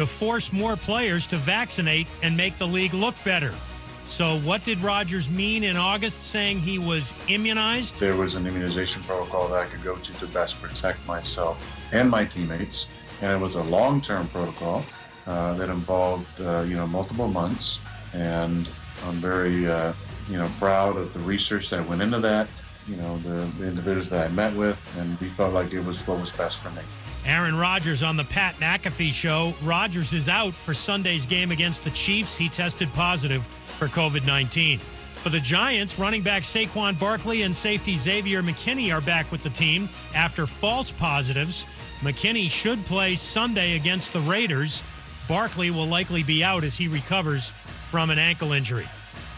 to force more players to vaccinate and make the league look better. So what did Rodgers mean in August saying he was immunized? There was an immunization protocol that I could go to best protect myself and my teammates. And it was a long-term protocol that involved, multiple months. And I'm very, proud of the research that went into that, the individuals that I met with, and we felt like it was what was best for me. Aaron Rodgers on the Pat McAfee Show. Rodgers is out for Sunday's game against the Chiefs. He tested positive for COVID-19. For the Giants, running back Saquon Barkley and safety Xavier McKinney are back with the team after false positives. McKinney should play Sunday against the Raiders. Barkley will likely be out as he recovers from an ankle injury.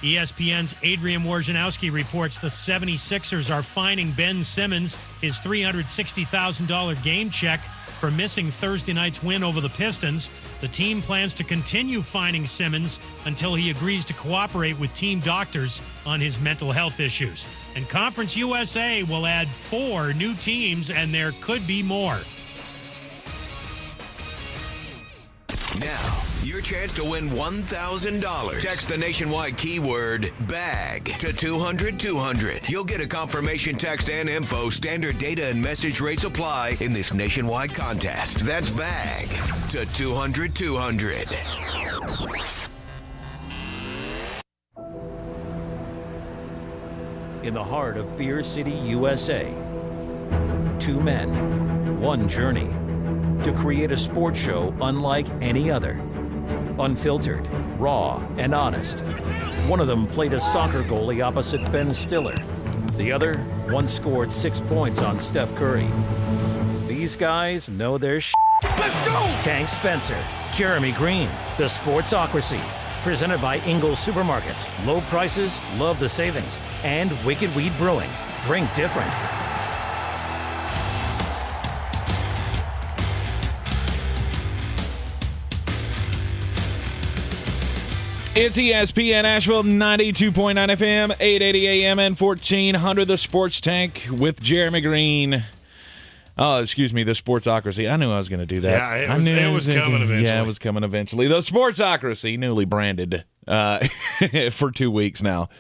ESPN's Adrian Wojnarowski reports the 76ers are fining Ben Simmons his $360,000 game check for missing Thursday night's win over the Pistons. The team plans to continue fining Simmons until he agrees to cooperate with team doctors on his mental health issues. And Conference USA will add 4 new teams, and there could be more. Now, your chance to win $1,000. Text the nationwide keyword BAG to 200-200. You'll get a confirmation text and info. Standard data and message rates apply in this nationwide contest. That's BAG to 200-200. In the heart of Beer City, USA, 2 men, 1 journey to create a sports show unlike any other. Unfiltered, raw, and honest. One of them played a soccer goalie opposite Ben Stiller. The other once scored 6 points on Steph Curry. These guys know their shit. Let's go! Tank Spencer, Jeremy Greene, The Sportsocracy. Presented by Ingles Supermarkets. Low prices, love the savings. And Wicked Weed Brewing. Drink different. It's ESPN Asheville, 92.9 FM, 880 AM, and 1400, the Sports Tank with Jeremy Greene. Oh, excuse me, the Sportsocracy. I knew I was going to do that. Yeah, it was coming eventually. Yeah, it was coming eventually. The Sportsocracy, newly branded for 2 weeks now,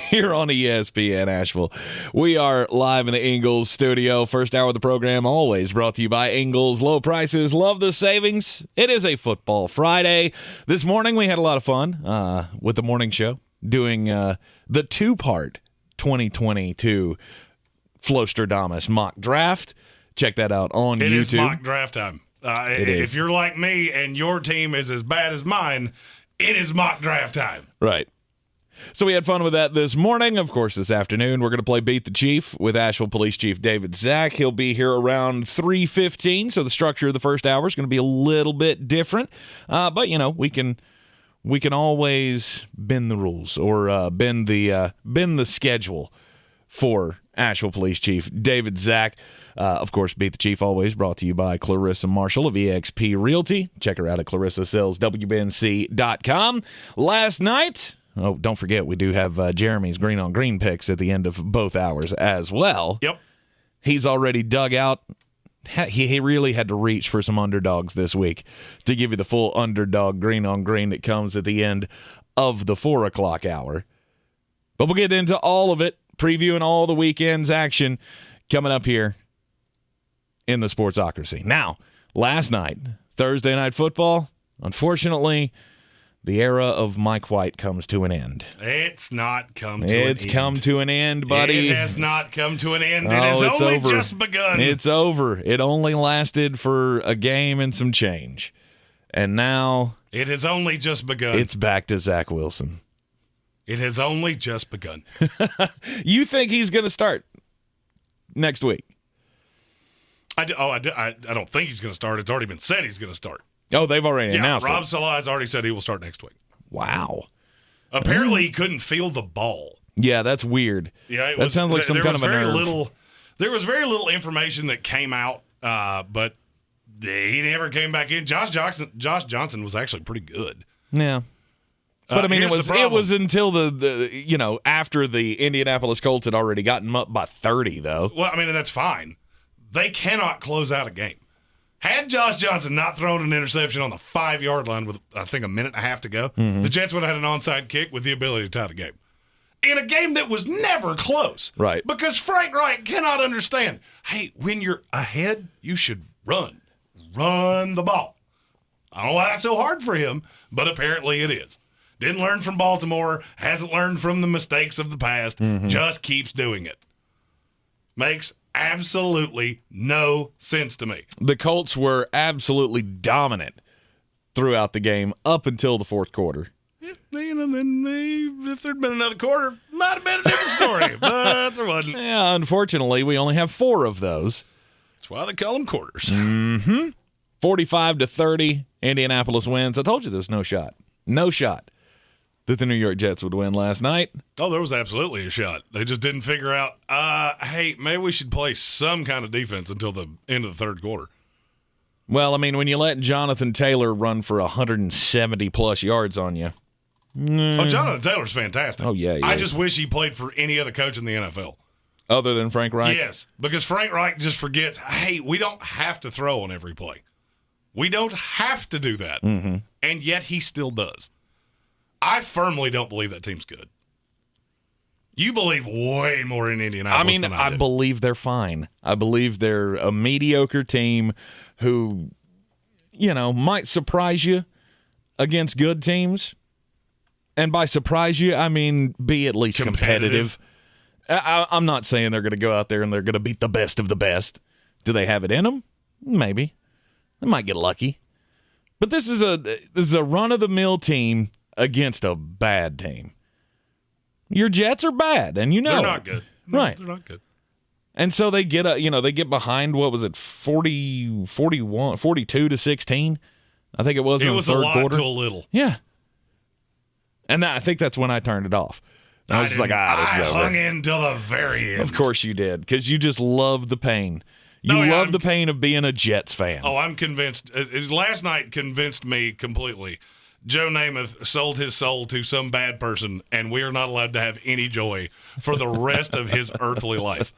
here on ESPN Asheville. We are live in the Ingles studio. First hour of the program, always brought to you by Ingles. Low prices, love the savings. It is a football Friday. This morning we had a lot of fun with the morning show, doing the 2-part 2022 Flostradamus mock draft. Check that out on YouTube. It is mock draft time. If you're like me and your team is as bad as mine, it is mock draft time. Right. So we had fun with that this morning. Of course, this afternoon, we're going to play Beat the Chief with Asheville Police Chief David Zach. He'll be here around 3:15, so the structure of the first hour is going to be a little bit different. But, we can always bend the rules or bend the schedule for Asheville Police Chief David Zach. Of course, Beat the Chief always brought to you by Clarissa Marshall of eXp Realty. Check her out at clarissasellswnc.com. Last night, don't forget, we do have Jeremy's Green on Green picks at the end of both hours as well. Yep. He's already dug out. He really had to reach for some underdogs this week to give you the full underdog Green on Green that comes at the end of the 4 o'clock hour. But we'll get into all of it, previewing all the weekend's action coming up here in the Sportsocracy. Now, last night, Thursday Night Football, unfortunately, the era of Mike White comes to an end. It's not come to an end. It's come to an end, buddy. It has not come to an end. It has only just begun. It's over. It only lasted for a game and some change. And now it has only just begun. It's back to Zach Wilson. It has only just begun. You think he's going to start next week? I don't think he's going to start. It's already been said he's going to start. Oh, they've already announced it. Rob Salah has already said he will start next week. Wow. Apparently, he couldn't feel the ball. Yeah, that's weird. Yeah, that sounds like some kind of a nerve. There was very little information that came out, but he never came back in. Josh Johnson was actually pretty good. Yeah. But I mean, it was until the after the Indianapolis Colts had already gotten up by 30, though. Well, I mean, and that's fine. They cannot close out a game. Had Josh Johnson not thrown an interception on the 5-yard line with, I think, a minute and a half to go, the Jets would have had an onside kick with the ability to tie the game. In a game that was never close. Right. Because Frank Reich cannot understand, hey, when you're ahead, you should run. Run the ball. I don't know why that's so hard for him, but apparently it is. Didn't learn from Baltimore, hasn't learned from the mistakes of the past, just keeps doing it. Makes absolutely no sense to me. The Colts were absolutely dominant throughout the game up until the fourth quarter. Yeah, then if there'd been another quarter, might have been a different story, but there wasn't. Yeah, unfortunately, we only have 4 of those. That's why they call them quarters. 45-30, Indianapolis wins. I told you there was no shot. No shot that the New York Jets would win last night. Oh, there was absolutely a shot. They just didn't figure out, hey, maybe we should play some kind of defense until the end of the third quarter. Well, I mean, when you let Jonathan Taylor run for 170-plus yards on you. Oh, Jonathan Taylor's fantastic. Oh, yeah, I just wish he played for any other coach in the NFL. Other than Frank Reich? Yes, because Frank Reich just forgets, hey, we don't have to throw on every play. We don't have to do that. And yet he still does. I firmly don't believe that team's good. You believe way more in Indianapolis than I do. I believe they're fine. I believe they're a mediocre team who, might surprise you against good teams. And by surprise you, I mean be at least competitive. I'm not saying they're going to go out there and they're going to beat the best of the best. Do they have it in them? Maybe. They might get lucky. But this is a run-of-the-mill team against a bad team. Your Jets are bad, and you know they're not good. No, right. They're not good. And so they get behind, what was it, 42-16? I think it was in the third quarter. It was a lot to a little. Yeah. And I think that's when I turned it off. I was just like, this is over. I hung in till the very end. Of course you did, because you just love the pain. You love the pain of being a Jets fan. Oh, I'm convinced. Last night convinced me completely. Joe Namath sold his soul to some bad person, and we are not allowed to have any joy for the rest of his earthly life.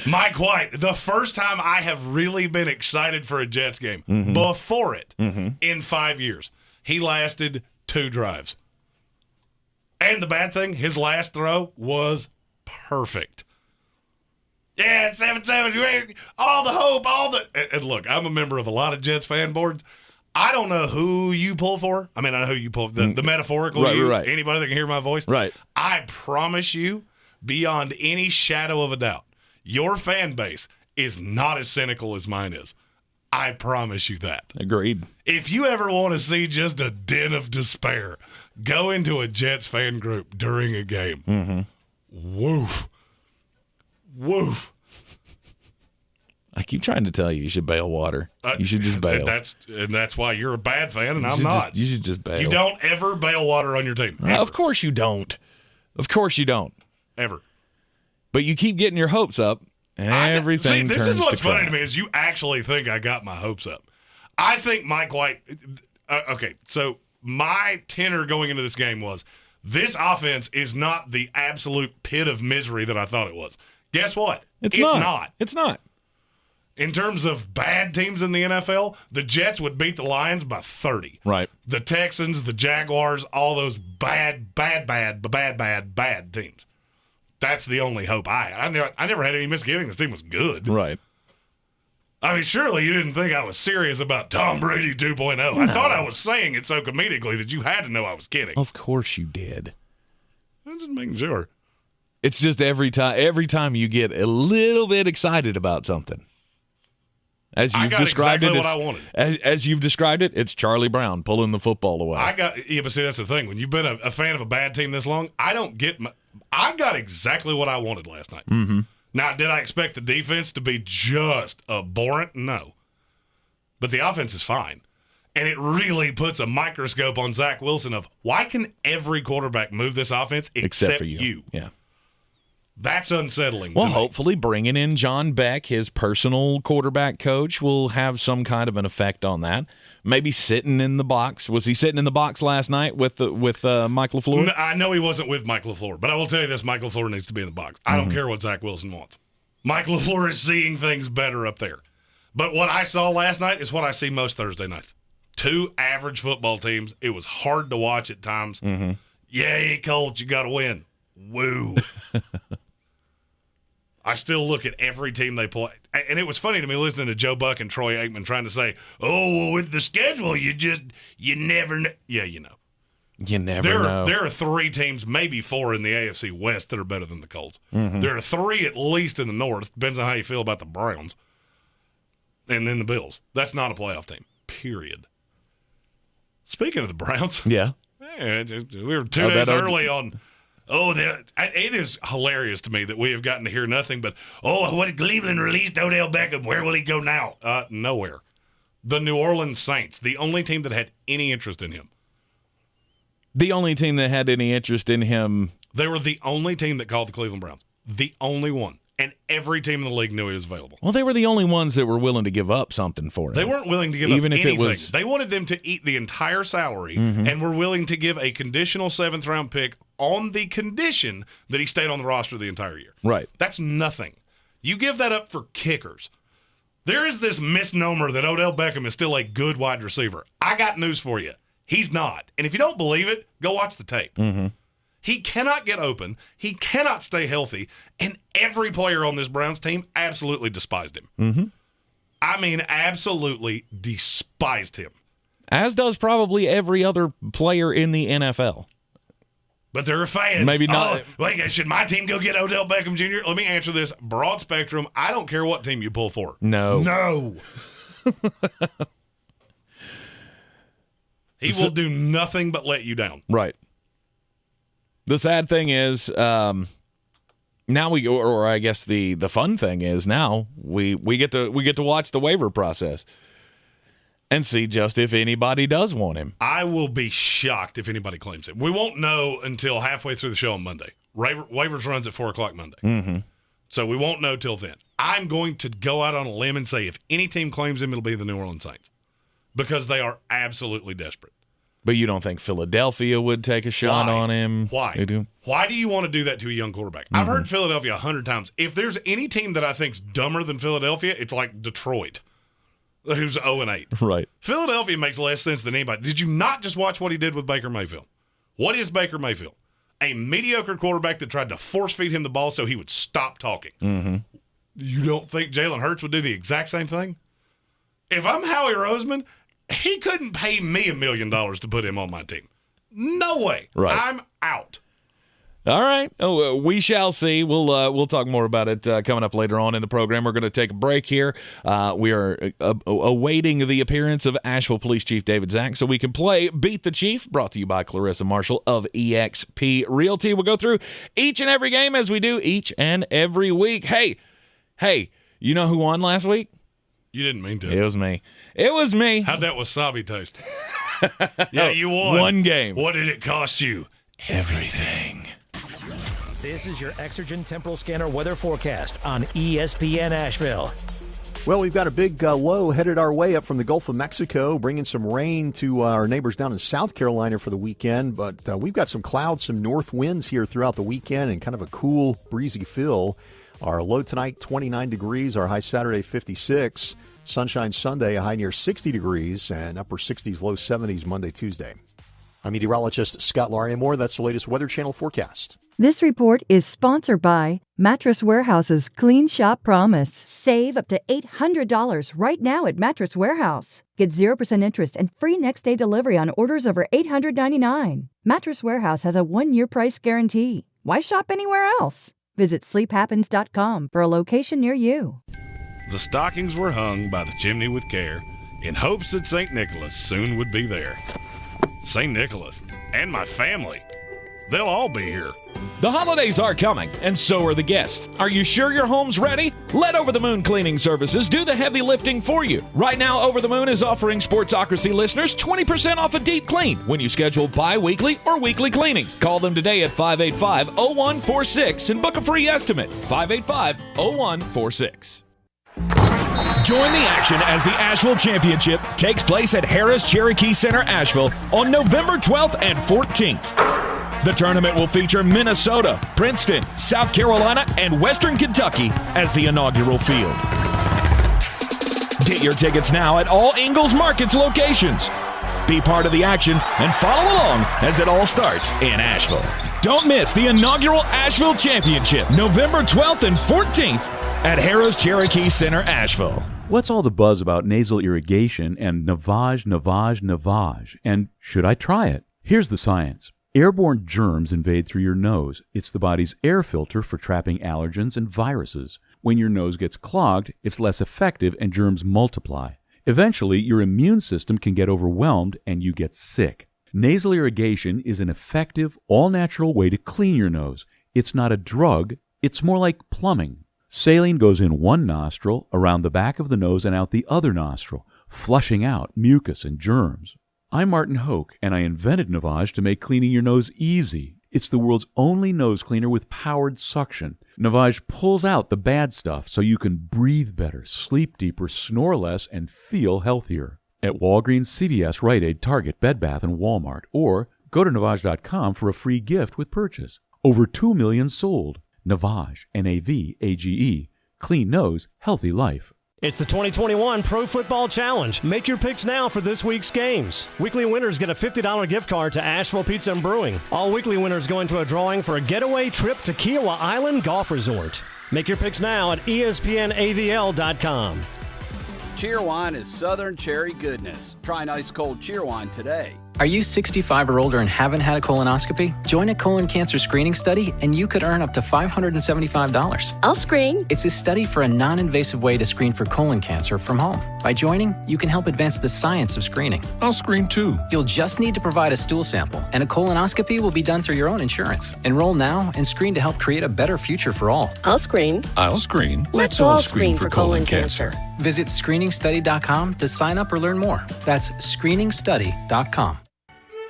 Mike White, the first time I have really been excited for a Jets game, before it, in 5 years, he lasted 2 drives. And the bad thing, his last throw was perfect. Yeah, it's 7-7. All the hope, and look, I'm a member of a lot of Jets fan boards. I don't know who you pull for. I mean, I know who you pull for. The metaphorical right. Anybody that can hear my voice. Right. I promise you, beyond any shadow of a doubt, your fan base is not as cynical as mine is. I promise you that. Agreed. If you ever want to see just a den of despair, go into a Jets fan group during a game. Woof. I keep trying to tell you should bail water. You should just bail. That's why you're a bad fan, and I'm not. You should just bail. You don't ever bail water on your team. Of course you don't. Of course you don't. Ever. But you keep getting your hopes up, and everything turns to crap. This is what's funny to me is you actually think I got my hopes up. I think Mike White okay, so my tenor going into this game was this offense is not the absolute pit of misery that I thought it was. Guess what? It's not. It's not. In terms of bad teams in the NFL, the Jets would beat the Lions by 30. Right. The Texans, the Jaguars, all those bad teams. That's the only hope I never had any misgivings. This team was good. Right. I mean, surely you didn't think I was serious about Tom Brady 2.0. No. I thought I was saying it so comedically that you had to know I was kidding. Of course you did. I'm just making sure. It's just every time you get a little bit excited about something. As you've described exactly what I wanted. As you've described it, it's Charlie Brown pulling the football away. But see, that's the thing. When you've been a fan of a bad team this long, I got exactly what I wanted last night. Now, did I expect the defense to be just abhorrent? No. But the offense is fine. And it really puts a microscope on Zach Wilson of why can every quarterback move this offense except for you? Yeah. That's unsettling. Well, hopefully bringing in John Beck, his personal quarterback coach, will have some kind of an effect on that. Maybe sitting in the box. Was he sitting in the box last night with Mike LaFleur? No, I know he wasn't with Mike LaFleur, but I will tell you this, Mike LaFleur needs to be in the box. I don't care what Zach Wilson wants. Mike LaFleur is seeing things better up there. But what I saw last night is what I see most Thursday nights. 2 average football teams. It was hard to watch at times. Mm-hmm. Yay, Colts, you got to win. Woo. I still look at every team they play. And it was funny to me listening to Joe Buck and Troy Aikman trying to say, oh, well, with the schedule, you never know. Yeah, you know. You never know. There are 3 teams, maybe 4 in the AFC West that are better than the Colts. Mm-hmm. There are 3 at least in the North. Depends on how you feel about the Browns. And then the Bills. That's not a playoff team, period. Speaking of the Browns. Yeah. We were 2 days early on. It is hilarious to me that we have gotten to hear nothing but, what Cleveland released Odell Beckham. Where will he go now? Nowhere. The New Orleans Saints, the only team that had any interest in him. The only team that had any interest in him. They were the only team that called the Cleveland Browns. The only one. And every team in the league knew he was available. Well, they were the only ones that were willing to give up something for him. They weren't willing to give Even up if anything. it was... They wanted them to eat the entire salary Mm-hmm. and were willing to give a conditional 7th-round pick on the condition that he stayed on the roster the entire year. Right. That's nothing. You give that up for kickers. There is this misnomer that Odell Beckham is still a good wide receiver. I got news for you. He's not. And if you don't believe it, go watch the tape. Mm-hmm. He cannot get open. He cannot stay healthy. And every player on this Browns team absolutely despised him. Mm-hmm. I mean, absolutely despised him. As does probably every other player in the NFL. But there are fans. Maybe not. Should my team go get Odell Beckham Jr.? Let me answer this. Broad spectrum. I don't care what team you pull for. No. He will do nothing but let you down. Right. The sad thing is, now I guess the fun thing is now we get to watch the waiver process and see just if anybody does want him. I will be shocked if anybody claims him. We won't know until halfway through the show on Monday. Waivers runs at 4:00 Monday. Mm-hmm. So we won't know till then. I'm going to go out on a limb and say if any team claims him, it'll be the New Orleans Saints because they are absolutely desperate. But you don't think Philadelphia would take a shot on him? Why? They do? Why do you want to do that to a young quarterback? I've heard Philadelphia 100 times. If there's any team that I think's dumber than Philadelphia, it's like Detroit, who's 0-8. Right. Philadelphia makes less sense than anybody. Did you not just watch what he did with Baker Mayfield? What is Baker Mayfield? A mediocre quarterback that tried to force feed him the ball so he would stop talking. Mm-hmm. You don't think Jalen Hurts would do the exact same thing? If I'm Howie Roseman, he couldn't pay me $1 million to put him on my team. No way. Right. I'm out. All right. We shall see. We'll talk more about it coming up later on in the program. We're going to take a break here. We are awaiting the appearance of Asheville Police Chief David Zach so we can play Beat the Chief, brought to you by Clarissa Marshall of EXP Realty. We'll go through each and every game as we do each and every week. Hey, you know who won last week? You didn't mean to. It was me. How'd that wasabi taste? Yeah, you won. One game. What did it cost you? Everything. This is your Exergen Temporal Scanner weather forecast on ESPN Asheville. Well, we've got a big low headed our way up from the Gulf of Mexico, bringing some rain to our neighbors down in South Carolina for the weekend. But we've got some clouds, some north winds here throughout the weekend, and kind of a cool, breezy feel. Our low tonight, 29 degrees. Our high Saturday, 56. Sunshine Sunday, a high near 60 degrees, and upper 60s, low 70s Monday, Tuesday. I'm meteorologist Scott Larimore. That's the latest Weather Channel forecast. This report is sponsored by Mattress Warehouse's Clean Shop Promise. Save up to $800 right now at Mattress Warehouse. Get 0% interest and free next-day delivery on orders over $899. Mattress Warehouse has a 1-year price guarantee. Why shop anywhere else? Visit sleephappens.com for a location near you. The stockings were hung by the chimney with care in hopes that St. Nicholas soon would be there. St. Nicholas and my family, they'll all be here. The holidays are coming, and so are the guests. Are you sure your home's ready? Let Over the Moon Cleaning Services do the heavy lifting for you. Right now, Over the Moon is offering Sportsocracy listeners 20% off a deep clean when you schedule bi-weekly or weekly cleanings. Call them today at 585-0146 and book a free estimate. 585-0146. Join the action as the Asheville Championship takes place at Harris Cherokee Center, Asheville on November 12th and 14th. The tournament will feature Minnesota, Princeton, South Carolina, and Western Kentucky as the inaugural field. Get your tickets now at all Ingalls Markets locations. Be part of the action and follow along as it all starts in Asheville. Don't miss the inaugural Asheville Championship, November 12th and 14th at Harrah's Cherokee Center, Asheville. What's all the buzz about nasal irrigation and navage? And should I try it? Here's the science. Airborne germs invade through your nose. It's the body's air filter for trapping allergens and viruses. When your nose gets clogged, it's less effective and germs multiply. Eventually, your immune system can get overwhelmed and you get sick. Nasal irrigation is an effective, all-natural way to clean your nose. It's not a drug, it's more like plumbing. Saline goes in one nostril, around the back of the nose and out the other nostril, flushing out mucus and germs. I'm Martin Hoke, and I invented Navage to make cleaning your nose easy. It's the world's only nose cleaner with powered suction. Navage pulls out the bad stuff so you can breathe better, sleep deeper, snore less, and feel healthier. At Walgreens, CVS, Rite Aid, Target, Bed Bath, and Walmart. Or go to Navage.com for a free gift with purchase. Over 2 million sold. Navage, N-A-V-A-G-E. Clean nose, healthy life. It's the 2021 Pro Football Challenge. Make your picks now for this week's games. Weekly winners get a $50 gift card to Asheville Pizza and Brewing. All weekly winners go into a drawing for a getaway trip to Kiowa Island Golf Resort. Make your picks now at ESPNAVL.com. Cheerwine is Southern cherry goodness. Try an ice cold Cheerwine today. Are you 65 or older and haven't had a colonoscopy? Join a colon cancer screening study and you could earn up to $575. I'll screen. It's a study for a non-invasive way to screen for colon cancer from home. By joining, you can help advance the science of screening. I'll screen too. You'll just need to provide a stool sample, and a colonoscopy will be done through your own insurance. Enroll now and screen to help create a better future for all. I'll screen. I'll screen. Let's all screen for colon cancer. Visit screeningstudy.com to sign up or learn more. That's screeningstudy.com.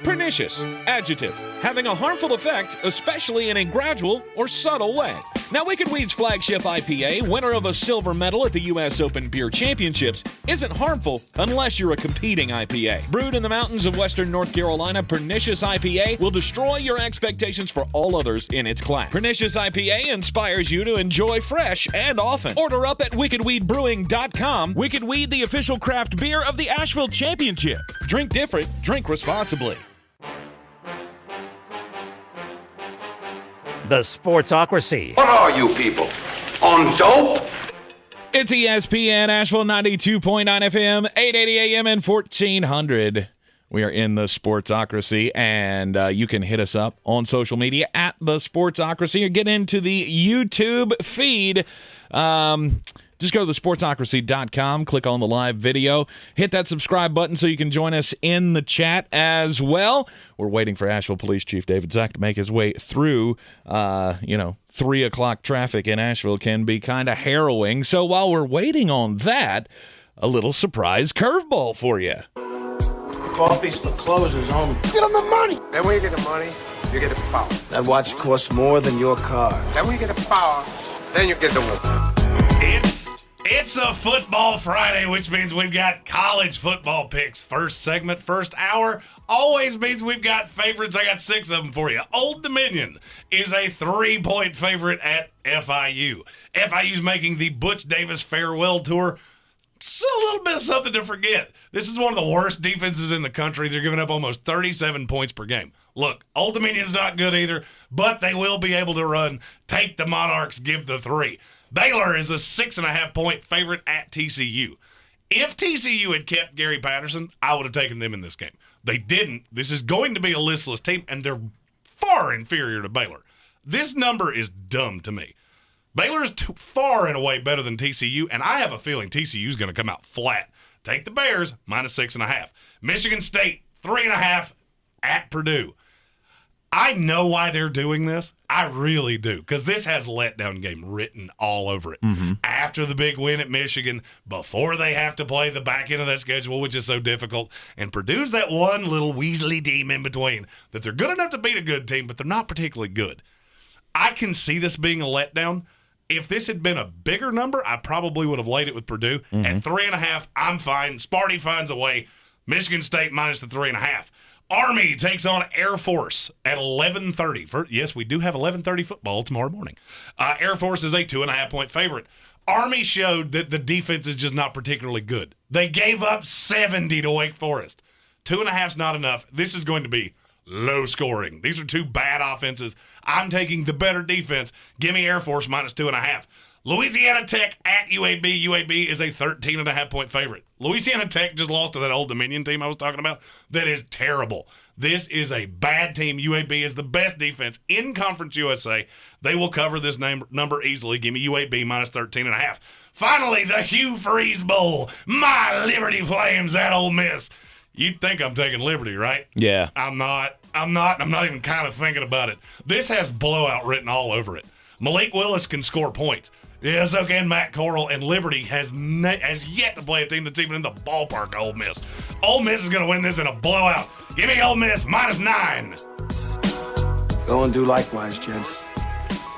Pernicious, adjective, having a harmful effect, especially in a gradual or subtle way. Now, Wicked Weed's flagship IPA, winner of a silver medal at the U.S. Open Beer Championships, isn't harmful unless you're a competing IPA. Brewed in the mountains of western North Carolina, Pernicious IPA will destroy your expectations for all others in its class. Pernicious IPA inspires you to enjoy fresh and often. Order up at wickedweedbrewing.com. Wicked Weed, the official craft beer of the Asheville Championship. Drink different, drink responsibly. The Sportsocracy. What are you people? On dope? It's ESPN Asheville 92.9 FM, 880 AM, and 1400. We are in the Sportsocracy, and you can hit us up on social media at the Sportsocracy or get into the YouTube feed. Just go to thesportsocracy.com, click on the live video, hit that subscribe button so you can join us in the chat as well. We're waiting for Asheville Police Chief David Zach to make his way through, 3 o'clock traffic in Asheville can be kind of harrowing. So while we're waiting on that, a little surprise curveball for you. Coffee store closes on. Get them the money. Then when you get the money, you get the power. That watch costs more than your car. Then when you get the power, then you get the woman. It's a football Friday, which means we've got college football picks. First segment, first hour, always means we've got favorites. I got 6 of them for you. Old Dominion is a 3-point favorite at FIU. FIU's making the Butch Davis farewell tour. It's a little bit of something to forget. This is one of the worst defenses in the country. They're giving up almost 37 points per game. Look, Old Dominion's not good either, but they will be able to run. Take the Monarchs, give the 3. Baylor is a 6.5-point favorite at TCU. If TCU had kept Gary Patterson, I would have taken them in this game. They didn't. This is going to be a listless team, and they're far inferior to Baylor. This number is dumb to me. Baylor is far and away better than TCU, and I have a feeling TCU is going to come out flat. Take the Bears, minus 6.5. Michigan State, 3.5 at Purdue. I know why they're doing this. I really do, because this has letdown game written all over it. Mm-hmm. After the big win at Michigan, before they have to play the back end of that schedule, which is so difficult, and Purdue's that one little Weasley team in between that they're good enough to beat a good team, but they're not particularly good. I can see this being a letdown. If this had been a bigger number, I probably would have laid it with Purdue. Mm-hmm. At 3.5, I'm fine. Sparty finds a way. Michigan State minus the 3.5. Army takes on Air Force at 11:30. Yes, we do have 11:30 football tomorrow morning. Air Force is a 2.5-point favorite. Army showed that the defense is just not particularly good. They gave up 70 to Wake Forest. 2.5's not enough. This is going to be low scoring. These are two bad offenses. I'm taking the better defense. Give me Air Force minus 2.5. Louisiana Tech at UAB. UAB is a 13.5-point favorite. Louisiana Tech just lost to that Old Dominion team I was talking about. That is terrible. This is a bad team. UAB is the best defense in Conference USA. They will cover this number easily. Give me UAB minus 13.5. Finally, the Hugh Freeze Bowl. My Liberty Flames at Ole Miss. You'd think I'm taking Liberty, right? Yeah. I'm not. I'm not even kind of thinking about it. This has blowout written all over it. Malik Willis can score points. Yeah, so can Matt Corral, and Liberty has yet to play a team that's even in the ballpark of Ole Miss. Ole Miss is going to win this in a blowout. Give me Ole Miss minus 9. Go and do likewise, gents.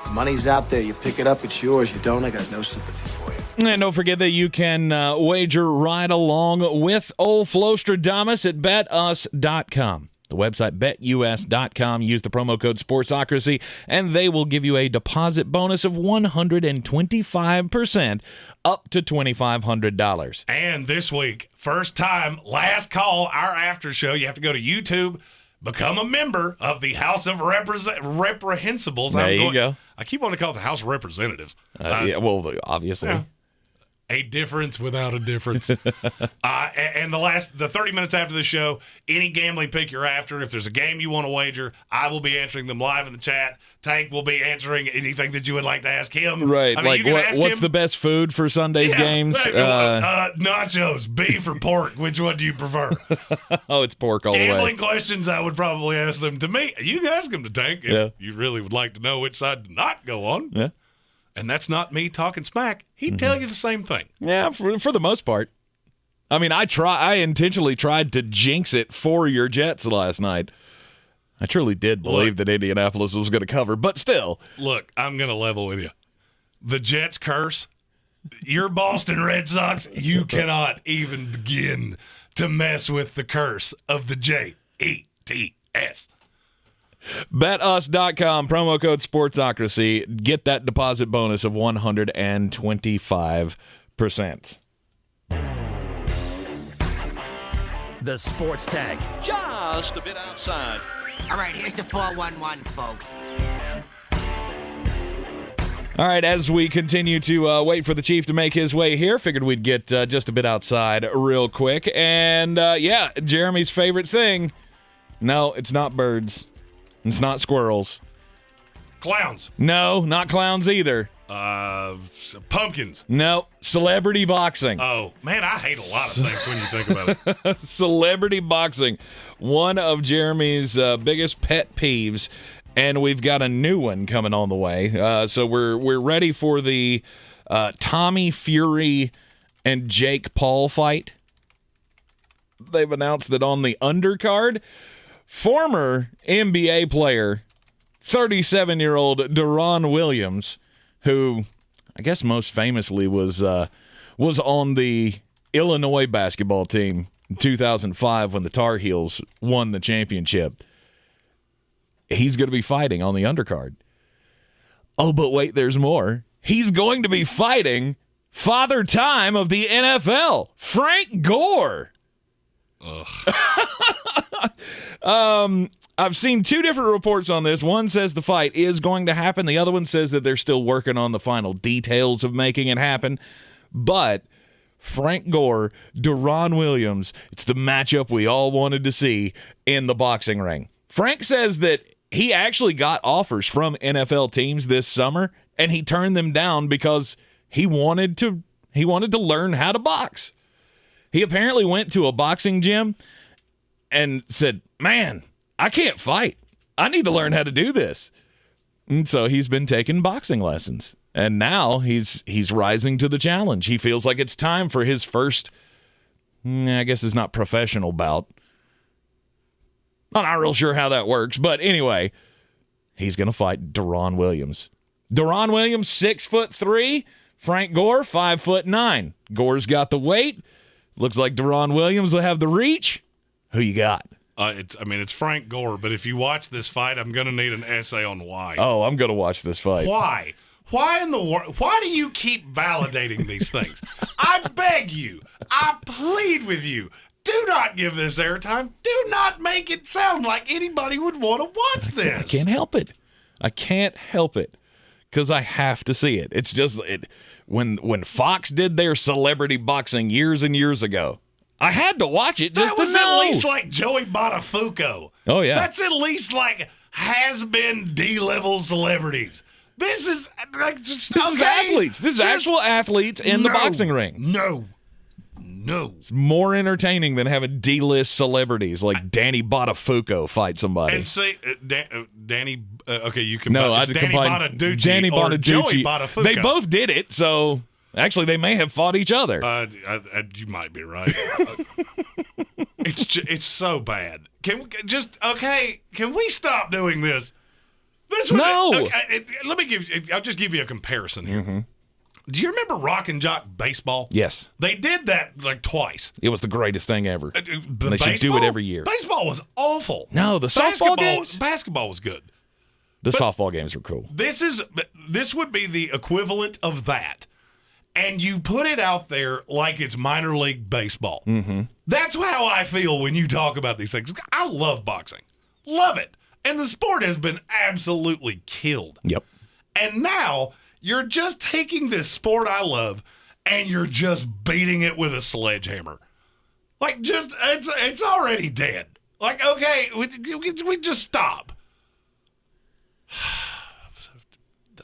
The money's out there. You pick it up, it's yours. You don't, I got no sympathy for you. And don't forget that you can wager right along with old Flostradamus at betus.com. The website, betus.com. Use the promo code SPORTSOCRACY, and they will give you a deposit bonus of 125% up to $2,500. And this week, first time, last call, our after show. You have to go to YouTube, become a member of the House of Reprehensibles. There you go. I keep wanting to call it the House of Representatives. Yeah, well, obviously. Yeah. A difference without a difference. And the 30 minutes after the show, any gambling pick you're after, if there's a game you want to wager, I will be answering them live in the chat. Tank will be answering anything that you would like to ask him. Right. I mean, like, what's the best food for Sunday's games? Nachos, beef or pork. Which one do you prefer? Oh, it's pork all the way. Gambling questions, I would probably ask them to me. You can ask them to Tank if you really would like to know which side to not go on. Yeah. And that's not me talking smack. He'd tell you the same thing. Yeah, for the most part. I mean, I intentionally tried to jinx it for your Jets last night. I truly did believe that Indianapolis was going to cover, but still. Look, I'm going to level with you. The Jets curse, your Boston Red Sox, you cannot even begin to mess with the curse of the Jets. BetUs.com, promo code SPORTSOCRACY. Get that deposit bonus of 125%. The Sports Tag. Just a bit outside. All right, here's the 411, folks. All right, as we continue to wait for the Chief to make his way here, figured we'd get just a bit outside real quick. And, Jeremy's favorite thing. No, it's not birds. It's not squirrels. Clowns. No, not clowns either. Pumpkins. No, celebrity boxing. Oh, man, I hate a lot of things when you think about it. Celebrity boxing. One of Jeremy's biggest pet peeves, and we've got a new one coming on the way. So we're ready for the Tommy Fury and Jake Paul fight. They've announced that on the undercard, former NBA player, 37-year-old Deron Williams, who I guess most famously was on the Illinois basketball team in 2005 when the Tar Heels won the championship. He's going to be fighting on the undercard. Oh, but wait, there's more. He's going to be fighting Father Time of the NFL, Frank Gore. Ugh. I've seen two different reports on this. One says the fight is going to happen. The other one says that they're still working on the final details of making it happen. But Frank Gore, Deron Williams, it's the matchup we all wanted to see in the boxing ring. Frank says that he actually got offers from NFL teams this summer, and he turned them down because he wanted to learn how to box. He apparently went to a boxing gym and said, "Man, I can't fight. I need to learn how to do this." And so he's been taking boxing lessons. And now he's rising to the challenge. He feels like it's time for his first, I guess it's not professional bout. I'm not real sure how that works. But anyway, he's going to fight Deron Williams. Deron Williams, 6'3". Frank Gore, 5'9". Gore's got the weight. Looks like Deron Williams will have the reach. Who you got? It's Frank Gore, but if you watch this fight, I'm going to need an essay on why. Oh, I'm going to watch this fight. Why? Why in the world? Why do you keep validating these things? I beg you. I plead with you. Do not give this airtime. Do not make it sound like anybody would want to watch this. I can't help it. I can't help it because I have to see it. It's just when Fox did their celebrity boxing years and years ago, I had to watch it just to know. That was at least like Joey Buttafuoco. Oh, yeah. That's at least like has-been D-level celebrities. This is like just This is athletes. This is actual athletes in the boxing ring. No. It's more entertaining than having D-list celebrities like Danny Buttafuoco fight somebody. And see, Danny. Okay, you can. No, I Danny combine Bonaducce Danny or Bonaducce. Joey Buttafuoco. They both did it, so actually they may have fought each other. You might be right. It's so bad. Can we stop doing this? No. I'll just give you a comparison here. Mm-hmm. Do you remember Rock and Jock baseball? Yes. They did that like twice. It was the greatest thing ever. They should do it every year. Baseball was awful. No, the softball games? Basketball was good. The softball games were cool. This would be the equivalent of that. And you put it out there like it's minor league baseball. Mm-hmm. That's how I feel when you talk about these things. I love boxing. Love it. And the sport has been absolutely killed. Yep. And now you're just taking this sport I love and you're just beating it with a sledgehammer. Like, just, it's already dead. Like, okay, we just stop.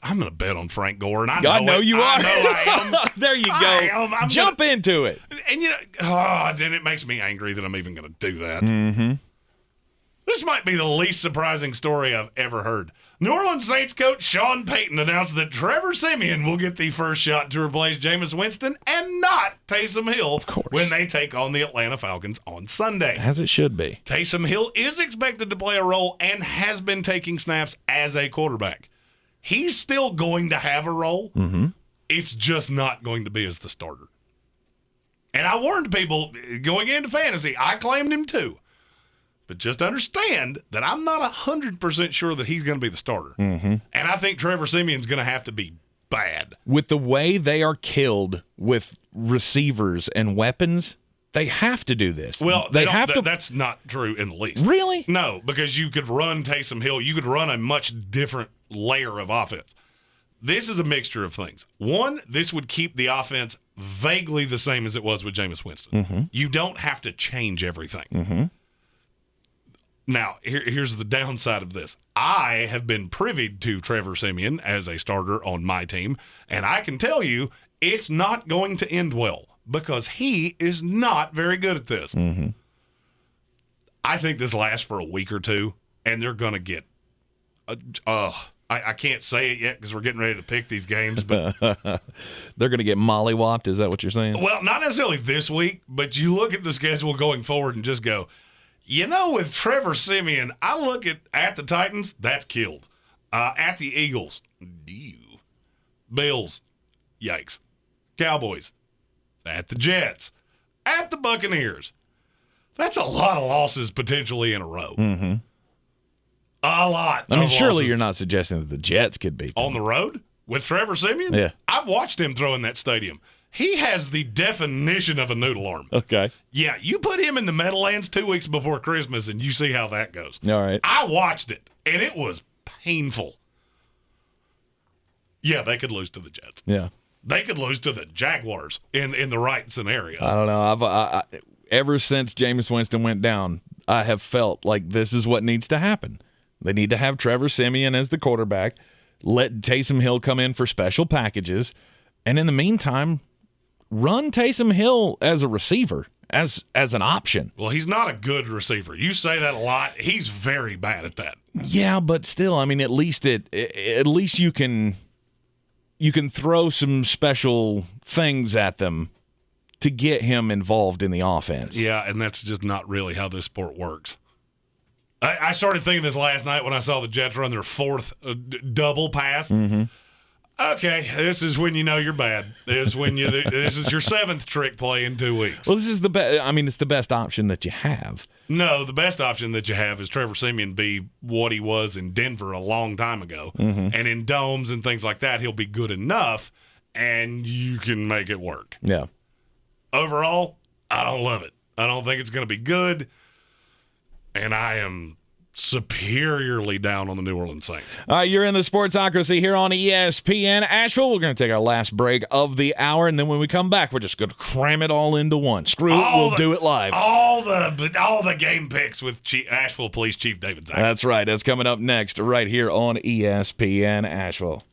I'm going to bet on Frank Gore, and I know you are. I know I am. There you go. Jump into it. And, then it makes me angry that I'm even going to do that. Mm-hmm. This might be the least surprising story I've ever heard. New Orleans Saints coach Sean Payton announced that Trevor Simeon will get the first shot to replace Jameis Winston and not Taysom Hill when they take on the Atlanta Falcons on Sunday. As it should be. Taysom Hill is expected to play a role and has been taking snaps as a quarterback. He's still going to have a role. Mm-hmm. It's just not going to be as the starter. And I warned people going into fantasy, I claimed him too. But just understand that I'm not 100% sure that he's going to be the starter. Mm-hmm. And I think Trevor Simeon's going to have to be bad. With the way they are killed with receivers and weapons, they have to do this. Well, that's not true in the least. Really? No, because you could run Taysom Hill. You could run a much different layer of offense. This is a mixture of things. One, this would keep the offense vaguely the same as it was with Jameis Winston. Mm-hmm. You don't have to change everything. Mm-hmm. Now, here's the downside of this. I have been privy to Trevor Simeon as a starter on my team, and I can tell you it's not going to end well because he is not very good at this. Mm-hmm. I think this lasts for a week or two, and they're going to get I can't say it yet because we're getting ready to pick these games, but they're going to get mollywopped. Is that what you're saying? Well, not necessarily this week, but you look at the schedule going forward and just go, with Trevor Simeon, I look at the Titans, that's killed. At the Eagles, Bills, yikes. Cowboys, at the Jets, at the Buccaneers. That's a lot of losses potentially in a row. Mm-hmm. A lot. I mean, surely you're not suggesting that the Jets could beat them. On the road with Trevor Simeon? Yeah. I've watched him throw in that stadium. He has the definition of a noodle arm. Okay. Yeah, you put him in the Meadowlands 2 weeks before Christmas, and you see how that goes. All right. I watched it, and it was painful. Yeah, they could lose to the Jets. Yeah. They could lose to the Jaguars in the right scenario. I don't know. I ever since Jameis Winston went down, I have felt like this is what needs to happen. They need to have Trevor Simeon as the quarterback, let Taysom Hill come in for special packages, and in the meantime, run Taysom Hill as a receiver, as an option. Well, he's not a good receiver. You say that a lot. He's very bad at that. Yeah, but still, I mean, at least you can throw some special things at them to get him involved in the offense. Yeah, and that's just not really how this sport works. I started thinking this last night when I saw the Jets run their fourth double pass. Mm-hmm. Okay, this is when you know you're bad. This is your seventh trick play in 2 weeks. Well, this is the best. I mean, it's the best option that you have. No, the best option that you have is Trevor Simeon be what he was in Denver a long time ago. Mm-hmm. And in domes and things like that, he'll be good enough, and you can make it work. Yeah. Overall, I don't love it. I don't think it's going to be good, and I am superiorly down on the New Orleans Saints. All right, you're in the Sportsocracy here on ESPN Asheville. We're going to take our last break of the hour, and then when we come back, we're just going to cram it all into one. Screw it, we'll do it live. All the game picks with Asheville Police Chief David Zach. That's right. That's coming up next right here on ESPN Asheville.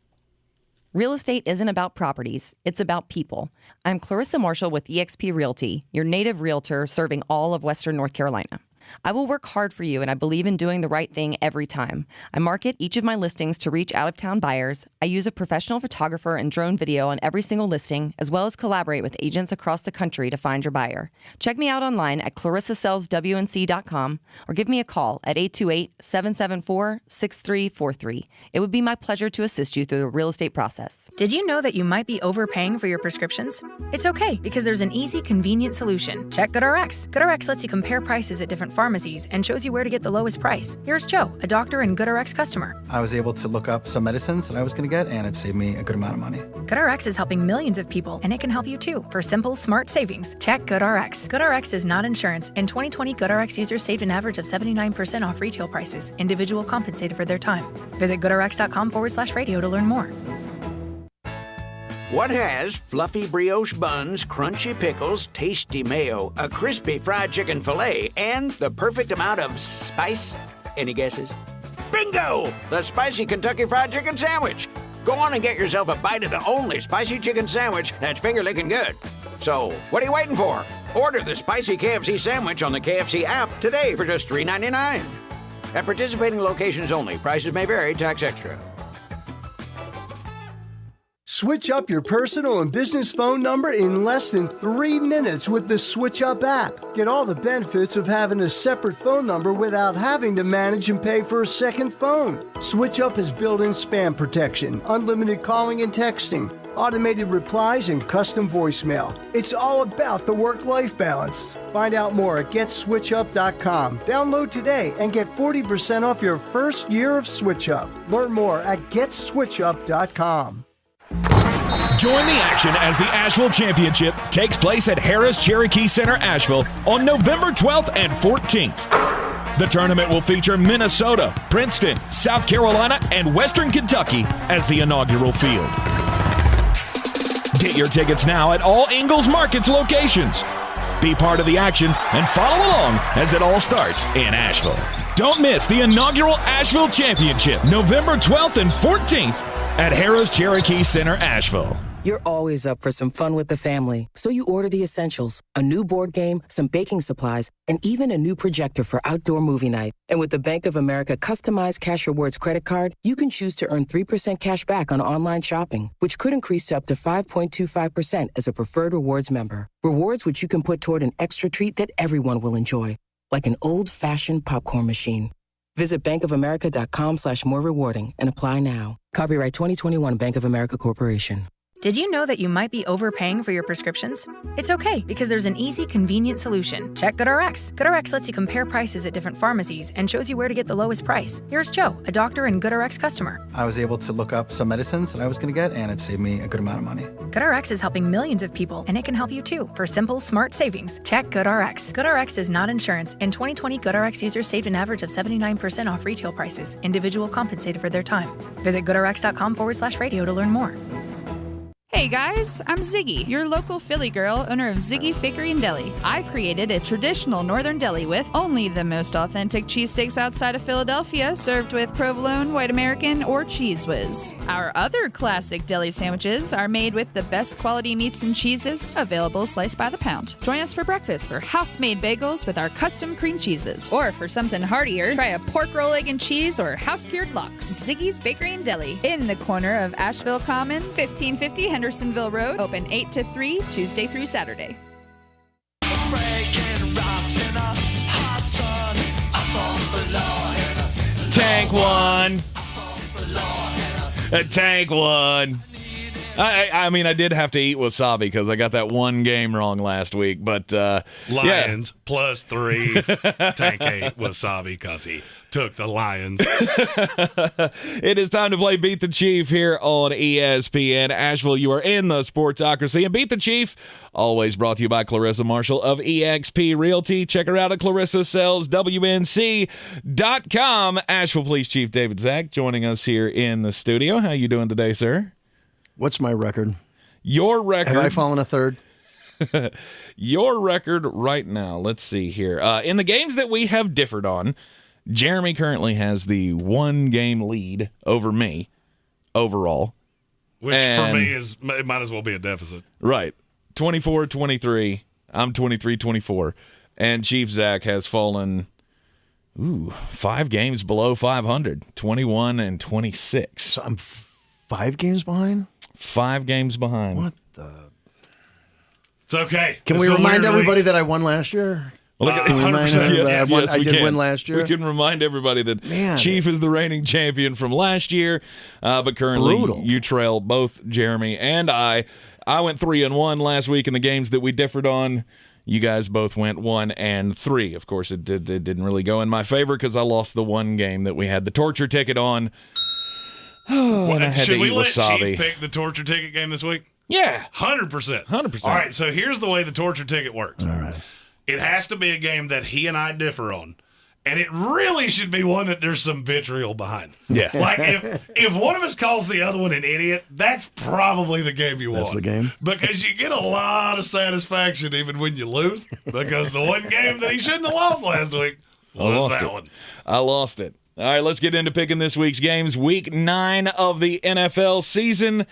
Real estate isn't about properties, it's about people. I'm Clarissa Marshall with eXp Realty, your native realtor serving all of Western North Carolina. I will work hard for you, and I believe in doing the right thing every time. I market each of my listings to reach out-of-town buyers. I use a professional photographer and drone video on every single listing, as well as collaborate with agents across the country to find your buyer. Check me out online at clarissasellswnc.com or give me a call at 828-774-6343. It would be my pleasure to assist you through the real estate process. Did you know that you might be overpaying for your prescriptions? It's okay, because there's an easy, convenient solution. Check GoodRx. GoodRx lets you compare prices at different pharmacies and shows you where to get the lowest price. Here's Joe, a doctor and GoodRx customer. I was able to look up some medicines that I was going to get, and it saved me a good amount of money. GoodRx is helping millions of people, and it can help you too. For simple, smart savings, check GoodRx. GoodRx is not insurance. In 2020, GoodRx users saved an average of 79% off retail prices. Individual compensated for their time. Visit goodrx.com/radio to learn more. What has fluffy brioche buns, crunchy pickles, tasty mayo, a crispy fried chicken fillet, and the perfect amount of spice? Any guesses? Bingo! The Spicy Kentucky Fried Chicken Sandwich. Go on and get yourself a bite of the only spicy chicken sandwich that's finger-licking good. So, what are you waiting for? Order the Spicy KFC Sandwich on the KFC app today for just $3.99. At participating locations only. Prices may vary. Tax extra. Switch up your personal and business phone number in less than 3 minutes with the Switch Up app. Get all the benefits of having a separate phone number without having to manage and pay for a second phone. Switch Up has built-in spam protection, unlimited calling and texting, automated replies, and custom voicemail. It's all about the work-life balance. Find out more at GetSwitchUp.com. Download today and get 40% off your first year of Switch Up. Learn more at GetSwitchUp.com. Join the action as the Asheville Championship takes place at Harris Cherokee Center, Asheville on November 12th and 14th. The tournament will feature Minnesota, Princeton, South Carolina, and Western Kentucky as the inaugural field. Get your tickets now at all Ingalls Markets locations. Be part of the action and follow along as it all starts in Asheville. Don't miss the inaugural Asheville Championship, November 12th and 14th at Harris Cherokee Center, Asheville. You're always up for some fun with the family, so you order the essentials, a new board game, some baking supplies, and even a new projector for outdoor movie night. And with the Bank of America customized Cash Rewards credit card, you can choose to earn 3% cash back on online shopping, which could increase to up to 5.25% as a preferred rewards member. Rewards which you can put toward an extra treat that everyone will enjoy, like an old-fashioned popcorn machine. Visit bankofamerica.com/more rewarding and apply now. Copyright 2021 Bank of America Corporation. Did you know that you might be overpaying for your prescriptions? It's okay, because there's an easy, convenient solution. Check GoodRx. GoodRx lets you compare prices at different pharmacies and shows you where to get the lowest price. Here's Joe, a doctor and GoodRx customer. I was able to look up some medicines that I was going to get, and it saved me a good amount of money. GoodRx is helping millions of people, and it can help you too. For simple, smart savings, check GoodRx. GoodRx is not insurance. In 2020, GoodRx users saved an average of 79% off retail prices. Individual compensated for their time. Visit goodrx.com/radio to learn more. Hey guys, I'm Ziggy, your local Philly girl, owner of Ziggy's Bakery and Deli. I've created a traditional northern deli with only the most authentic cheesesteaks outside of Philadelphia, served with provolone, white American, or Cheese Whiz. Our other classic deli sandwiches are made with the best quality meats and cheeses, available sliced by the pound. Join us for breakfast for house-made bagels with our custom cream cheeses. Or for something heartier, try a pork roll, egg, and cheese or house-cured lox. Ziggy's Bakery and Deli, in the corner of Asheville Commons, 1550 Hendersonville Road, open 8 to 3, Tuesday through Saturday. Tank one. A tank one. I mean, I did have to eat wasabi because I got that one game wrong last week. But Lions +3. Tank ate wasabi because he took the Lions. It is time to play Beat the Chief here on ESPN Asheville. You are in the Sportsocracy. And Beat the Chief, always brought to you by Clarissa Marshall of eXp Realty. Check her out at ClarissaSellsWNC.com. Asheville Police Chief David Zach joining us here in the studio. How you doing today, sir? What's my record? Your record. Have I fallen a third? Your record right now. Let's see here. In the games that we have differed on, Jeremy currently has the 1-game lead over me overall. Which for me it might as well be a deficit. Right. 24-23. I'm 23-24. And Chief Zach has fallen 5 games below 500. 21-26. So I'm 5 games behind? 5 games behind. What the? It's okay. Can we remind everybody that I won last year? Well, can we remind everybody I did win last year? We can remind everybody that Chief is the reigning champion from last year, but currently you trail both Jeremy and I. I went 3-1 last week in the games that we differed on. You guys both went 1-3. Of course, it didn't really go in my favor because I lost the one game that we had the torture ticket on. And I had Should to we eat let wasabi. Chief pick the torture ticket game this week? Yeah. 100%. 100%. All right, so here's the way the torture ticket works. All right. It has to be a game that he and I differ on. And it really should be one that there's some vitriol behind. Yeah. Like, if one of us calls the other one an idiot, that's probably the game you want. That's the game? Because you get a lot of satisfaction even when you lose. Because the one game that he shouldn't have lost last week was that one. I lost it. All right, let's get into picking this week's games. Week 9 of the NFL season.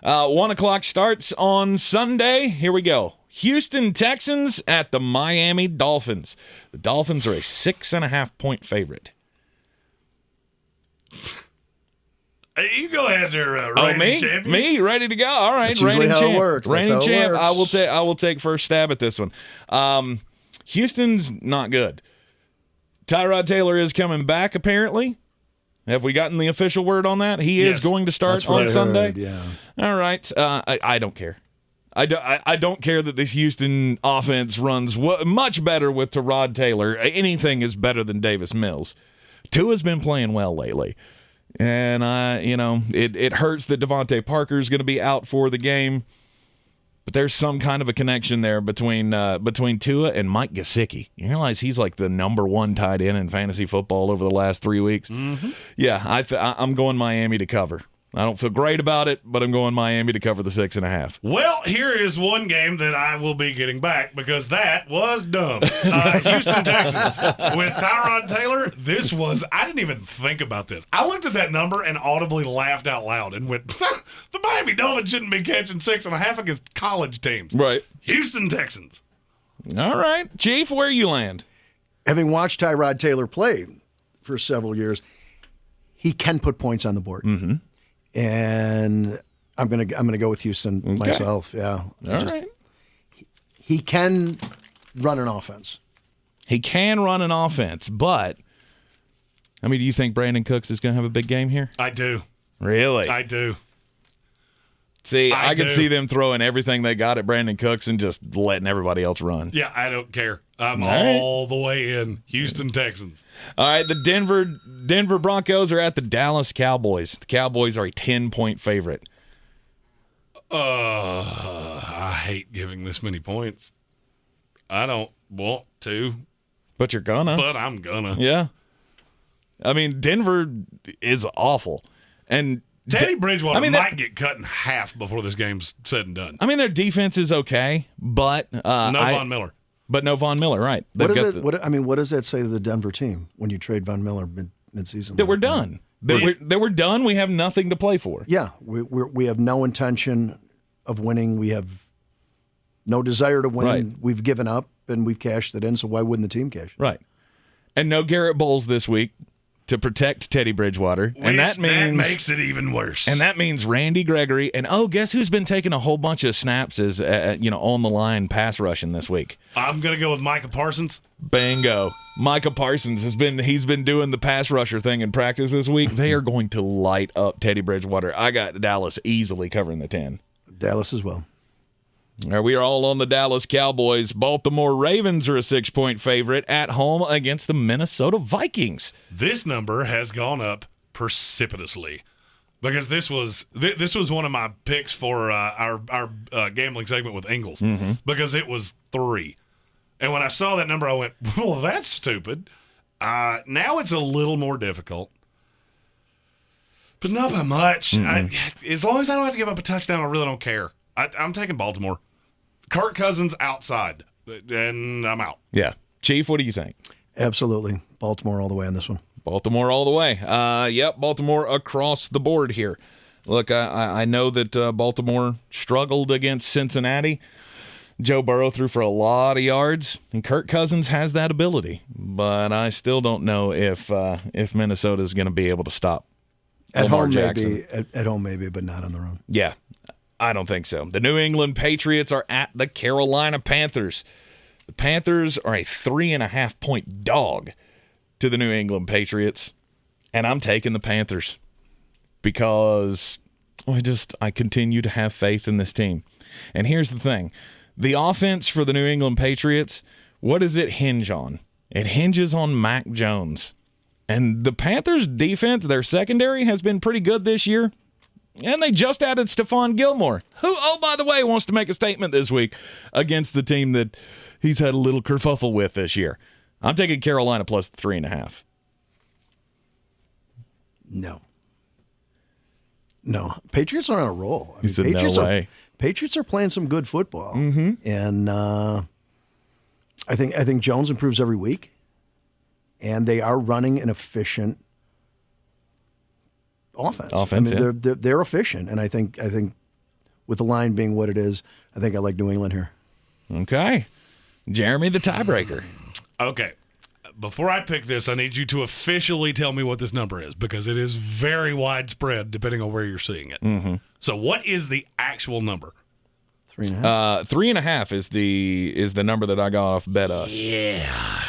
1 o'clock starts on Sunday. Here we go. Houston Texans at the Miami Dolphins. The Dolphins are a 6.5-point favorite. You go ahead there, me? champion. Me? Ready to go? All right, That's reigning usually how champ. it works. That's Reigning how it champ. works. I will take first stab at this one. Houston's not good. Tyrod Taylor is coming back, apparently. Have we gotten the official word on that? He is going to start on Sunday? Heard, yeah. All right. I don't care. I don't care that this Houston offense runs much better with Tyrod Taylor. Anything is better than Davis Mills. Tua's been playing well lately. And, it hurts that Devontae Parker is going to be out for the game. But there's some kind of a connection there between Tua and Mike Gesicki. You realize he's like the number 1 tight end in fantasy football over the last 3 weeks? Mm-hmm. Yeah, I'm going Miami to cover. I don't feel great about it, but I'm going Miami to cover the 6.5. Well, here is one game that I will be getting back because that was dumb. Houston Texans with Tyrod Taylor. I didn't even think about this. I looked at that number and audibly laughed out loud and went, the Miami Dolphins shouldn't be catching 6.5 against college teams. Right. Houston Texans. All right. Chief, where you land? Having watched Tyrod Taylor play for several years, he can put points on the board. Mm-hmm. And I'm gonna go with Houston myself. Yeah. All right. He can run an offense. He can run an offense, but do you think Brandon Cooks is going to have a big game here? I do. Really? I do. See, I can see them throwing everything they got at Brandon Cooks and just letting everybody else run. Yeah, I don't care. I'm all the way in. Houston Texans. All right, the Denver Broncos are at the Dallas Cowboys. The Cowboys are a 10-point favorite. I hate giving this many points. I don't want to. But you're gonna. But I'm gonna. Yeah. Denver is awful. And Teddy Bridgewater might get cut in half before this game's said and done. Their defense is okay, but Von Miller. But no Von Miller, right? What does that say to the Denver team when you trade Von Miller mid-season? That we're done. That we're done. We have nothing to play for. Yeah, we have no intention of winning. We have no desire to win. Right. We've given up, and we've cashed it in, so why wouldn't the team cash it? Right. And no Garrett Bowles this week to protect Teddy Bridgewater. And that makes it even worse. And that means Randy Gregory. And, guess who's been taking a whole bunch of snaps as, on the line pass rushing this week? I'm going to go with Micah Parsons. Bingo. Micah Parsons he's been doing the pass rusher thing in practice this week. They are going to light up Teddy Bridgewater. I got Dallas easily covering the 10. Dallas as well. We are all on the Dallas Cowboys. Baltimore Ravens are a 6-point favorite at home against the Minnesota Vikings. This number has gone up precipitously because this was one of my picks for our gambling segment with Ingles because it was 3. And when I saw that number, I went, well, that's stupid. Now it's a little more difficult, but not by much. As long as I don't have to give up a touchdown, I really don't care. I'm taking Baltimore. Kirk Cousins outside, and I'm out. Yeah. Chief, what do you think? Absolutely. Baltimore all the way on this one. Baltimore all the way. Yep, Baltimore across the board here. Look, I know that Baltimore struggled against Cincinnati. Joe Burrow threw for a lot of yards, and Kirk Cousins has that ability. But I still don't know if Minnesota is going to be able to stop Lamar Jackson. At home maybe, but not on the road. Yeah. I don't think so. The New England Patriots are at the Carolina Panthers. The Panthers are a 3.5-point dog to the New England Patriots, and I'm taking the Panthers because I continue to have faith in this team. And here's the thing. The offense for the New England Patriots, what does it hinge on? It hinges on Mac Jones. And the Panthers' defense, their secondary, has been pretty good this year. And they just added Stephon Gilmore, who, oh, by the way, wants to make a statement this week against the team that he's had a little kerfuffle with this year. I'm taking Carolina plus 3.5. No. Patriots are on a roll. He said no way. Patriots are playing some good football. And I think Jones improves every week. And they are running an efficient offense. They're efficient, and I think with the line being what it is, I think I like New England here. Okay, Jeremy, the tiebreaker. Okay, before I pick this, I need you to officially tell me what this number is because it is very widespread depending on where you're seeing it. So, what is the actual number? 3.5. 3.5 is the number that I got off Bet Us. Yeah,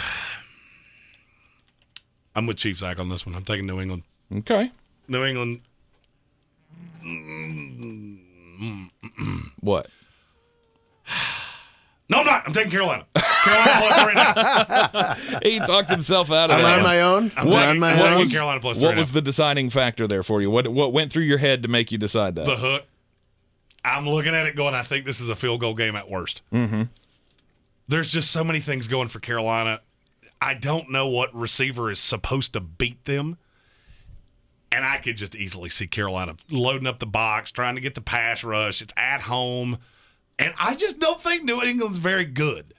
I'm with Chief Zach on this one. I'm taking New England. Okay. New England. What? No, I'm not. I'm taking Carolina. Carolina plus 3.5. He talked himself out of it. I'm on my own. I'm taking Carolina plus 3.5. What was the deciding factor there for you? What went through your head to make you decide that? The hook. I'm looking at it going, I think this is a field goal game at worst. There's just so many things going for Carolina. I don't know what receiver is supposed to beat them. And I could just easily see Carolina loading up the box, trying to get the pass rush. It's at home. And I just don't think New England's very good.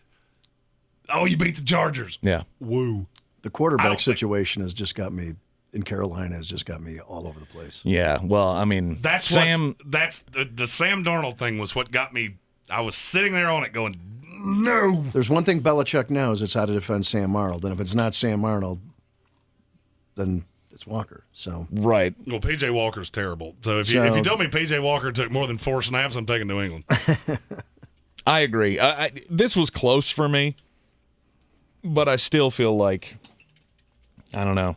Oh, you beat the Chargers. Yeah. Woo. The quarterback situation has just got me, in Carolina, has just got me all over the place. Yeah. Well, I mean, the Sam Darnold thing was what got me. I was sitting there on it going, no. There's one thing Belichick knows, it's how to defend Sam Arnold. And if it's not Sam Arnold, then it's Walker. So right. Well, P.J. Walker's terrible. So if you tell me P.J. Walker took more than 4 snaps, I'm taking New England. I agree. This was close for me, but I still feel like, I don't know,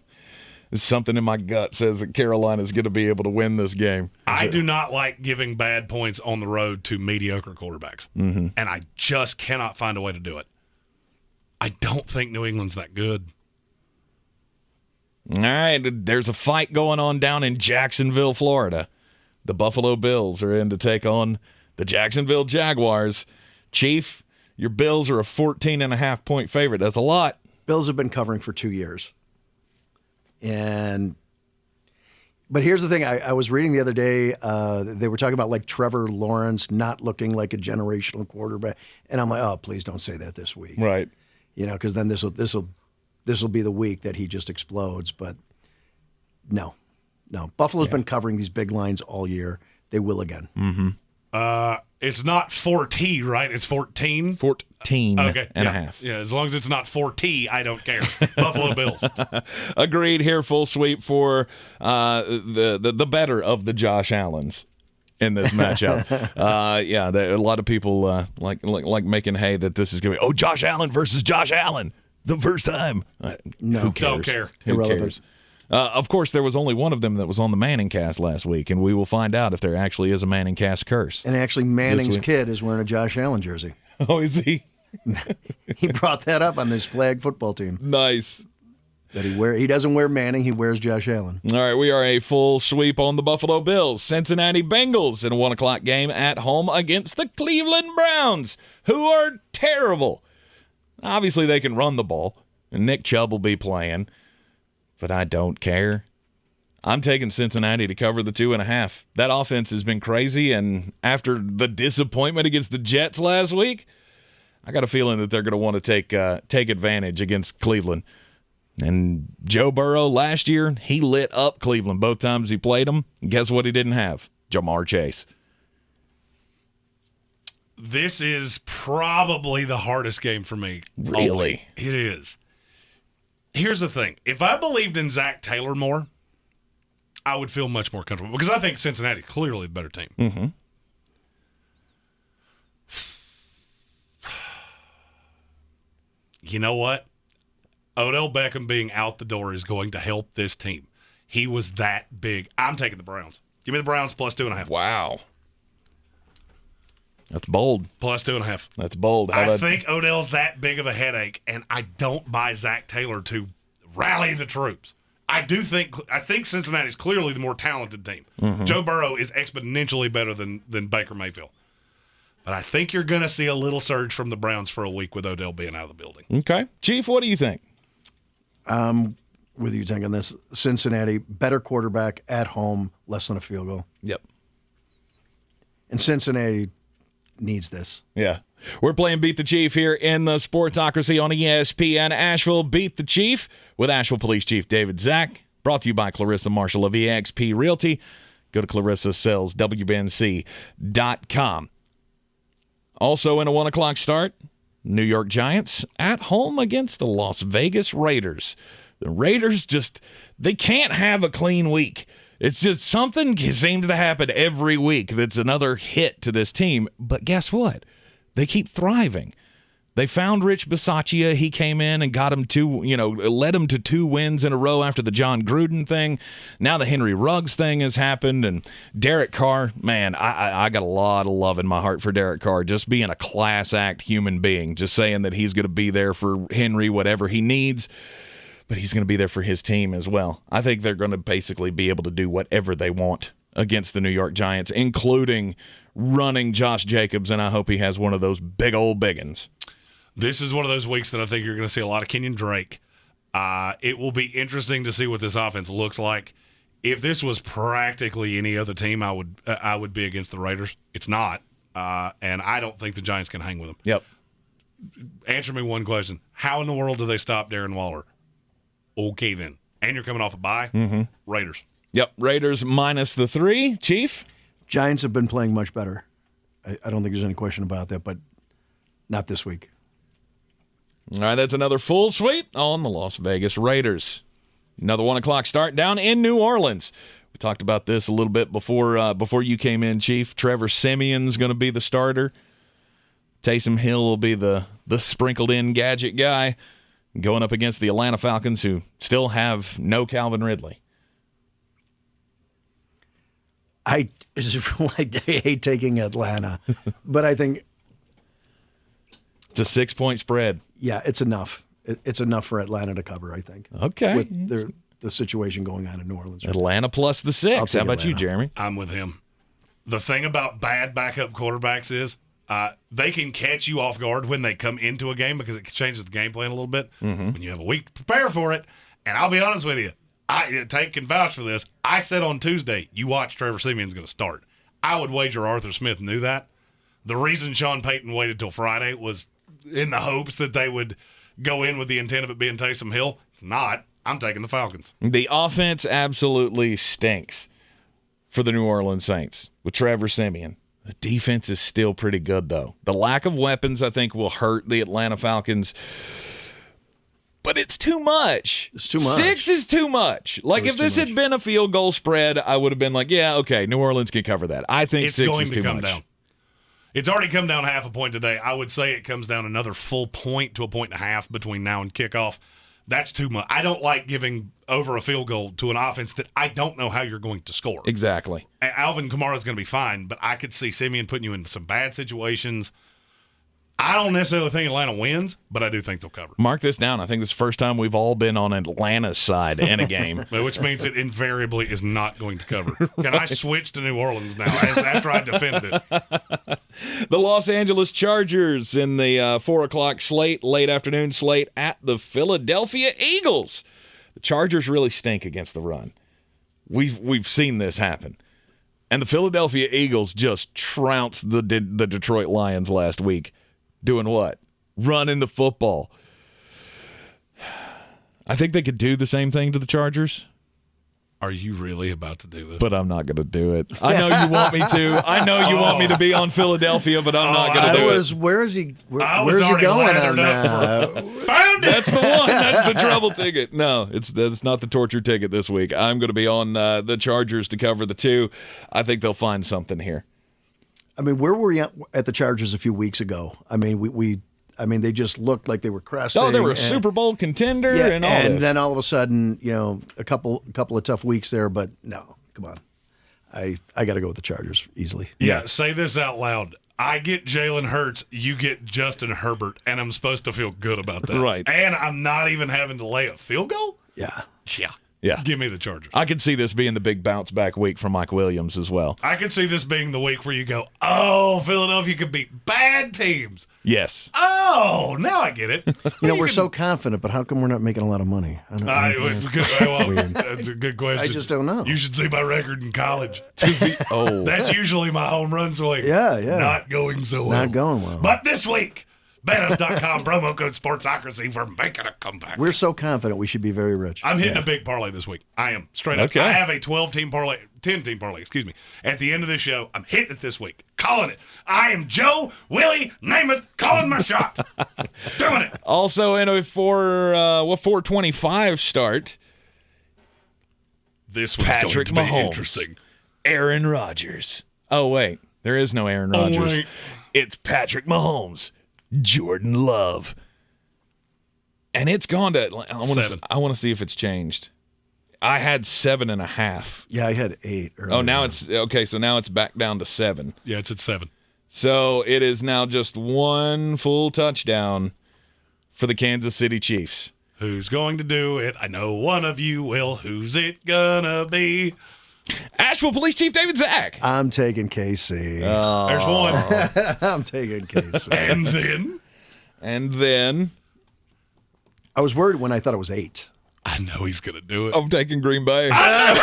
something in my gut says that Carolina's going to be able to win this game. I do not like giving bad points on the road to mediocre quarterbacks, and I just cannot find a way to do it. I don't think New England's that good. All right, there's a fight going on down in Jacksonville, Florida. The Buffalo Bills are in to take on the Jacksonville Jaguars. Chief, your Bills are a 14.5-point favorite. That's a lot. Bills have been covering for 2 years. But here's the thing. I was reading the other day, they were talking about like Trevor Lawrence not looking like a generational quarterback. And I'm like, oh, please don't say that this week. Right. Because then this will be the week that he just explodes. But no. Buffalo's been covering these big lines all year. They will again. It's not 4T, right? It's 14? 14 and a half. Yeah, as long as it's not 4T, I don't care. Buffalo Bills. Agreed here, full sweep for the better of the Josh Allens in this matchup. A lot of people like making hay that this is going to be, Josh Allen versus Josh Allen. The first time. No. Who cares? Don't care. Who cares? Of course, there was only one of them that was on the Manning cast last week, and we will find out if there actually is a Manning cast curse. And actually, Manning's kid is wearing a Josh Allen jersey. Oh, is he? He brought that up on this flag football team. Nice. That he doesn't wear Manning, he wears Josh Allen. All right, we are a full sweep on the Buffalo Bills. Cincinnati Bengals in a 1 o'clock game at home against the Cleveland Browns, who are terrible. Obviously, they can run the ball, and Nick Chubb will be playing, but I don't care. I'm taking Cincinnati to cover the 2.5. That offense has been crazy, and after the disappointment against the Jets last week, I got a feeling that they're going to want to take advantage against Cleveland. And Joe Burrow last year, he lit up Cleveland both times he played them. And guess what he didn't have? Jamar Chase. This is probably the hardest game for me. Really? It is. Here's the thing. If I believed in Zach Taylor more, I would feel much more comfortable because I think Cincinnati clearly the better team. Mm-hmm. You know what? Odell Beckham being out the door is going to help this team. He was that big. I'm taking the Browns. Give me the Browns plus 2.5. Wow. That's bold. Plus 2.5. That's bold. I think Odell's that big of a headache, and I don't buy Zach Taylor to rally the troops. I think Cincinnati's clearly the more talented team. Mm-hmm. Joe Burrow is exponentially better than Baker Mayfield. But I think you're going to see a little surge from the Browns for a week with Odell being out of the building. Okay. Chief, what do you think? With you taking this, Cincinnati, better quarterback at home, less than a field goal. Yep. And Cincinnati needs this. Yeah. We're playing Beat the Chief here in the Sportsocracy on ESPN Asheville. Beat the Chief with Asheville Police Chief David Zach. Brought to you by Clarissa Marshall of eXp Realty. Go to ClarissaSellsWBNC.com. Also in a 1 o'clock start, New York Giants at home against the Las Vegas Raiders. The Raiders they can't have a clean week. It's just something seems to happen every week that's another hit to this team. But guess what? They keep thriving. They found Rich Bisaccia. He came in and got him led him to 2 wins in a row after the John Gruden thing. Now the Henry Ruggs thing has happened. And Derek Carr, man, I got a lot of love in my heart for Derek Carr. Just being a class act human being. Just saying that he's going to be there for Henry, whatever he needs. But he's going to be there for his team as well. I think they're going to basically be able to do whatever they want against the New York Giants, including running Josh Jacobs, and I hope he has one of those big old biggins. This is one of those weeks that I think you're going to see a lot of Kenyon Drake. It will be interesting to see what this offense looks like. If this was practically any other team, I would be against the Raiders. It's not, and I don't think the Giants can hang with them. Yep. Answer me one question. How in the world do they stop Darren Waller? Okay, then. And you're coming off a bye? Mm-hmm. Raiders. Yep, Raiders minus the 3. Chief? Giants have been playing much better. I don't think there's any question about that, but not this week. All right, that's another full sweep on the Las Vegas Raiders. Another 1 o'clock start down in New Orleans. We talked about this a little bit before you came in, Chief. Trevor Simeon's going to be the starter. Taysom Hill will be the sprinkled-in gadget guy, going up against the Atlanta Falcons, who still have no Calvin Ridley. I hate taking Atlanta, but I think it's a 6-point spread. Yeah, it's enough. It's enough for Atlanta to cover, I think. Okay. With the situation going on in New Orleans. Atlanta plus the 6. How about you, Jeremy? I'm with him. The thing about bad backup quarterbacks is they can catch you off guard when they come into a game because it changes the game plan a little bit. Mm-hmm. When you have a week to prepare for it. And I'll be honest with you, Tate can vouch for this. I said on Tuesday, you watch Trevor Simeon's going to start. I would wager Arthur Smith knew that. The reason Sean Payton waited till Friday was in the hopes that they would go in with the intent of it being Taysom Hill. It's not. I'm taking the Falcons. The offense absolutely stinks for the New Orleans Saints with Trevor Simeon. The defense is still pretty good, though. The lack of weapons, I think, will hurt the Atlanta Falcons. But it's too much. It's too much. 6 is too much. Like, if this had been a field goal spread, I would have been like, yeah, okay, New Orleans can cover that. I think 6 is too much. Down. It's already come down half a point today. I would say it comes down another full point to a point and a half between now and kickoff. That's too much. I don't like giving over a field goal to an offense that I don't know how you're going to score. Exactly. Alvin Kamara's going to be fine, but I could see Simeon putting you in some bad situations. I don't necessarily think Atlanta wins, but I do think they'll cover. Mark this down. I think this is the first time we've all been on Atlanta's side in a game. Which means it invariably is not going to cover. Can I switch to New Orleans now after I defend it? The Los Angeles Chargers in the 4 o'clock slate, late afternoon slate at the Philadelphia Eagles. The Chargers really stink against the run. We've seen this happen. And the Philadelphia Eagles just trounced the Detroit Lions last week. Doing what? Running the football. I think they could do the same thing to the Chargers. Are you really about to do this? But I'm not going to do it. I know you want me to. I know you want me to be on Philadelphia, but I'm not going to do it. Where is he? Where's he going on that? Found it. That's the one. That's the trouble ticket. No, that's not the torture ticket this week. I'm going to be on the Chargers to cover the 2. I think they'll find something here. I mean, where were you at the Chargers a few weeks ago? I mean, they just looked like they were cresting. Oh, they were a Super Bowl contender and all and this. then all of a sudden, a couple of tough weeks there, but no, come on. I got to go with the Chargers easily. Yeah, say this out loud. I get Jalen Hurts, you get Justin Herbert, and I'm supposed to feel good about that. Right. And I'm not even having to lay a field goal? Yeah. Yeah. Give me the Chargers. I could see this being the big bounce back week for Mike Williams as well. I could see this being the week where you go, oh, Philadelphia could beat bad teams. Yes. Oh, now I get it. We're so confident, but how come we're not making a lot of money? That's a good question. I just don't know. You should see my record in college. That's usually my home run swing. Yeah. Not going so well. Not going well. But this week, BetUs.com, promo code Sportsocracy for making a comeback. We're so confident we should be very rich. I'm hitting a big parlay this week. I am, straight up. Okay. I have a 10-team parlay, At the end of this show, I'm hitting it this week. Calling it. I am Joe Willie Namath calling my shot. Doing it. Also in a 4:25 start, this one's Patrick going to be Mahomes, interesting. Aaron Rodgers. Oh, wait. There is no Aaron Rodgers. It's Patrick Mahomes. Jordan Love. And it's gone to, I want to see if it's changed. I had 7.5. Yeah, I had 8 earlier. Oh, now it's, okay, so now it's back down to 7. Yeah, it's at 7. So it is now just 1 full touchdown for the Kansas City Chiefs. Who's going to do it? I know one of you will. Who's it gonna be? Asheville Police Chief David Zack. I'm taking KC. There's one. I'm taking KC. And then? I was worried when I thought it was 8. I know he's going to do it. I'm taking Green Bay. I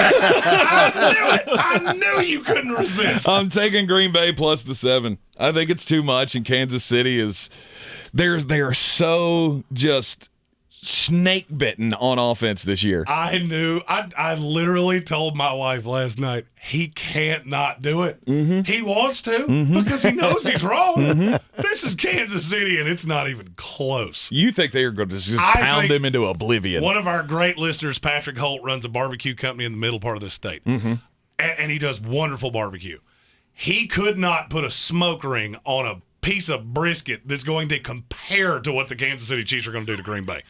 knew you couldn't resist. I'm taking Green Bay plus the 7. I think it's too much, and Kansas City is they are so just snake bitten on offense this year. I knew. I literally told my wife last night he can't not do it. Mm-hmm. He wants to because he knows he's wrong. Mm-hmm. This is Kansas City, and it's not even close. You think they are going to just pound them into oblivion? One of our great listeners, Patrick Holt, runs a barbecue company in the middle part of this state, and he does wonderful barbecue. He could not put a smoke ring on a piece of brisket that's going to compare to what the Kansas City Chiefs are going to do to Green Bay.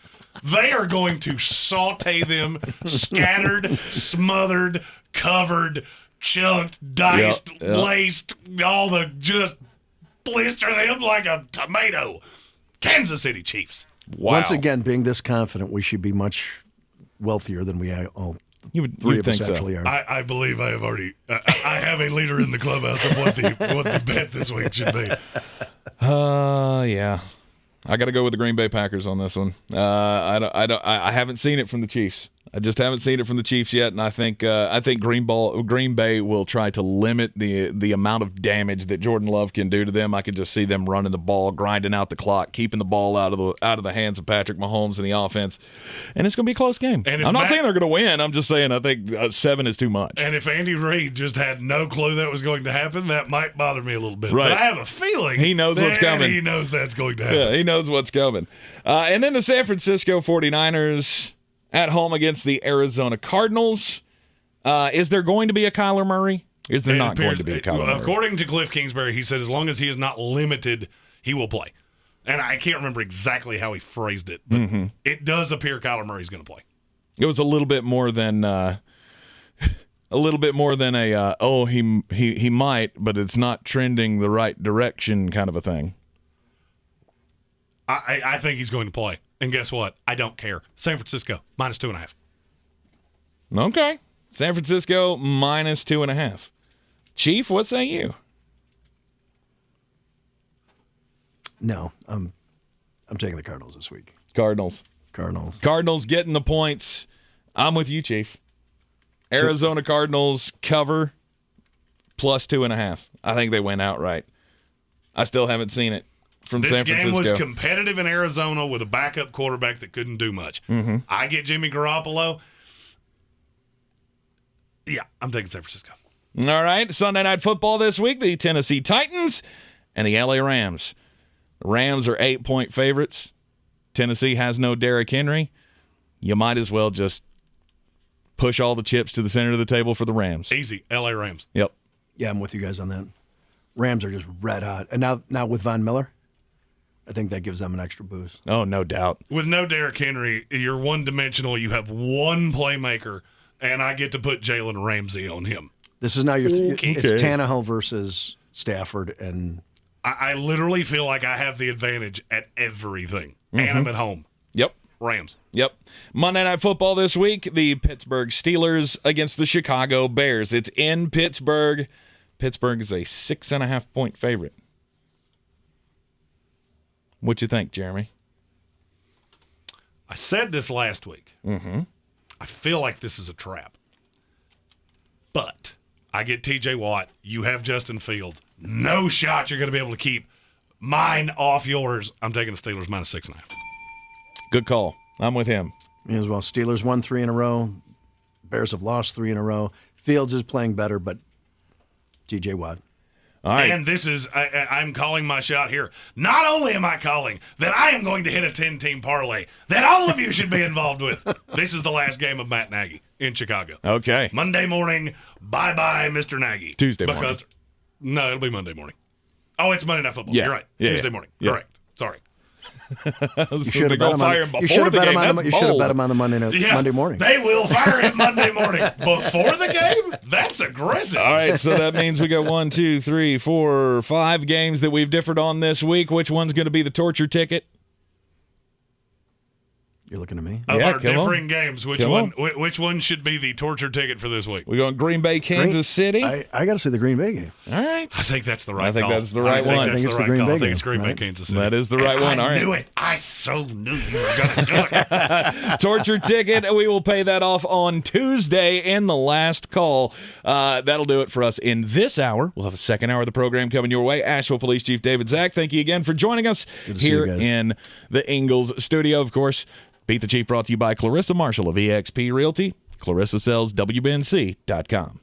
They are going to saute them, scattered, smothered, covered, chunked, diced, laced, all the just blister them like a tomato. Kansas City Chiefs. Wow. Once again, being this confident, we should be much wealthier than we all three of us actually are. I believe I have already. I have a leader in the clubhouse of what the bet this week should be. Yeah. I got to go with the Green Bay Packers on this one. I haven't seen it from the Chiefs. I just haven't seen it from the Chiefs yet, and I think Green Bay will try to limit the amount of damage that Jordan Love can do to them. I could just see them running the ball, grinding out the clock, keeping the ball out of the hands of Patrick Mahomes and the offense, and it's going to be a close game. I'm not saying they're going to win. I'm just saying I think 7 is too much. And if Andy Reid just had no clue that was going to happen, that might bother me a little bit. Right. But I have a feeling he knows what's coming. He knows that's going to happen. Yeah, he knows what's coming. And then the San Francisco 49ers at home against the Arizona Cardinals. Is there going to be a Kyler Murray? Is there not going to be a Kyler Murray? According to Cliff Kingsbury, he said as long as he is not limited, he will play. And I can't remember exactly how he phrased it, but it does appear Kyler Murray's going to play. It was a little bit more than he might, but it's not trending the right direction kind of a thing. I think he's going to play. And guess what? I don't care. San Francisco, -2.5. Okay. San Francisco, -2.5. Chief, what say you? No, I'm taking the Cardinals this week. Cardinals getting the points. I'm with you, Chief. Arizona Cardinals cover +2.5. I think they win outright. I still haven't seen it from San Francisco. This game was competitive in Arizona with a backup quarterback that couldn't do much. I get Jimmy Garoppolo. Yeah, I'm taking San Francisco. All right, Sunday Night Football this week, the Tennessee Titans and the LA Rams. The Rams are 8-point favorites. Tennessee has no Derrick Henry. You might as well just push all the chips to the center of the table for the Rams. Easy, LA Rams. Yep. Yeah, I'm with you guys on that. Rams are just red hot. And now with Von Miller, I think that gives them an extra boost. Oh, no doubt. With no Derrick Henry, you're one-dimensional. You have one playmaker, and I get to put Jalen Ramsey on him. This is now it's Tannehill versus Stafford, and I literally feel like I have the advantage at everything, and I'm at home. Yep. Rams. Yep. Monday Night Football this week, the Pittsburgh Steelers against the Chicago Bears. It's in Pittsburgh. Pittsburgh is a 6.5-point favorite. What you think, Jeremy? I said this last week. I feel like this is a trap. But I get TJ Watt. You have Justin Fields. No shot you're going to be able to keep mine off yours. I'm taking the Steelers -6.5. Good call. I'm with him. Me as well. Steelers won 3 in a row. Bears have lost 3 in a row. Fields is playing better, but TJ Watt. All right. And this is, I'm calling my shot here. Not only am I calling that I am going to hit a 10-team parlay that all of you should be involved with. This is the last game of Matt Nagy in Chicago. Okay. Monday morning, bye-bye, Mr. Nagy. Tuesday morning. No, it'll be Monday morning. Oh, it's Monday Night Football. Yeah. You're right. Yeah, Tuesday morning. yeah. Correct. Sorry. You should have bet him on the Monday morning. They will fire him Monday morning before the game. That's aggressive. All right, so that means we got 1, 2, 3, 4, 5 games that we've differed on this week. Which one's going to be the torture ticket? You're looking at me. Of our differing games, which one should be the torture ticket for this week? We're going Green Bay, Kansas City. I got to say the Green Bay game. All right. I think that's the right I think call. that's the right one. I think it's the Green Bay game. I think it's Green Bay, Kansas City. That is the right one. All right. I knew it. I so knew you were going to do it. Torture ticket. We will pay that off on Tuesday in the last call. That'll do it for us in this hour. We'll have a second hour of the program coming your way. Asheville Police Chief David Zach, thank you again for joining us here in the Ingalls studio. Of course, Beat the Chief brought to you by Clarissa Marshall of eXp Realty. Clarissa sells WBNC.com.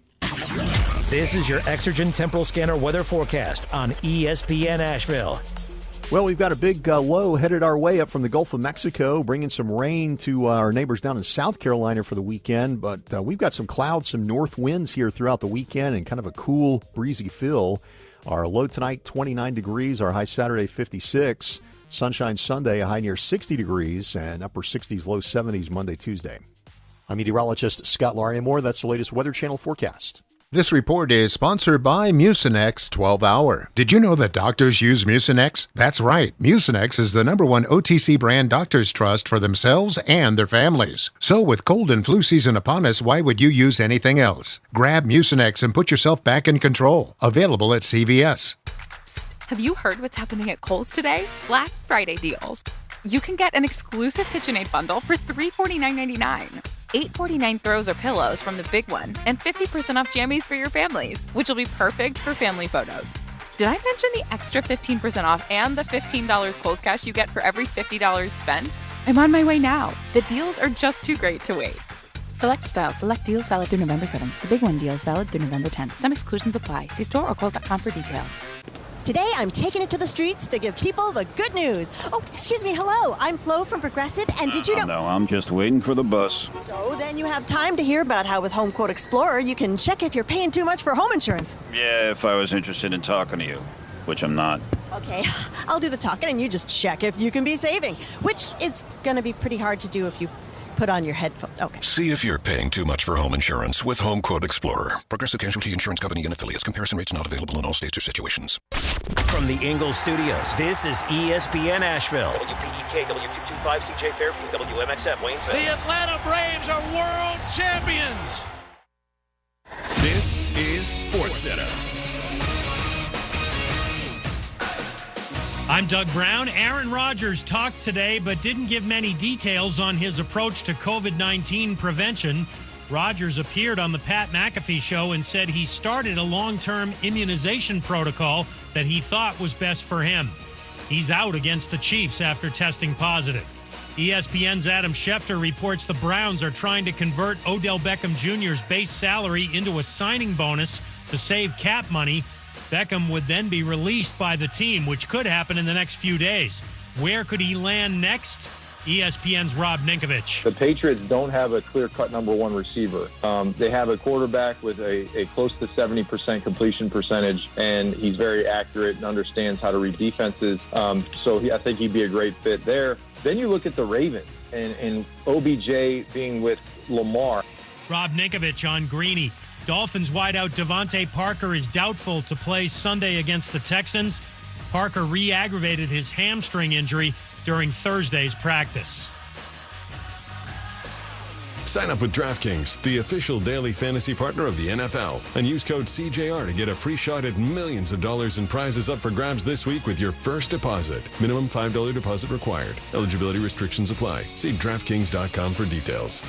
This is your Exergen Temporal Scanner weather forecast on ESPN Asheville. Well, we've got a big low headed our way up from the Gulf of Mexico, bringing some rain to our neighbors down in South Carolina for the weekend. But we've got some clouds, some north winds here throughout the weekend, and kind of a cool, breezy feel. Our low tonight, 29 degrees. Our high Saturday, 56. Sunshine Sunday, a high near 60 degrees, and upper 60s, low 70s Monday, Tuesday. I'm meteorologist Scott Lariamore. That's the latest Weather Channel forecast. This report is sponsored by Mucinex 12 Hour. Did you know that doctors use Mucinex? That's right. Mucinex is the #1 OTC brand doctors trust for themselves and their families. So with cold and flu season upon us, why would you use anything else? Grab Mucinex and put yourself back in control. Available at CVS. Have you heard what's happening at Kohl's today? Black Friday deals. You can get an exclusive KitchenAid bundle for $349.99. $849 throws or pillows from the big one, and 50% off jammies for your families, which will be perfect for family photos. Did I mention the extra 15% off and the $15 Kohl's cash you get for every $50 spent? I'm on my way now. The deals are just too great to wait. Select styles. Select deals valid through November 7th. The big one deals valid through November 10th. Some exclusions apply. See store or Kohls.com for details. Today, I'm taking it to the streets to give people the good news. Oh, excuse me, hello. I'm Flo from Progressive, and did you know... No, I'm just waiting for the bus. So then you have time to hear about how with Home Quote Explorer, you can check if you're paying too much for home insurance. Yeah, if I was interested in talking to you, which I'm not. Okay, I'll do the talking and you just check if you can be saving, which is going to be pretty hard to do if you put on your headphones. Okay. See if you're paying too much for home insurance with Home Quote Explorer. Progressive Casualty Insurance Company and affiliates. Comparison rates not available in all states or situations. From the Ingalls Studios, this is ESPN Asheville. WPEK, W225CJ Fairview, WMXF Waynesville. The Atlanta Braves are world champions. This is SportsCenter. I'm Doug Brown. Aaron Rodgers talked today but didn't give many details on his approach to COVID-19 prevention. Rodgers appeared on the Pat McAfee show and said he started a long-term immunization protocol that he thought was best for him. He's out against the Chiefs after testing positive. ESPN's Adam Schefter reports the Browns are trying to convert Odell Beckham Jr.'s base salary into a signing bonus to save cap money. Beckham would then be released by the team, which could happen in the next few days. Where could he land next? ESPN's Rob Ninkovich. The Patriots don't have a clear-cut number one receiver. They have a quarterback with a close to 70% completion percentage, and he's very accurate and understands how to read defenses. I think he'd be a great fit there. Then you look at the Ravens and OBJ being with Lamar. Rob Ninkovich on Greene. Dolphins wideout Devontae Parker is doubtful to play Sunday against the Texans. Parker re-aggravated his hamstring injury during Thursday's practice. Sign up with DraftKings, the official daily fantasy partner of the NFL, and use code CJR to get a free shot at millions of dollars in prizes up for grabs this week with your first deposit. Minimum $5 deposit required. Eligibility restrictions apply. See DraftKings.com for details.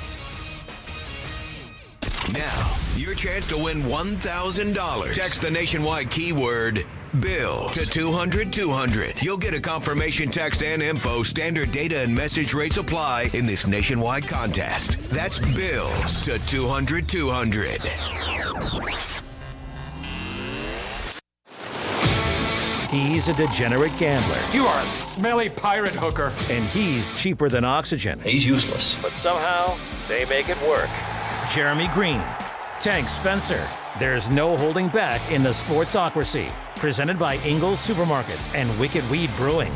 Now, your chance to win $1,000. Text the nationwide keyword Bill to 200-200. You'll get a confirmation text and info. Standard data and message rates apply in this nationwide contest. That's Bills to 200-200. He's a degenerate gambler. You are a smelly pirate hooker. And he's cheaper than oxygen. He's useless. But somehow, they make it work. Jeremy Greene, Tank Spencer. There's no holding back in the Sportsocracy. Presented by Ingalls Supermarkets and Wicked Weed Brewing.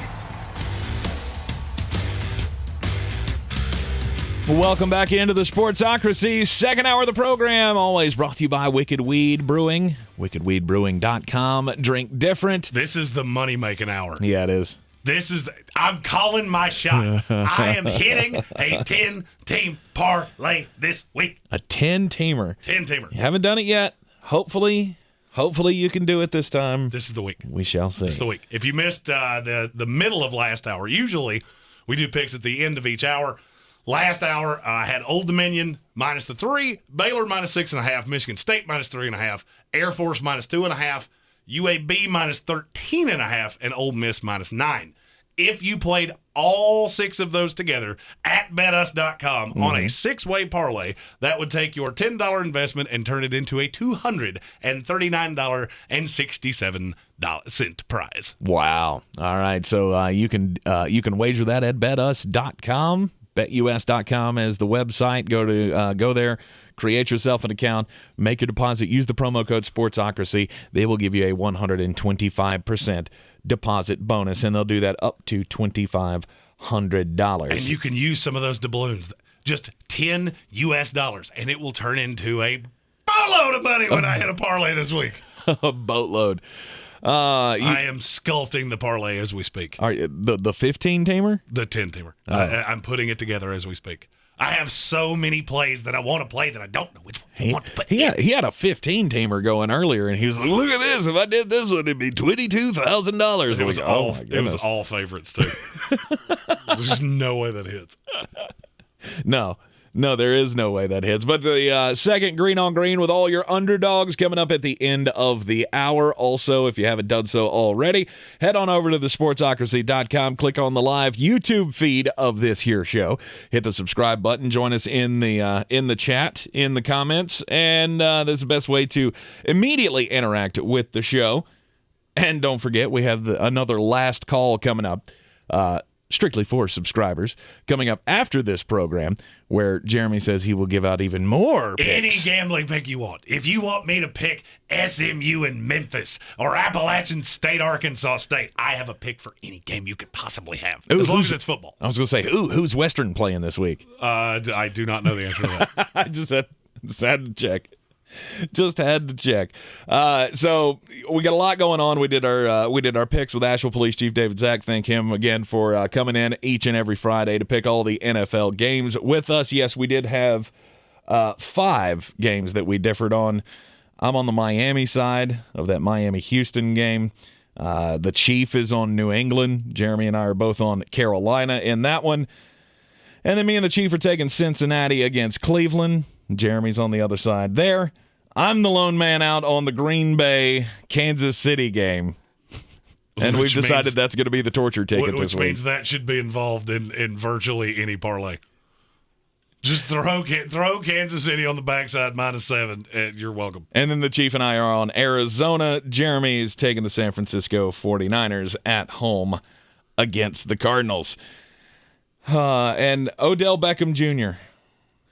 Welcome back into the Sportsocracy, second hour of the program. Always brought to you by Wicked Weed Brewing. WickedWeedBrewing.com. Drink different. This is the money-making hour. Yeah, it is. I'm calling my shot. I am hitting a 10-team parlay this week. A 10-teamer. 10-teamer. You haven't done it yet. Hopefully you can do it this time. This is the week. We shall see. This is the week. If you missed the middle of last hour, usually we do picks at the end of each hour. Last hour, I had Old Dominion minus the 3, Baylor minus 6.5, Michigan State minus 3.5, Air Force minus 2.5, UAB minus 13.5, and Ole Miss minus 9. If you played all 6 of those together at betus.com on a 6-way parlay, that would take your $10 investment and turn it into a $239.67 prize. Wow. All right. So you can wager that at betus.com. BetUS.com as the website. Go there, create yourself an account, make your deposit, use the promo code Sportsocracy. They will give you a 125% deposit bonus, and they'll do that up to $2,500. And you can use some of those doubloons, just $10 US, and it will turn into a boatload of money when I hit a parlay this week. A boatload. I am sculpting the parlay as we speak. Are the 15-teamer? The 10-teamer. I'm putting it together as we speak. I have so many plays that I want to play that I don't know which ones I want to play. He had a 15-teamer going earlier, and he was like, look at this. If I did this one, it'd be $22,000. It was all favorites, too. There's just no way that hits. No, there is no way that hits. But the second Green on Green with all your underdogs coming up at the end of the hour. Also, if you haven't done so already, head on over to thesportsocracy.com, click on the live YouTube feed of this here show. Hit the subscribe button, join us in the chat, in the comments, and that's the best way to immediately interact with the show. And don't forget, we have another last call coming up. strictly for subscribers, coming up after this program, where Jeremy says he will give out even more picks. Any gambling pick you want. If you want me to pick SMU and Memphis or Appalachian State, Arkansas State, I have a pick for any game you could possibly have, as long as it's football. I was going to say, who's Western playing this week? I do not know the answer to that. I just had to check. Just had to check. So we got a lot going on. We did our picks with Asheville Police Chief David Zack. Thank him again for coming in each and every Friday to pick all the NFL games with us. Yes, we did have 5 games that we differed on. I'm on the Miami side of that Miami-Houston game. The Chief is on New England. Jeremy and I are both on Carolina in that one. And then me and the Chief are taking Cincinnati against Cleveland. Jeremy's on the other side there. I'm the lone man out on the Green Bay, Kansas City game. And we've decided that's going to be the torture ticket this week. Which means that should be involved in virtually any parlay. Just throw Kansas City on the backside -7, and you're welcome. And then the Chief and I are on Arizona. Jeremy is taking the San Francisco 49ers at home against the Cardinals. And Odell Beckham Jr.,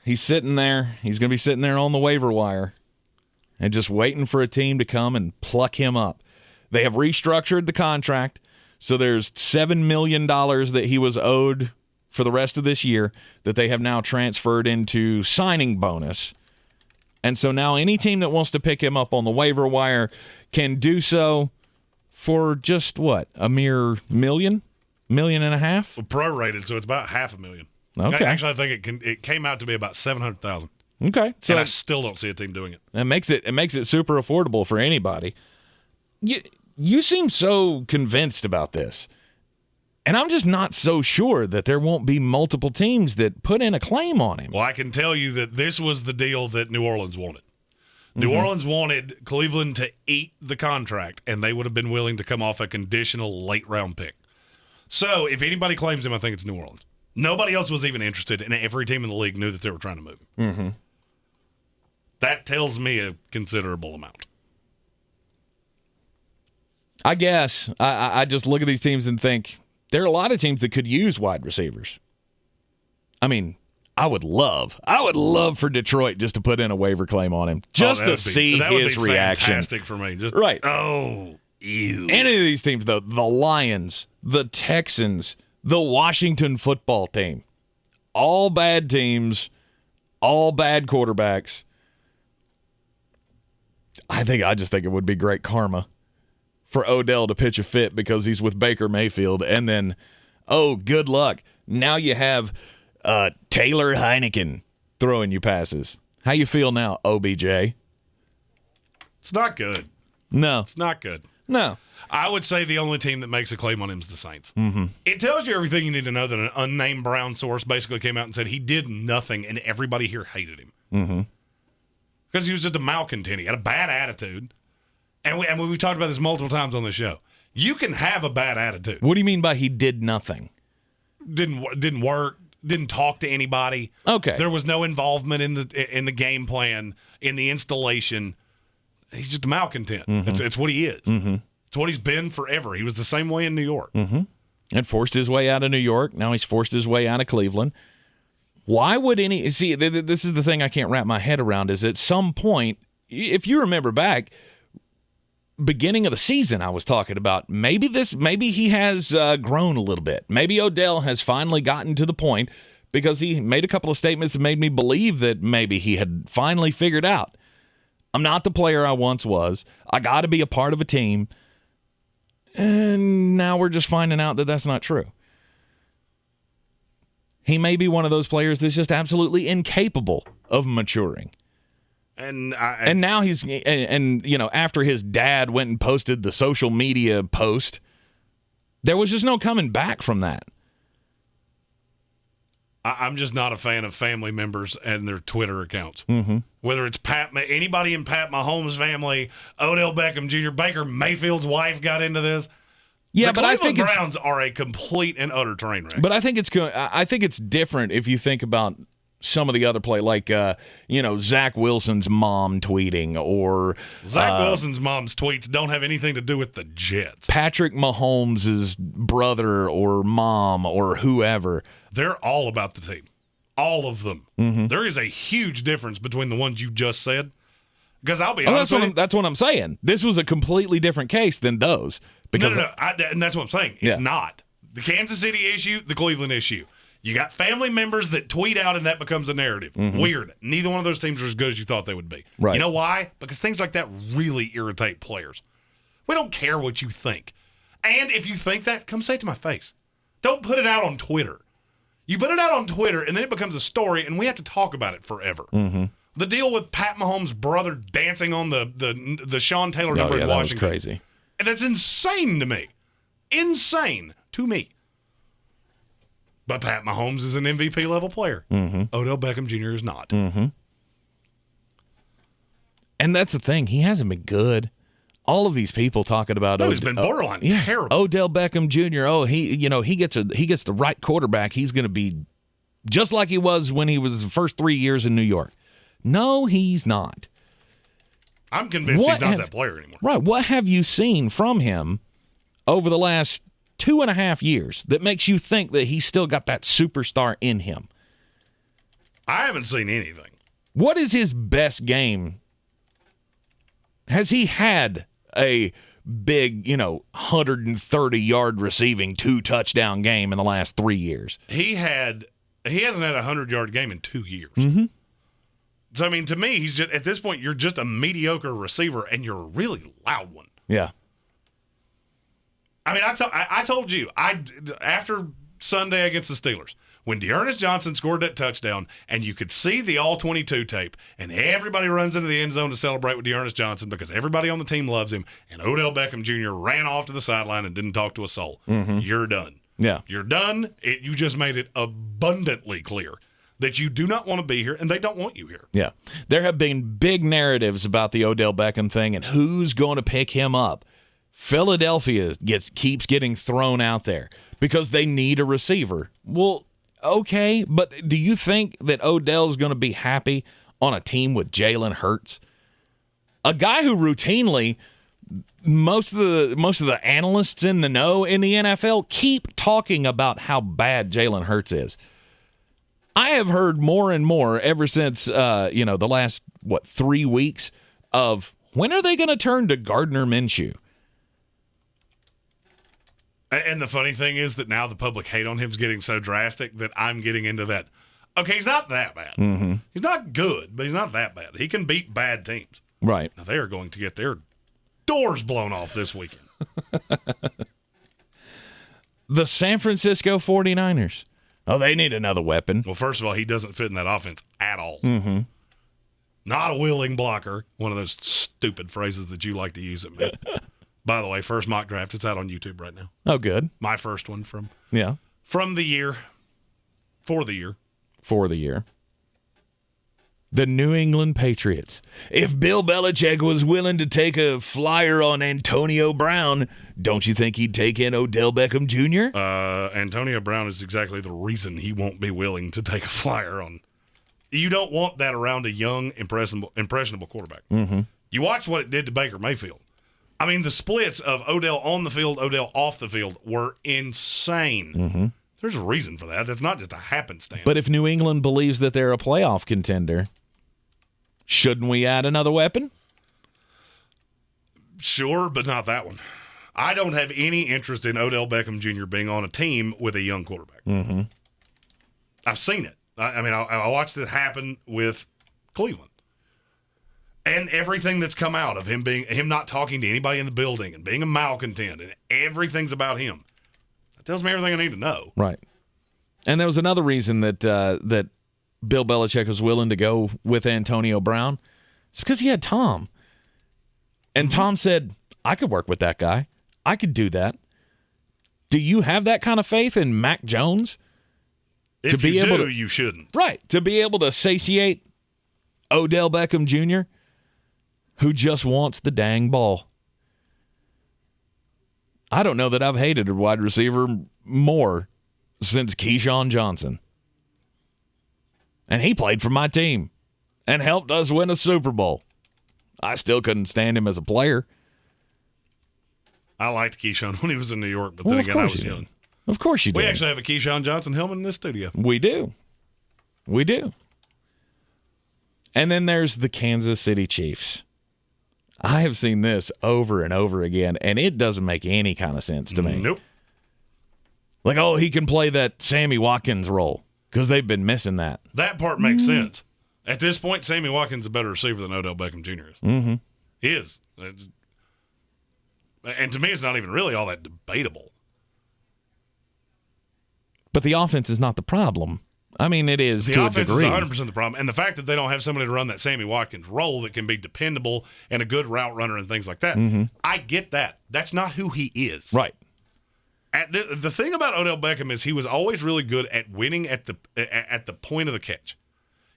he's sitting there. He's going to be sitting there on the waiver wire and just waiting for a team to come and pluck him up. They have restructured the contract, so there's $7 million that he was owed for the rest of this year that they have now transferred into signing bonus. And so now any team that wants to pick him up on the waiver wire can do so for just, what, a mere $1.5 million? Well, prorated, so it's about $500,000. Okay. Actually, I think it came out to be about $700,000. Okay. So and I still don't see a team doing it. It makes it super affordable for anybody. You seem so convinced about this. And I'm just not so sure that there won't be multiple teams that put in a claim on him. Well, I can tell you that this was the deal that New Orleans wanted. New Orleans wanted Cleveland to eat the contract, and they would have been willing to come off a conditional late-round pick. So if anybody claims him, I think it's New Orleans. Nobody else was even interested, and every team in the league knew that they were trying to move him. Mm-hmm. That tells me a considerable amount. I guess. I just look at these teams and think there are a lot of teams that could use wide receivers. I mean, I would love for Detroit just to put in a waiver claim on him, just to see his reaction. Fantastic for me. Just, right. Oh, ew. Any of these teams, though, the Lions, the Texans, the Washington football team, all bad teams, all bad quarterbacks. I just think it would be great karma for Odell to pitch a fit because he's with Baker Mayfield, and then, oh, good luck. Now you have Taylor Heineken throwing you passes. How you feel now, OBJ? It's not good. No. It's not good. No. I would say the only team that makes a claim on him is the Saints. Mm-hmm. It tells you everything you need to know that an unnamed Brown source basically came out and said he did nothing, and everybody here hated him. Mm-hmm. Because he was just a malcontent. He had a bad attitude. And we've talked about this multiple times on the show. You can have a bad attitude. What do you mean by he did nothing? Didn't work. Didn't talk to anybody. Okay. There was no involvement in the game plan, in the installation. He's just a malcontent. Mm-hmm. It's what he is. Mm-hmm. It's what he's been forever. He was the same way in New York. Mm-hmm. And forced his way out of New York. Now he's forced his way out of Cleveland. Why would see, this is the thing I can't wrap my head around, is at some point, if you remember back, beginning of the season, I was talking about maybe he has grown a little bit. Maybe Odell has finally gotten to the point, because he made a couple of statements that made me believe that maybe he had finally figured out, I'm not the player I once was. I got to be a part of a team. And now we're just finding out that that's not true. He may be one of those players that's just absolutely incapable of maturing. And now he's after his dad went and posted the social media post, there was just no coming back from that. I'm just not a fan of family members and their Twitter accounts. Mm-hmm. Whether it's anybody in Pat Mahomes' family, Odell Beckham Jr., Baker Mayfield's wife got into this. Yeah, the but I think Browns are a complete and utter train wreck. But I think it's different if you think about some of the other play, like Zach Wilson's mom tweeting, or Zach Wilson's mom's tweets don't have anything to do with the Jets. Patrick Mahomes' brother or mom or whoever. They're all about the team. All of them. Mm-hmm. There is a huge difference between the ones you just said. Because I'll be honest with you. That's what I'm saying. This was a completely different case than those. Because and that's what I'm saying. It's not. The Kansas City issue, the Cleveland issue. You got family members that tweet out, and that becomes a narrative. Mm-hmm. Weird. Neither one of those teams are as good as you thought they would be. Right. You know why? Because things like that really irritate players. We don't care what you think. And if you think that, come say it to my face. Don't put it out on Twitter. You put it out on Twitter, and then it becomes a story, and we have to talk about it forever. Mm-hmm. The deal with Pat Mahomes' brother dancing on the Sean Taylor number in that Washington. was crazy. And that's insane to me. Insane to me. But Pat Mahomes is an MVP level player. Mm-hmm. Odell Beckham Jr. is not. Mm-hmm. And that's the thing. He hasn't been good. All of these people talking about he's been borderline terrible. Odell Beckham Jr. Oh, he gets the right quarterback. He's going to be just like he was when he was the first 3 years in New York. No, he's not. I'm convinced he's not that player anymore. Right. What have you seen from him over the last 2.5 years that makes you think that he's still got that superstar in him? I haven't seen anything. What is his best game? Has he had a big, 130-yard receiving 2-touchdown game in the last 3 years? He hasn't had a 100-yard game in 2 years. Mm-hmm. So, I mean, to me, he's just at this point, you're just a mediocre receiver, and you're a really loud one. Yeah. I mean, I told you, after Sunday against the Steelers, when Dearness Johnson scored that touchdown, and you could see the All-22 tape, and everybody runs into the end zone to celebrate with Dearness Johnson because everybody on the team loves him, and Odell Beckham Jr. ran off to the sideline and didn't talk to a soul. Mm-hmm. You're done. Yeah. You're done. You just made it abundantly clear that you do not want to be here, and they don't want you here. Yeah. There have been big narratives about the Odell Beckham thing and who's going to pick him up. Philadelphia keeps getting thrown out there because they need a receiver. Well, okay, but do you think that Odell's going to be happy on a team with Jalen Hurts? A guy who routinely, most of the analysts in the know in the NFL keep talking about how bad Jalen Hurts is. I have heard more and more ever since the last 3 weeks of when are they going to turn to Gardner Minshew? And the funny thing is that now the public hate on him is getting so drastic that I'm getting into that. Okay, he's not that bad. Mm-hmm. He's not good, but he's not that bad. He can beat bad teams. Right. Now they are going to get their doors blown off this weekend. The San Francisco 49ers. Oh, they need another weapon. Well, first of all, he doesn't fit in that offense at all. Mm-hmm. Not a willing blocker. One of those stupid phrases that you like to use at me. By the way, first mock draft. It's out on YouTube right now. Oh, good. My first one from the year. For the year. The New England Patriots. If Bill Belichick was willing to take a flyer on Antonio Brown, don't you think he'd take in Odell Beckham Jr.? Antonio Brown is exactly the reason he won't be willing to take a flyer on. You don't want that around a young, impressionable quarterback. Mm-hmm. You watch what it did to Baker Mayfield. I mean, the splits of Odell on the field, Odell off the field were insane. Mm-hmm. There's a reason for that. That's not just a happenstance. But if New England believes that they're a playoff contender, shouldn't we add another weapon? Sure, but not that one. I don't have any interest in Odell Beckham Jr. being on a team with a young quarterback. Mm-hmm. I've seen it. I watched it happen with Cleveland. And everything that's come out of him not talking to anybody in the building and being a malcontent and everything's about him. That tells me everything I need to know. Right. And there was another reason that that Bill Belichick was willing to go with Antonio Brown. It's because he had Tom. And Tom said, I could work with that guy. I could do that. Do you have that kind of faith in Mac Jones? If you do, you shouldn't. Right. To be able to satiate Odell Beckham Jr., who just wants the dang ball. I don't know that I've hated a wide receiver more since Keyshawn Johnson. And he played for my team and helped us win a Super Bowl. I still couldn't stand him as a player. I liked Keyshawn when he was in New York, but then again, I was young. Of course you did. We actually have a Keyshawn Johnson helmet in this studio. We do. And then there's the Kansas City Chiefs. I have seen this over and over again, and it doesn't make any kind of sense to me. Nope. Like, oh, he can play that Sammy Watkins role because they've been missing that. That part makes sense. At this point, Sammy Watkins is a better receiver than Odell Beckham Jr. is. Mm-hmm. He is. And to me, it's not even really all that debatable. But the offense is not the problem. I mean, it is to a degree. The offense is 100% the problem. And the fact that they don't have somebody to run that Sammy Watkins role that can be dependable and a good route runner and things like that, I get that. That's not who he is. Right. The thing about Odell Beckham is he was always really good at winning at the point of the catch.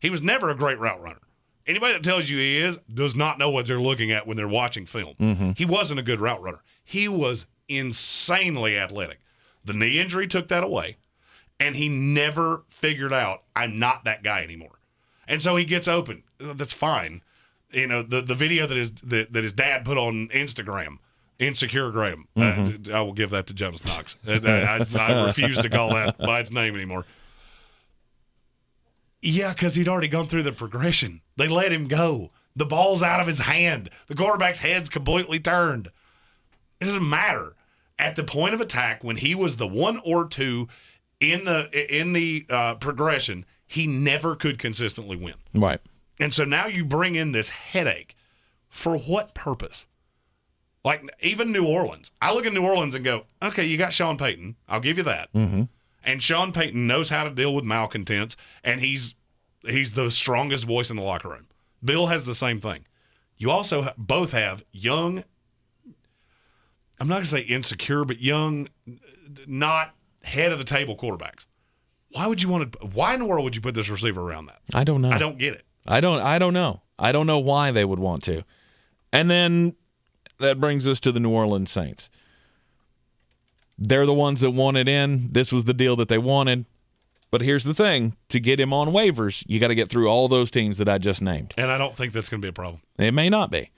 He was never a great route runner. Anybody that tells you he is does not know what they're looking at when they're watching film. He wasn't a good route runner. He was insanely athletic. The knee injury took that away, and he never figured out, I'm not that guy anymore. And so he gets open. That's fine. You know, the video that his dad put on Instagram, Insecure Graham. I will give that to Jonas Knox. I refuse to call that by its name anymore. Yeah, because he'd already gone through the progression. They let him go. The ball's out of his hand. The quarterback's head's completely turned. It doesn't matter. At the point of attack, when he was the 1 or 2 in the progression, he never could consistently win. Right. And so now you bring in this headache. For what purpose? Like, even New Orleans. I look at New Orleans and go, okay, you got Sean Payton. I'll give you that. And Sean Payton knows how to deal with malcontents, and he's the strongest voice in the locker room. Bill has the same thing. You also both have young, I'm not going to say insecure, but young, not head-of-the-table quarterbacks. Why in the world would you put this receiver around that? I don't know. I don't get it. I don't know. I don't know why they would want to. And then that brings us to the New Orleans Saints. They're the ones that wanted in. This was the deal that they wanted. But here's the thing. To get him on waivers, you got to get through all those teams that I just named. And I don't think that's going to be a problem. It may not be.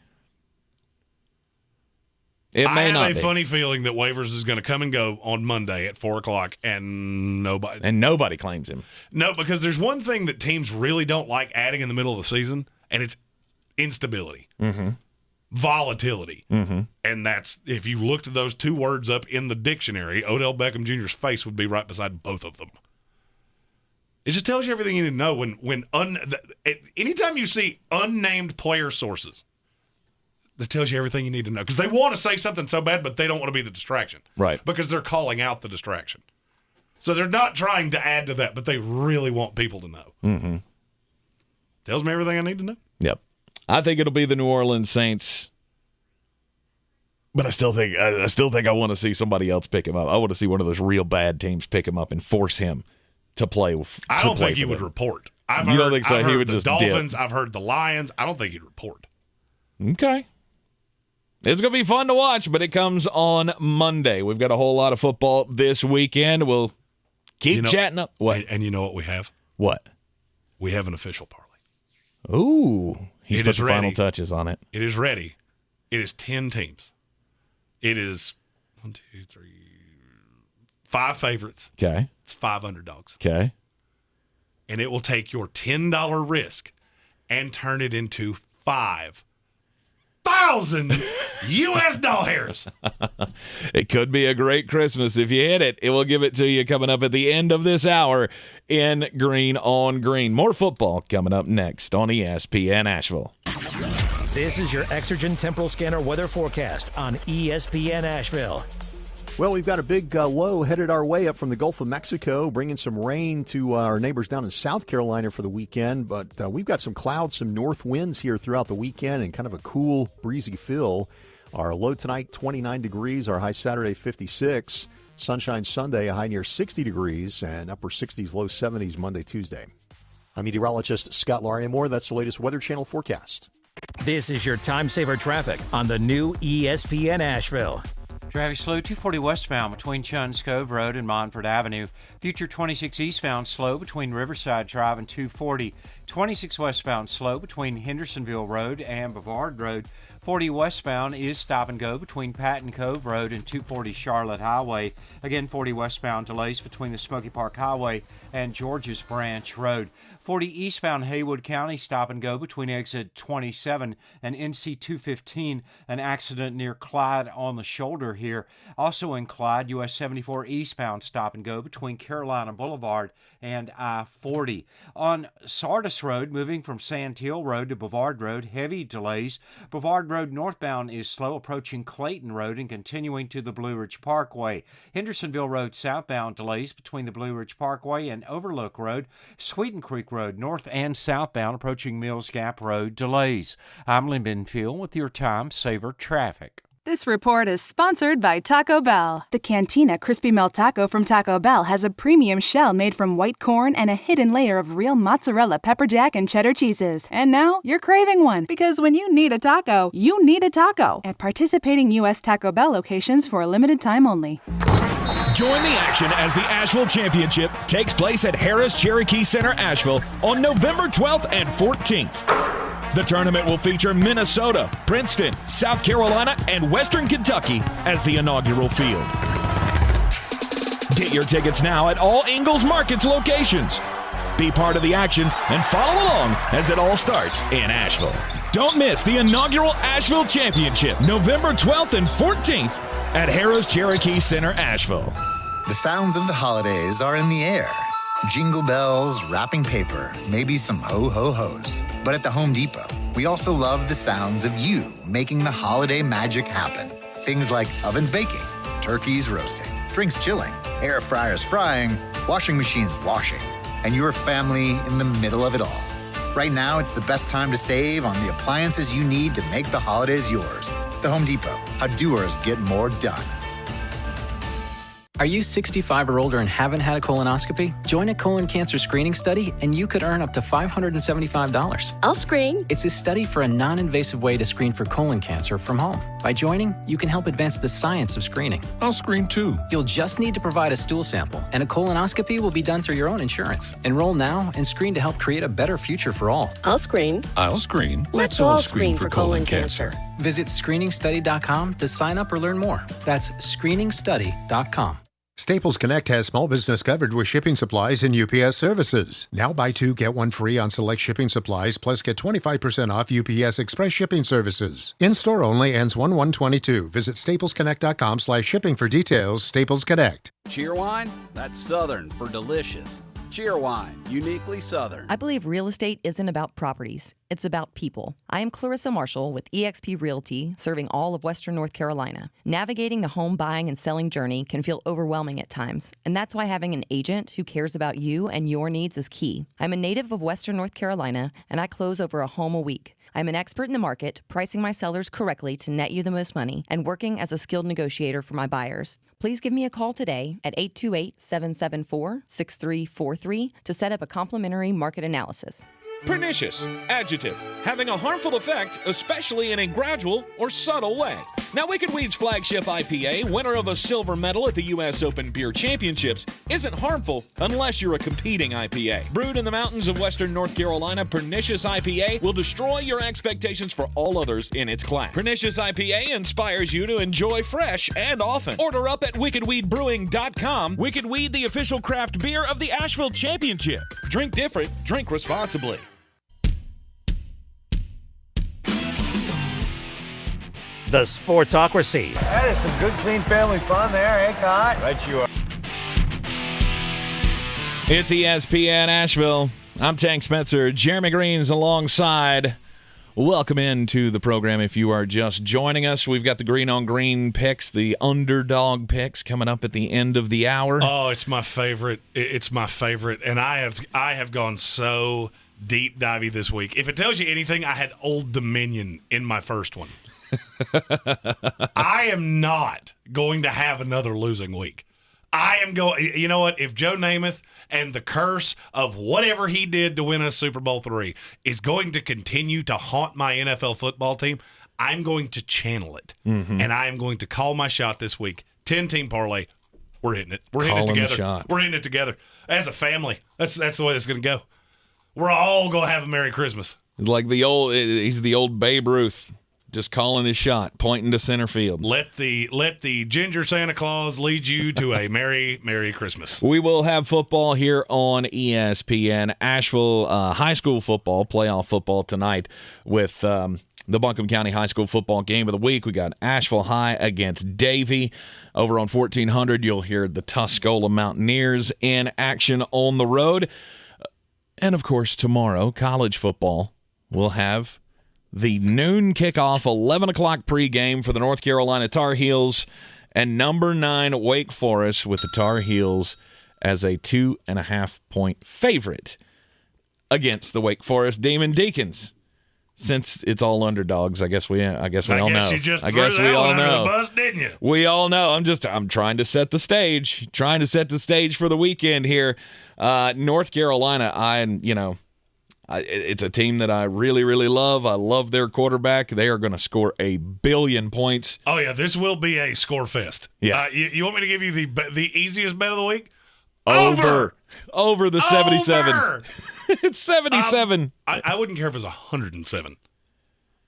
I have a funny feeling that waivers is going to come and go on Monday at 4 o'clock, and nobody claims him. No, because there's one thing that teams really don't like adding in the middle of the season, and it's instability. Volatility. And that's, if you looked at those two words up in the dictionary, Odell Beckham Jr.'s face would be right beside both of them. It just tells you everything you need to know. Anytime you see unnamed player sources, that tells you everything you need to know. Because they want to say something so bad, but they don't want to be the distraction. Right. Because they're calling out the distraction. So they're not trying to add to that, but they really want people to know. Tells me everything I need to know. Yep. I think it'll be the New Orleans Saints, but I still think I want to see somebody else pick him up. I want to see one of those real bad teams pick him up and force him to play. I don't think he would report. You don't think so? I've He heard would the just Dolphins. dip. I've heard the Lions. I don't think he'd report. Okay. It's going to be fun to watch, but it comes on Monday. We've got a whole lot of football this weekend. We'll keep chatting up. What? And you know what we have? What? We have an official parlay. Ooh. He's put the final touches on it. It is ready. It is 10 teams. It is 5 favorites. Okay. It's 5 underdogs. Okay. And it will take your $10 risk and turn it into 5,000 U.S. dollars. It could be a great Christmas if you hit it. It will give it to you coming up at the end of this hour in Greene on Greene. More football coming up next on ESPN Asheville. This is your Exergen Temporal Scanner weather forecast on ESPN Asheville. Well, we've got a big low headed our way up from the Gulf of Mexico, bringing some rain to our neighbors down in South Carolina for the weekend. But we've got some clouds, some north winds here throughout the weekend, and kind of a cool, breezy feel. Our low tonight, 29 degrees. Our high Saturday, 56. Sunshine Sunday, a high near 60 degrees, and upper 60s, low 70s Monday, Tuesday. I'm meteorologist Scott Lariamore. That's the latest Weather Channel forecast. This is your time saver traffic on the new ESPN Asheville. Traffic slow 240 westbound between Chuns Cove Road and Montford Avenue. Future 26 eastbound slow between Riverside Drive and 240. 26 westbound slow between Hendersonville Road and Bavard Road. 40 westbound is stop and go between Patton Cove Road and 240 Charlotte Highway. Again, 40 westbound delays between the Smoky Park Highway and Georges Branch Road. 40 eastbound Haywood County, stop and go between exit 27 and NC 215. An accident near Clyde on the shoulder here. Also in Clyde, US 74 eastbound, stop and go between Carolina Boulevard and I-40. On Sardis Road, moving from Sandhill Road to Bavard Road, heavy delays. Bavard Road northbound is slow approaching Clayton Road and continuing to the Blue Ridge Parkway. Hendersonville Road southbound delays between the Blue Ridge Parkway and Overlook Road. Sweeten Creek Road north and southbound approaching Mills Gap Road delays. I'm Lynn Benfield with your Time Saver Traffic. This report is sponsored by Taco Bell. The Cantina Crispy Melt Taco from Taco Bell has a premium shell made from white corn and a hidden layer of real mozzarella, pepper jack, and cheddar cheeses. And now you're craving one, because when you need a taco, you need a taco. At participating U.S. Taco Bell locations for a limited time only. Join the action as the Asheville Championship takes place at Harris Cherokee Center, Asheville on November 12th and 14th. The tournament will feature Minnesota, Princeton, South Carolina, and Western Kentucky as the inaugural field. Get your tickets now at all Ingalls Markets locations. Be part of the action and follow along as it all starts in Asheville. Don't miss the inaugural Asheville Championship, November 12th and 14th at Harris Cherokee Center, Asheville. The sounds of the holidays are in the air. Jingle bells, wrapping paper, maybe some ho-ho-hos. But at the Home Depot, we also love the sounds of you making the holiday magic happen. Things like ovens baking, turkeys roasting, drinks chilling, air fryers frying, washing machines washing, and your family in the middle of it all. Right now, it's the best time to save on the appliances you need to make the holidays yours. The Home Depot, how doers get more done. Are you 65 or older and haven't had a colonoscopy? Join a colon cancer screening study and you could earn up to $575. I'll screen. It's a study for a non-invasive way to screen for colon cancer from home. By joining, you can help advance the science of screening. I'll screen too. You'll just need to provide a stool sample, and a colonoscopy will be done through your own insurance. Enroll now and screen to help create a better future for all. I'll screen. I'll screen. Let's all screen for colon cancer. Visit screeningstudy.com to sign up or learn more. That's screeningstudy.com. Staples Connect has small business covered with shipping supplies and UPS services. Now buy two, get one free on select shipping supplies, plus get 25% off UPS Express shipping services. In-store only, ends 1/1/22. Visit staplesconnect.com/shipping for details. Staples Connect. Cheerwine? That's Southern for delicious. Cheerwine, uniquely Southern. I believe real estate isn't about properties. It's about people. I am Clarissa Marshall with eXp Realty, serving all of Western North Carolina. Navigating the home buying and selling journey can feel overwhelming at times, and that's why having an agent who cares about you and your needs is key. I'm a native of Western North Carolina, and I close over a home a week. I'm an expert in the market, pricing my sellers correctly to net you the most money, and working as a skilled negotiator for my buyers. Please give me a call today at 828-774-6343 to set up a complimentary market analysis. Pernicious, adjective, having a harmful effect, especially in a gradual or subtle way. Now, Wicked Weed's flagship IPA, winner of a silver medal at the U.S. Open Beer Championships, isn't harmful unless you're a competing IPA. Brewed in the mountains of Western North Carolina, Pernicious IPA will destroy your expectations for all others in its class. Pernicious IPA inspires you to enjoy fresh and often. Order up at wickedweedbrewing.com. Wicked Weed, the official craft beer of the Asheville Championship. Drink different, drink responsibly. The Sportsocracy. That is some good, clean family fun there, eh, Cot? Right you are. It's ESPN Asheville. I'm Tank Spencer. Jeremy Greene's alongside. Welcome into the program if you are just joining us. We've got the Green on Green picks, the underdog picks coming up at the end of the hour. Oh, it's my favorite. It's my favorite. And I have gone so deep divey this week. If it tells you anything, I had Old Dominion in my first one. I am not going to have another losing week. I am going. You know what? If Joe Namath and the curse of whatever he did to win us Super Bowl III is going to continue to haunt my NFL football team, I'm going to channel it, and I am going to call my shot this week. 10-team parlay. We're hitting it. We're hitting it together. We're hitting it together as a family. That's the way it's going to go. We're all going to have a Merry Christmas. Like he's the old Babe Ruth, just calling his shot, pointing to center field. Let the ginger Santa Claus lead you to a Merry Christmas. We will have football here on ESPN. Asheville high school football, playoff football tonight with the Buncombe County High School football game of the week. We got Asheville High against Davie. Over on 1400, you'll hear the Tuscola Mountaineers in action on the road. And, of course, tomorrow, college football will have the noon kickoff, 11 o'clock pregame for the North Carolina Tar Heels and number 9 Wake Forest with the Tar Heels as a 2.5-point favorite against the Wake Forest Demon Deacons. Since it's all underdogs, I guess we all know. You just threw that one under the bus, didn't you? We all know. I'm trying to set the stage. Trying to set the stage for the weekend here. North Carolina, it's a team that I really, really love. I love their quarterback. They are going to score 1 billion points. Oh yeah, this will be a score fest. Yeah. You want me to give you the easiest bet of the week? Over the 77. It's 77. I wouldn't care if it was 107.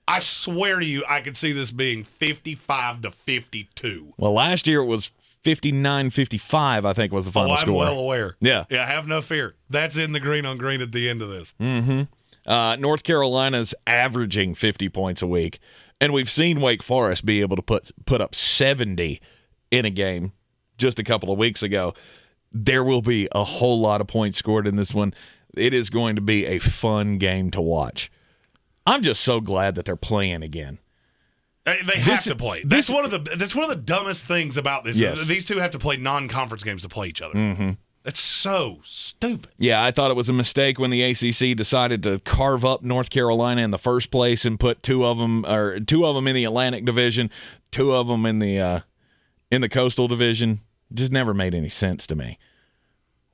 I swear to you, I could see this being 55-52. Well, last year it was 59-55, I think, was the final score. I'm well aware. Yeah. Yeah, have no fear. That's in the green on green at the end of this. Mm-hmm. North Carolina's averaging 50 points a week, and we've seen Wake Forest be able to put up 70 in a game just a couple of weeks ago. There will be a whole lot of points scored in this one. It is going to be a fun game to watch. I'm just so glad that they're playing again. They have to play. That's one of the dumbest things about this. Yes. These two have to play non-conference games to play each other. Mm-hmm. It's so stupid. Yeah, I thought it was a mistake when the ACC decided to carve up North Carolina in the first place and put two of them in the Atlantic Division, 2 of them in the Coastal Division. Just never made any sense to me.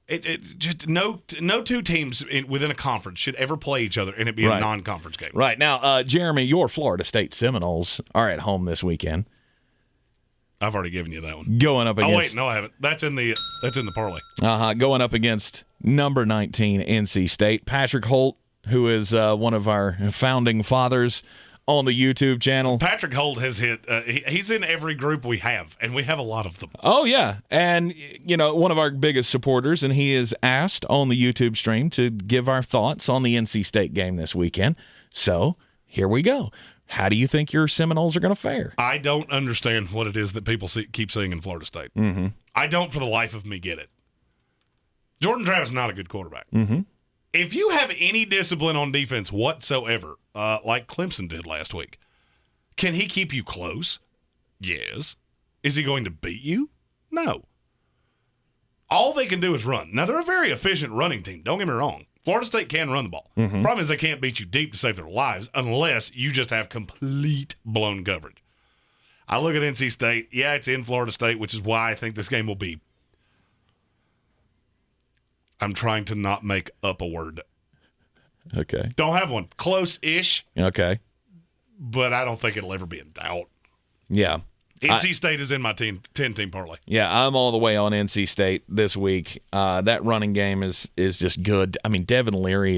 It just no 2 teams within a conference should ever play each other and it be a non-conference game. Right. Now, Jeremy, your Florida State Seminoles are at home this weekend. I've already given you that one. Going up against. Oh wait, no, I haven't. That's in the parlay. Going up against number 19 NC State. Patrick Holt, who is one of our founding fathers on the YouTube channel. Patrick Holt has hit. He's in every group we have, and we have a lot of them. Oh yeah, and one of our biggest supporters, and he is asked on the YouTube stream to give our thoughts on the NC State game this weekend. So here we go. How do you think your Seminoles are going to fare? I don't understand what it is that people keep seeing in Florida State. Mm-hmm. I don't, for the life of me, get it. Jordan Travis is not a good quarterback. Mm-hmm. If you have any discipline on defense whatsoever, like Clemson did last week, can he keep you close? Yes. Is he going to beat you? No. All they can do is run. Now, they're a very efficient running team. Don't get me wrong. Florida State can run the ball. Mm-hmm. Problem is they can't beat you deep to save their lives unless you just have complete blown coverage. I look at NC State. Yeah, it's in Florida State, which is why I think this game will be. I'm trying to not make up a word. Okay. Don't have one. Close-ish. Okay. But I don't think it'll ever be in doubt. Yeah. NC State is in my 10-team parlay. Yeah, I'm all the way on NC State this week. That running game is just good. I mean, Devin Leary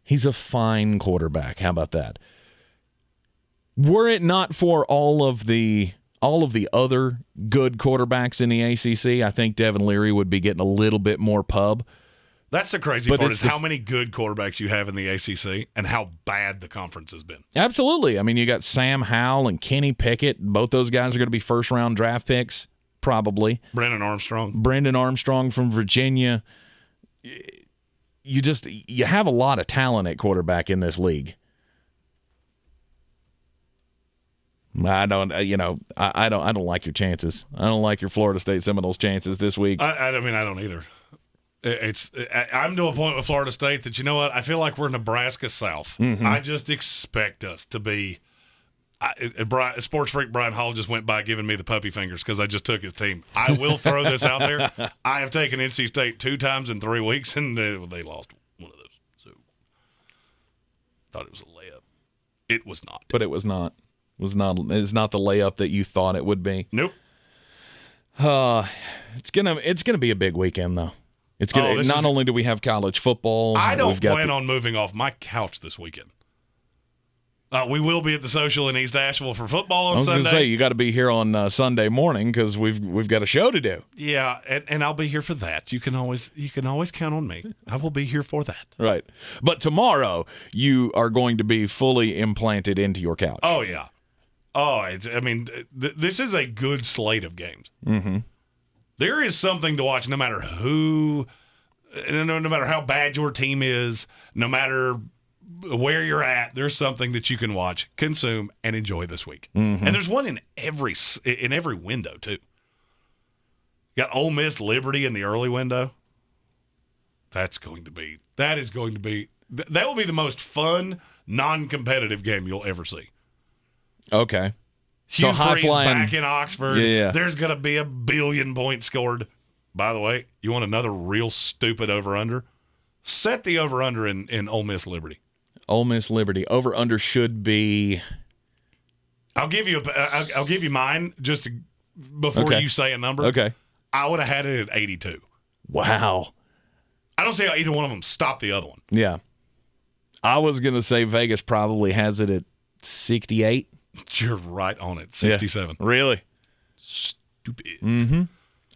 he's a fine quarterback. How about that? Were it not for all of the other good quarterbacks in the ACC, I think Devin Leary would be getting a little bit more pub. That's the crazy part is how many good quarterbacks you have in the ACC and how bad the conference has been. Absolutely. I mean, you got Sam Howell and Kenny Pickett. Both those guys are going to be first-round draft picks, probably. Brendan Armstrong from Virginia. You have a lot of talent at quarterback in this league. I don't like your chances. I don't like your Florida State Seminoles chances this week. I don't either. I'm to a point with Florida State that, you know what, I feel like we're Nebraska South. Mm-hmm. I just expect us to be. Sports freak Brian Hall just went by giving me the puppy fingers because I just took his team. I will throw this out there. I have taken NC State 2 times in 3 weeks, and they lost one of those. So thought it was a layup. It was not. But it was not. is not the layup that you thought it would be. Nope. It's gonna be a big weekend though. It's gonna not only do we have college football. I don't plan on moving off my couch this weekend. We will be at the Social in East Asheville for football on Sunday. I was going to say, you got to be here on Sunday morning because we've got a show to do. Yeah, and I'll be here for that. You can always count on me. I will be here for that. Right. But tomorrow, you are going to be fully implanted into your couch. Oh, yeah. Oh, this is a good slate of games. Mm-hmm. There is something to watch no matter who, no matter how bad your team is, no matter where you're at, there's something that you can watch, consume, and enjoy this week. Mm-hmm. And there's one in every window too. Got Ole Miss Liberty in the early window. That will be the most fun, non-competitive game you'll ever see. Okay. Hugh high flying back in Oxford. Yeah. There's going to be 1 billion points scored. By the way, you want another real stupid over-under? Set the over-under in Ole Miss Liberty. Ole Miss Liberty. Over-under should be... I'll give you mine just before you say a number. Okay. I would have had it at 82. Wow. I don't see how either one of them stopped the other one. Yeah. I was going to say Vegas probably has it at 68. You're right on it. 67. Yeah. Really? Stupid. Mm-hmm.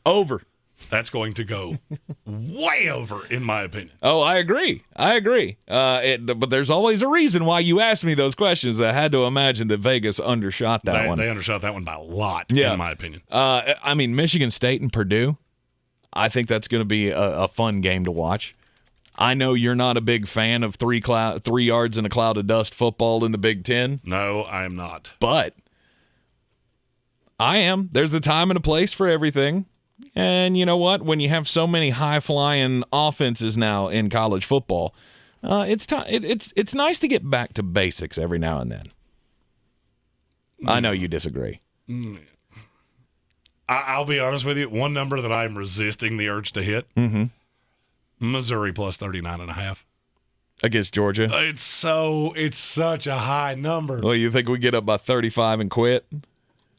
Over. That's going to go way over, in my opinion. Oh, I agree. But there's always a reason why you ask me those questions. I had to imagine that Vegas undershot that one. They undershot that one by a lot, in my opinion. Michigan State and Purdue, I think that's going to be a fun game to watch. I know you're not a big fan of 3 yards in a cloud of dust football in the Big Ten. No, I am not. But I am. There's a time and a place for everything. And you know what? When you have so many high-flying offenses now in college football, it's nice to get back to basics every now and then. I know you disagree. I'll be honest with you. One number that I'm resisting the urge to hit, Missouri plus 39.5. Against Georgia? It's such a high number. Well, you think we get up by 35 and quit?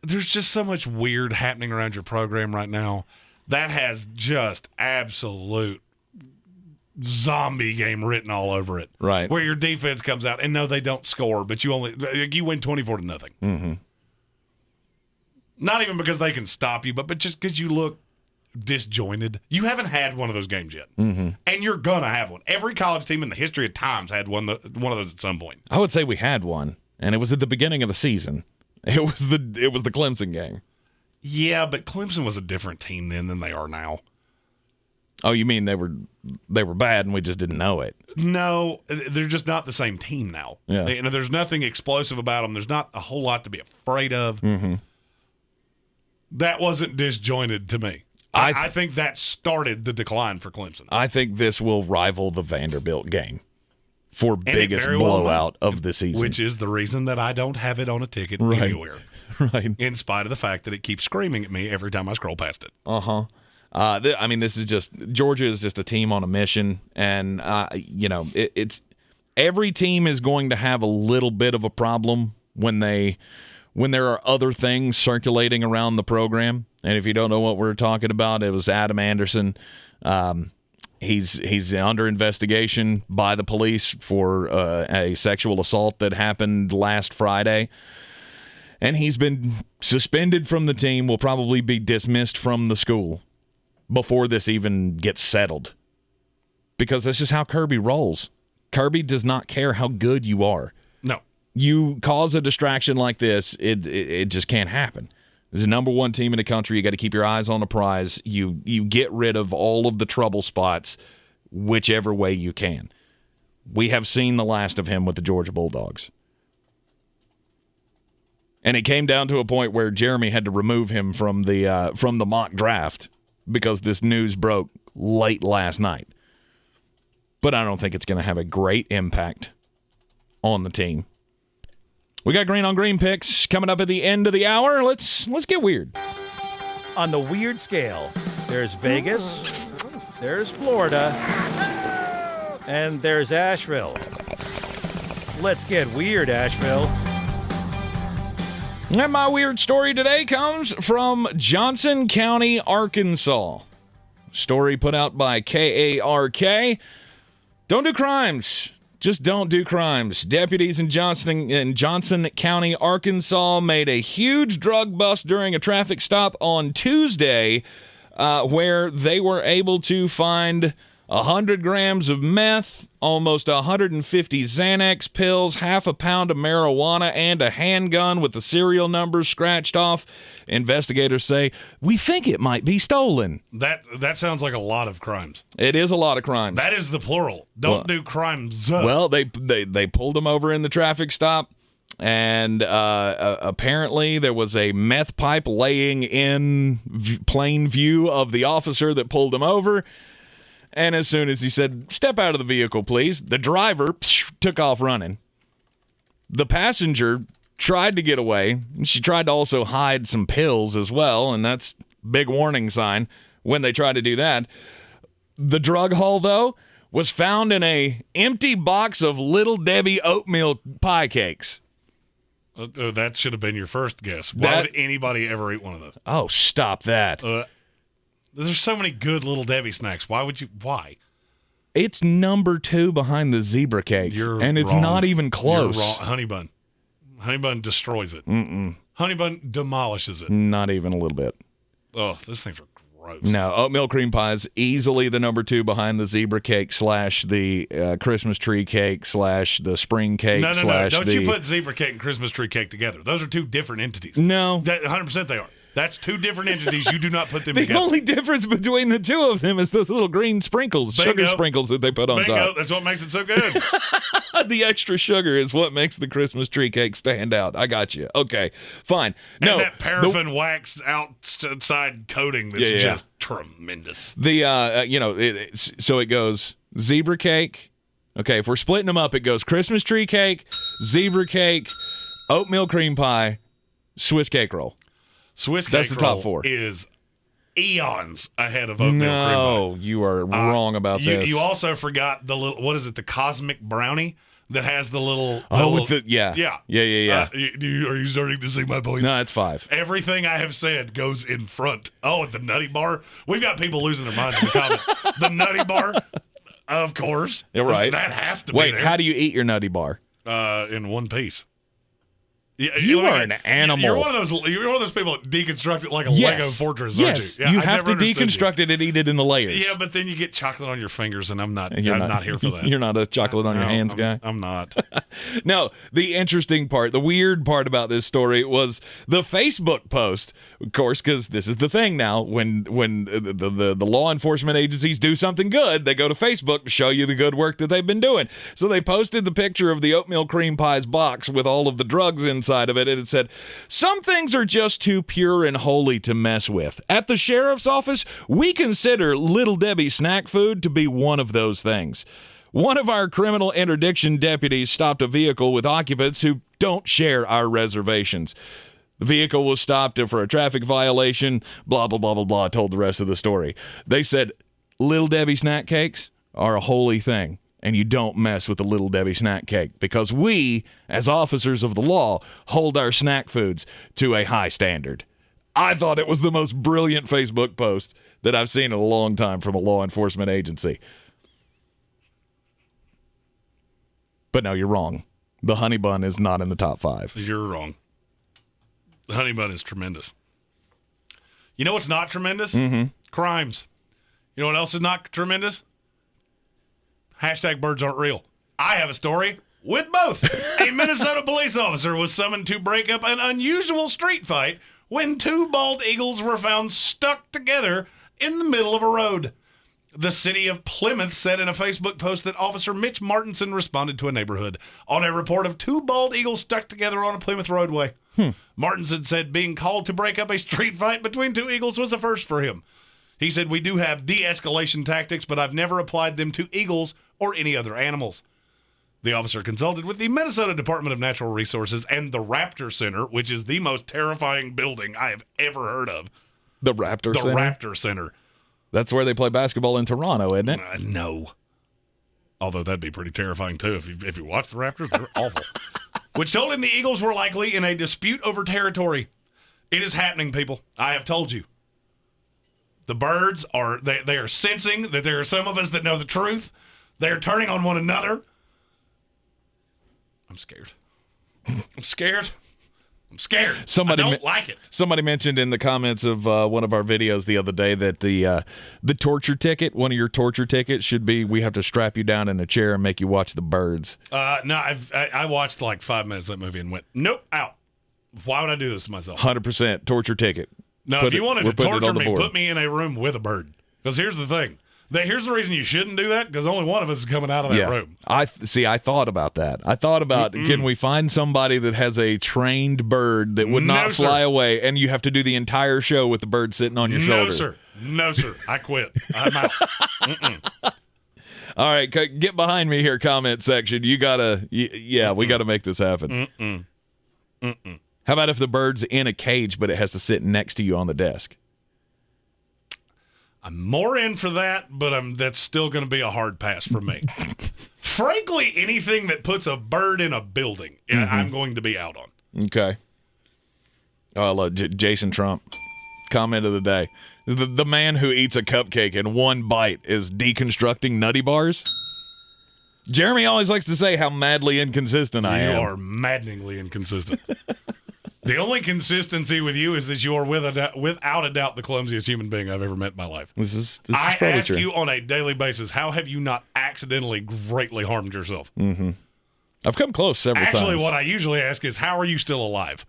There's just so much weird happening around your program right now that has just absolute zombie game written all over it. Right. Where your defense comes out and no, they don't score, but you win 24-0. Mm-hmm. Not even because they can stop you, but just because you look disjointed. You haven't had one of those games yet, and you're gonna have one. Every college team in the history of times had one of those at some point. I would say we had one, and it was at the beginning of the season. It was the Clemson game. Yeah, but Clemson was a different team then than they are now. Oh, you mean they were bad and we just didn't know it? No, they're just not the same team now. Yeah. There's nothing explosive about them. There's not a whole lot to be afraid of. Mm-hmm. That wasn't disjointed to me. I think that started the decline for Clemson. I think this will rival the Vanderbilt game for biggest blowout of the season. Which is the reason that I don't have it on a ticket anywhere. Right. In spite of the fact that it keeps screaming at me every time I scroll past it. Uh-huh. This is just – Georgia is just a team on a mission. And, it's every team is going to have a little bit of a problem when there are other things circulating around the program. And if you don't know what we're talking about, it was Adam Anderson. He's under investigation by the police for a sexual assault that happened last Friday. And he's been suspended from the team, will probably be dismissed from the school before this even gets settled. Because that's just how Kirby rolls. Kirby does not care how good you are. No. You cause a distraction like this, it just can't happen. It's the number one team in the country. You got to keep your eyes on the prize. You get rid of all of the trouble spots whichever way you can. We have seen the last of him with the Georgia Bulldogs. And it came down to a point where Jeremy had to remove him from the mock draft because this news broke late last night. But I don't think it's going to have a great impact on the team. We got Green on Green picks coming up at the end of the hour. Let's get weird. On the weird scale, there's Vegas, there's Florida, and there's Asheville. Let's get weird, Asheville. And my weird story today comes from Johnson County, Arkansas. Story put out by KARK. Don't do crimes. Just don't do crimes. Deputies in Johnson County, Arkansas made a huge drug bust during a traffic stop on Tuesday where they were able to find 100 grams of meth, almost 150 Xanax pills, half a pound of marijuana, and a handgun with the serial numbers scratched off. Investigators say, we think it might be stolen. That sounds like a lot of crimes. It is a lot of crimes. That is the plural. Don't do crimes. Well, they pulled them over in the traffic stop, and apparently there was a meth pipe laying in plain view of the officer that pulled him over. And as soon as he said, step out of the vehicle, please, the driver took off running. The passenger tried to get away. She tried to also hide some pills as well, and that's big warning sign when they tried to do that. The drug haul, though, was found in a empty box of Little Debbie oatmeal pie cakes. That should have been your first guess. Why would anybody ever eat one of those? Oh, stop that. There's so many good Little Debbie snacks. Why? It's number 2 behind the zebra cake, and it's wrong. not even close. You're wrong. Honey Bun. Honey Bun destroys it. Mm-mm. Honey Bun demolishes it. Not even a little bit. Oh, those things are gross. No, oatmeal cream pie is easily the number 2 behind the zebra cake / the Christmas tree cake / the spring cake. No. Don't you put zebra cake and Christmas tree cake together. Those are 2 different entities. No. 100% they are. That's 2 different entities. You do not put them the together. The only difference between the 2 of them is those little green sprinkles, sugar sprinkles that they put on top. That's what makes it so good. The extra sugar is what makes the Christmas tree cake stand out. I got you. Okay, fine. And that paraffin wax outside coating that's just tremendous. So it goes zebra cake. Okay, if we're splitting them up, it goes Christmas tree cake, zebra cake, oatmeal cream pie, Swiss cake roll. Swiss cake That's the top 4. Is eons ahead of oatmeal cream pie. No, you are wrong about this. You also forgot the little, what is it, the cosmic brownie that has the little... Yeah. Are you starting to see my point? No, it's 5. Everything I have said goes in front. Oh, the Nutty Bar. We've got people losing their minds in the comments. The Nutty Bar, of course. You're right. That has to be there. Wait, how do you eat your Nutty Bar? In one piece. You are an animal. You're one of those people that deconstruct it like a Lego fortress, aren't you? Yeah, you have to deconstruct it and eat it in the layers. Yeah, but then you get chocolate on your fingers, and I'm not here for that. You're not a chocolate on your hands guy? I'm not. No, the interesting part, the weird part about this story was the Facebook post, of course, because this is the thing now. When the law enforcement agencies do something good, they go to Facebook to show you the good work that they've been doing. So they posted the picture of the oatmeal cream pies box with all of the drugs inside of it, and it said, some things are just too pure and holy to mess with. At the sheriff's office, we consider Little Debbie snack food to be one of those things. One of our criminal interdiction deputies stopped a vehicle with occupants who don't share our reservations. The vehicle was stopped for a traffic violation, blah, blah, blah, blah, blah, told the rest of the story. They said, Little Debbie snack cakes are a holy thing. And you don't mess with the Little Debbie snack cake because we, as officers of the law, hold our snack foods to a high standard. I thought it was the most brilliant Facebook post that I've seen in a long time from a law enforcement agency. But no, you're wrong. The honey bun is not in the top 5. You're wrong. The honey bun is tremendous. You know what's not tremendous? Mm-hmm. Crimes. You know what else is not tremendous? Hashtag birds aren't real. I have a story with both. A Minnesota police officer was summoned to break up an unusual street fight when 2 bald eagles were found stuck together in the middle of a road. The city of Plymouth said in a Facebook post that Officer Mitch Martinson responded to a neighborhood on a report of 2 bald eagles stuck together on a Plymouth roadway. Martinson said being called to break up a street fight between 2 eagles was a first for him. He said, we do have de-escalation tactics, but I've never applied them to eagles or any other animals. The officer consulted with the Minnesota Department of Natural Resources and the Raptor Center, which is the most terrifying building I have ever heard of. The Raptor Center? The Raptor Center. That's where they play basketball in Toronto, isn't it? No. Although that'd be pretty terrifying, too. If you watch the Raptors, they're awful. which told him the Eagles were likely in a dispute over territory. It is happening, people. I have told you. The birds are they are sensing that there are some of us that know the truth. They are turning on one another. I'm scared. I'm scared. I don't like it. Somebody mentioned in the comments of one of our videos the other day that the torture ticket, one of your torture tickets, should be we have to strap you down in a chair and make you watch the birds. No, I watched like 5 minutes of that movie and went, nope, out. Why would I do this to myself? 100% torture ticket. No, if you wanted to torture me, put me in a room with a bird. Because here's the thing. Here's the reason you shouldn't do that, because only one of us is coming out of that room. I thought about that. I thought about, can we find somebody that has a trained bird that would not fly away, and you have to do the entire show with the bird sitting on your shoulder? No, sir. I quit. I'm out. All right, get behind me here, comment section. You gotta, we gotta make this happen. How about if the bird's in a cage, but it has to sit next to you on the desk? I'm more in for that, but that's still going to be a hard pass for me. Frankly, anything that puts a bird in a building, I'm going to be out on. Okay. Oh, I love Jason Trump. Comment of the day. The man who eats a cupcake in one bite is deconstructing nutty bars. Jeremy always likes to say how madly inconsistent I am. You are maddeningly inconsistent. The only consistency with you is that you are without a doubt the clumsiest human being I've ever met in my life. This is I probably ask true. you on a daily basis, how have you not accidentally greatly harmed yourself? I've come close several times. Actually, what I usually ask is, how are you still alive?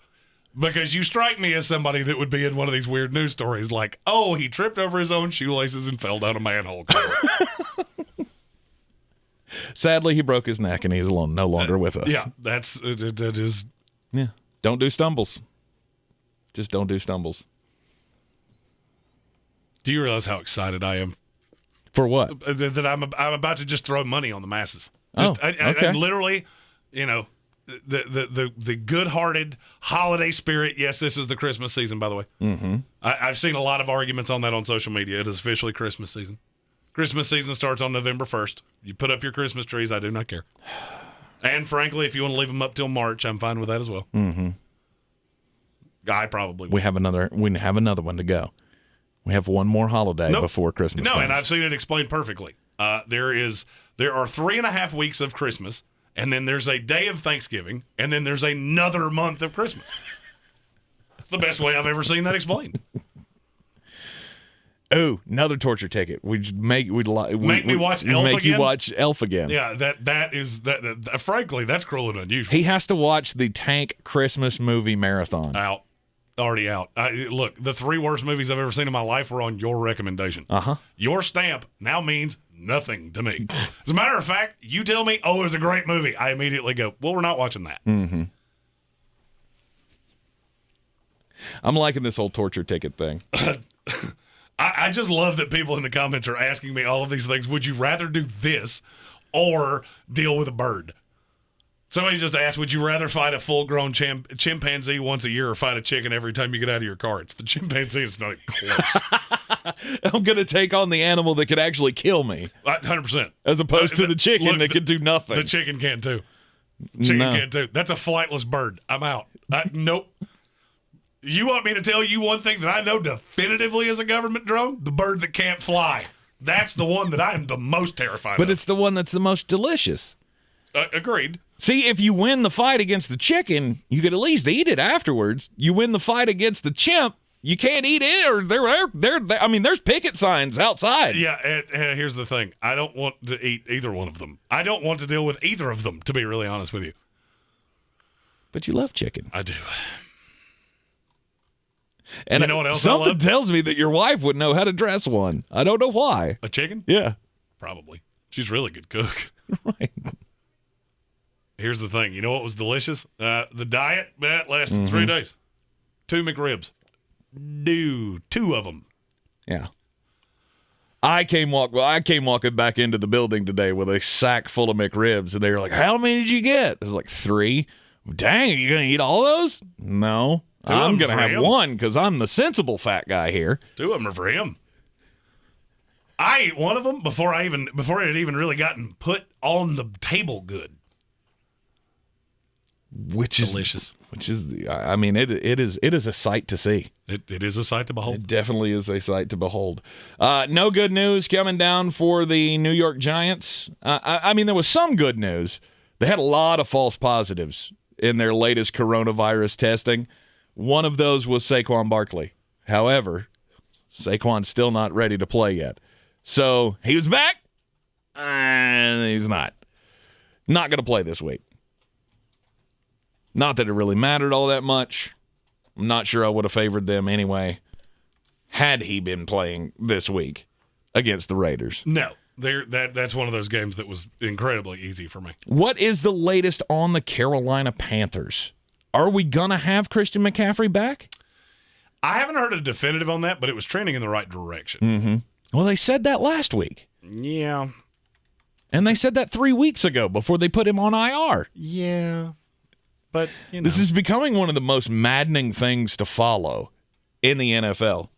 Because you strike me as somebody that would be in one of these weird news stories like, oh, he tripped over his own shoelaces and fell down a manhole cover. Sadly, he broke his neck and he's no longer with us. Yeah, that is. Yeah. Don't do stumbles. Just don't do stumbles. Do you realize how excited I am? For what? That I'm about to just throw money on the masses. Okay. And literally, the good-hearted holiday spirit. Yes, this is the Christmas season, by the way. Mm-hmm. I've seen a lot of arguments on that on social media. It is officially Christmas season. Christmas season starts on November 1st. You put up your Christmas trees. I do not care. And frankly, if you want to leave them up till March, I'm fine with that as well. Mm-hmm. I probably would. We have another one to go. We have one more holiday before Christmas. No, comes. and I've seen it explained perfectly. There are 3.5 weeks of Christmas, and then there's a day of Thanksgiving, and then there's another month of Christmas. That's the best way I've ever seen that explained. Oh, another torture ticket. Make me watch Elf make again? you watch Elf again. Yeah, that frankly, that's cruel and unusual. He has to watch the Tank Christmas movie marathon. Out. Already out. Look, the 3 worst movies I've ever seen in my life were on your recommendation. Uh-huh. Your stamp now means nothing to me. As a matter of fact, you tell me, oh, it was a great movie. I immediately go, well, we're not watching that. Mm-hmm. I'm liking this whole torture ticket thing. I just love that people in the comments are asking me all of these things. Would you rather do this or deal with a bird? Somebody just asked, would you rather fight a full-grown chimpanzee once a year or fight a chicken every time you get out of your car? It's the chimpanzee. It's not close. I'm going to take on the animal that could actually kill me. 100%. As opposed to the chicken that can do nothing. The chicken can too. Can too. That's a flightless bird. I'm out. Nope. You want me to tell you one thing that I know definitively is a government drone? The bird that can't fly. That's the one that I am the most terrified of. But it's the one that's the most delicious. Agreed. See, if you win the fight against the chicken, you could at least eat it afterwards. You win the fight against the chimp, you can't eat it, or there's picket signs outside. Yeah, and here's the thing. I don't want to eat either one of them. I don't want to deal with either of them, to be really honest with you. But you love chicken. I do. And you know what else something tells me that your wife would know how to dress one. I don't know why. A chicken? Yeah. Probably. She's a really good cook. Right. Here's the thing. You know what was delicious? The diet, that lasted 3 days. 2 McRibs. 2 of them. Yeah. I came walking back into the building today with a sack full of McRibs, and they were like, how many did you get? I was like, 3. Dang, are you going to eat all those? No. I'm going to have 1 because I'm the sensible fat guy here. 2 of them are for him. I ate 1 of them before it had even really gotten put on the table good. which is delicious. Which is, I mean, it is a sight to see. It is a sight to behold. It definitely is a sight to behold. No good news coming down for the New York Giants. I mean, there was some good news. They had a lot of false positives in their latest coronavirus testing. One of those was Saquon Barkley. However, Saquon's still not ready to play yet. So he was back, and he's not. Not going to play this week. Not that it really mattered all that much. I'm not sure I would have favored them anyway had he been playing this week against the Raiders. No, that's one of those games that was incredibly easy for me. What is the latest on the Carolina Panthers? Are we going to have Christian McCaffrey back? I haven't heard a definitive on that, but it was trending in the right direction. Mm-hmm. Well, they said that last week. Yeah. And they said that 3 weeks ago before they put him on IR. Yeah. But, you know. This is becoming one of the most maddening things to follow in the NFL.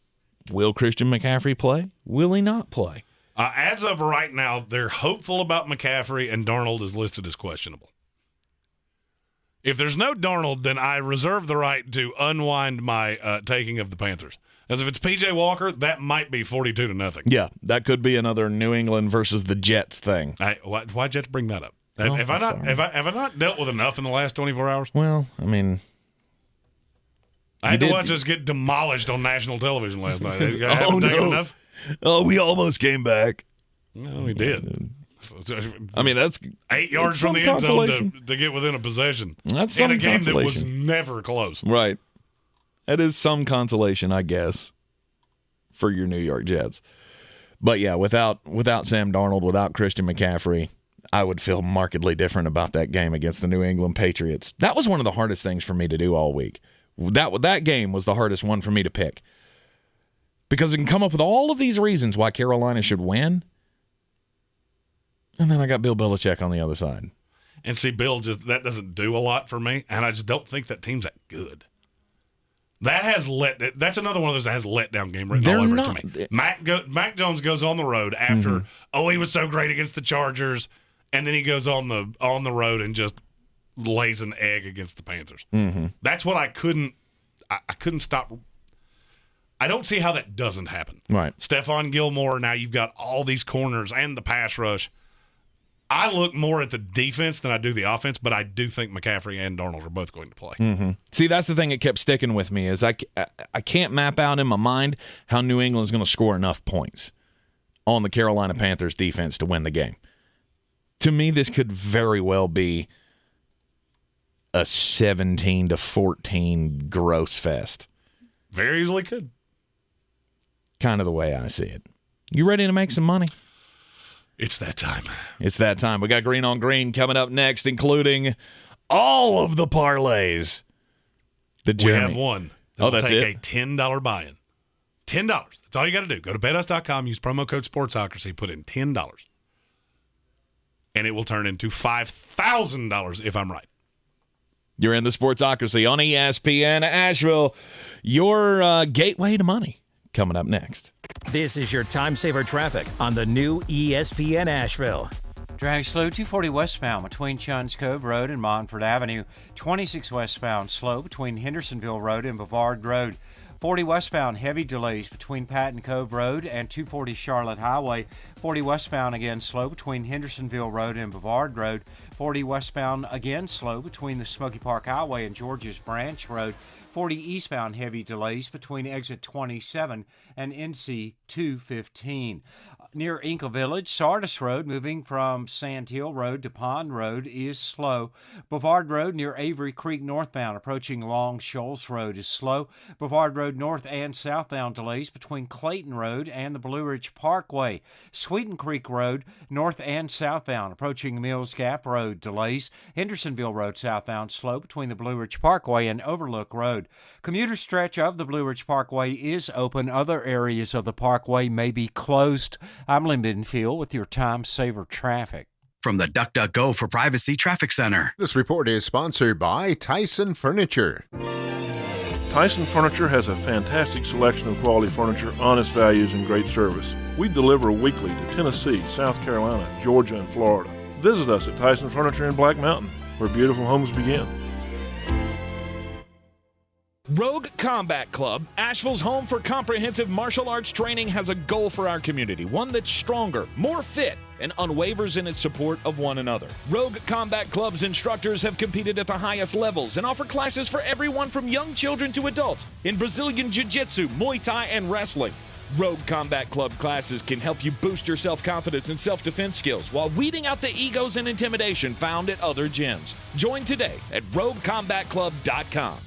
Will Christian McCaffrey play? Will he not play? As of right now, they're hopeful about McCaffrey, and Darnold is listed as questionable. If there's no Darnold, then I reserve the right to unwind my taking of the Panthers. As if it's P.J. Walker, that might be 42-0. Yeah, that could be another New England versus the Jets thing. Why Jets bring that up? Oh, have I not dealt with enough in the last 24 hours? Well, I mean, I had to watch us get demolished on national television last night. Enough? Oh, we almost came back. No, we did. I mean, that's 8 yards from the end zone to get within a possession. That's in a game that was never close. Right. That is some consolation, I guess, for your New York Jets. But yeah, without Sam Darnold, without Christian McCaffrey, I would feel markedly different about that game against the New England Patriots. That was one of the hardest things for me to do all week. That game was the hardest one for me to pick. Because I can come up with all of these reasons why Carolina should win. And then I got Bill Belichick on the other side. And see, Bill, that doesn't do a lot for me, and I just don't think that team's that good. That's another one of those that has a letdown game written all over it to me. Mac Jones goes on the road after, he was so great against the Chargers, and then he goes on the road and just lays an egg against the Panthers. Mm-hmm. That's what I couldn't stop. I don't see how that doesn't happen. Right. Stephon Gilmore, now you've got all these corners and the pass rush. I look more at the defense than I do the offense, but I do think McCaffrey and Darnold are both going to play. Mm-hmm. See, that's the thing that kept sticking with me is I can't map out in my mind how New England's going to score enough points on the Carolina Panthers defense to win the game. To me, this could very well be a 17-14 gross fest. Very easily could. Kind of the way I see it. You ready to make some money? It's that time. It's that time. We got Greene on Greene coming up next, including all of the parlays. We have one. That's take it? a $10 buy-in. $10. That's all you got to do. Go to betus.com, use promo code SportsOcracy, put in $10. And it will turn into $5,000 if I'm right. You're in the Sportsocracy on ESPN Asheville. Your gateway to money. Coming up next. This is your time saver traffic on the new ESPN Asheville. Drag slow 240 westbound between Chuns Cove Road and Montford Avenue. 26 westbound slow between Hendersonville Road and Bavard Road. 40 westbound heavy delays between Patton Cove Road and 240 Charlotte Highway. 40 westbound again slow between Hendersonville Road and Bavard Road. 40 westbound again slow between the Smoky Park Highway and George's Branch Road. 40 eastbound heavy delays between exit 27 and NC 215. Near Inkle Village, Sardis Road moving from Sand Hill Road to Pond Road is slow. Bavard Road near Avery Creek northbound approaching Long Shoals Road is slow. Bavard Road north and southbound delays between Clayton Road and the Blue Ridge Parkway. Sweeten Creek Road north and southbound approaching Mills Gap Road delays. Hendersonville Road southbound slow between the Blue Ridge Parkway and Overlook Road. Commuter stretch of the Blue Ridge Parkway is open. Other areas of the parkway may be closed. I'm Lynn Benfield with your Time Saver Traffic. From the DuckDuckGo for Privacy Traffic Center. This report is sponsored by Tyson Furniture. Tyson Furniture has a fantastic selection of quality furniture, honest values, and great service. We deliver weekly to Tennessee, South Carolina, Georgia, and Florida. Visit us at Tyson Furniture in Black Mountain, where beautiful homes begin. Rogue Combat Club, Asheville's home for comprehensive martial arts training, has a goal for our community, one that's stronger, more fit, and unwavers in its support of one another. Rogue Combat Club's instructors have competed at the highest levels and offer classes for everyone from young children to adults in Brazilian Jiu-Jitsu, Muay Thai, and wrestling. Rogue Combat Club classes can help you boost your self-confidence and self-defense skills while weeding out the egos and intimidation found at other gyms. Join today at roguecombatclub.com.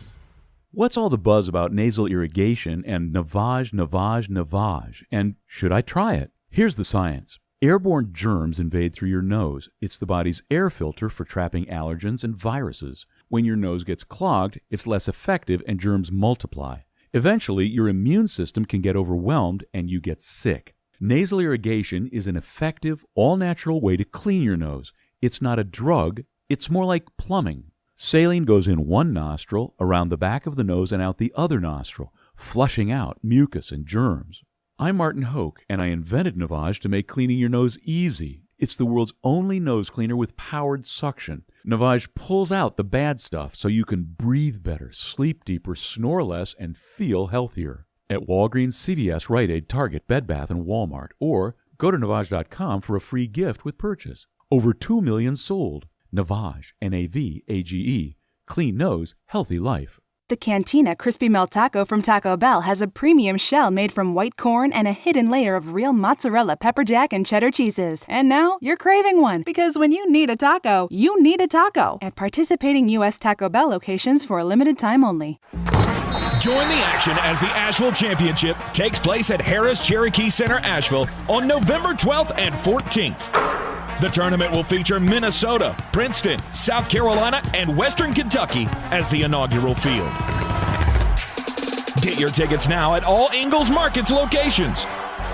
What's all the buzz about nasal irrigation and Navage? And should I try it? Here's the science. Airborne germs invade through your nose. It's the body's air filter for trapping allergens and viruses. When your nose gets clogged, it's less effective and germs multiply. Eventually, your immune system can get overwhelmed and you get sick. Nasal irrigation is an effective, all-natural way to clean your nose. It's not a drug, it's more like plumbing. Saline goes in one nostril, around the back of the nose, and out the other nostril, flushing out mucus and germs. I'm Martin Hoke, and I invented Navage to make cleaning your nose easy. It's the world's only nose cleaner with powered suction. Navage pulls out the bad stuff so you can breathe better, sleep deeper, snore less, and feel healthier. At Walgreens, CVS, Rite Aid, Target, Bed Bath, and Walmart. Or go to Navage.com for a free gift with purchase. Over 2 million sold. Navage, Navage. Clean nose, healthy life. The Cantina Crispy Melt Taco from Taco Bell has a premium shell made from white corn and a hidden layer of real mozzarella, pepper jack, and cheddar cheeses. And now you're craving one, because when you need a taco, you need a taco. At participating U.S. Taco Bell locations for a limited time only. Join the action as the Asheville Championship takes place at Harris Cherokee Center, Asheville on November 12th and 14th. The tournament will feature Minnesota, Princeton, South Carolina, and Western Kentucky as the inaugural field. Get your tickets now at all Ingalls Markets locations.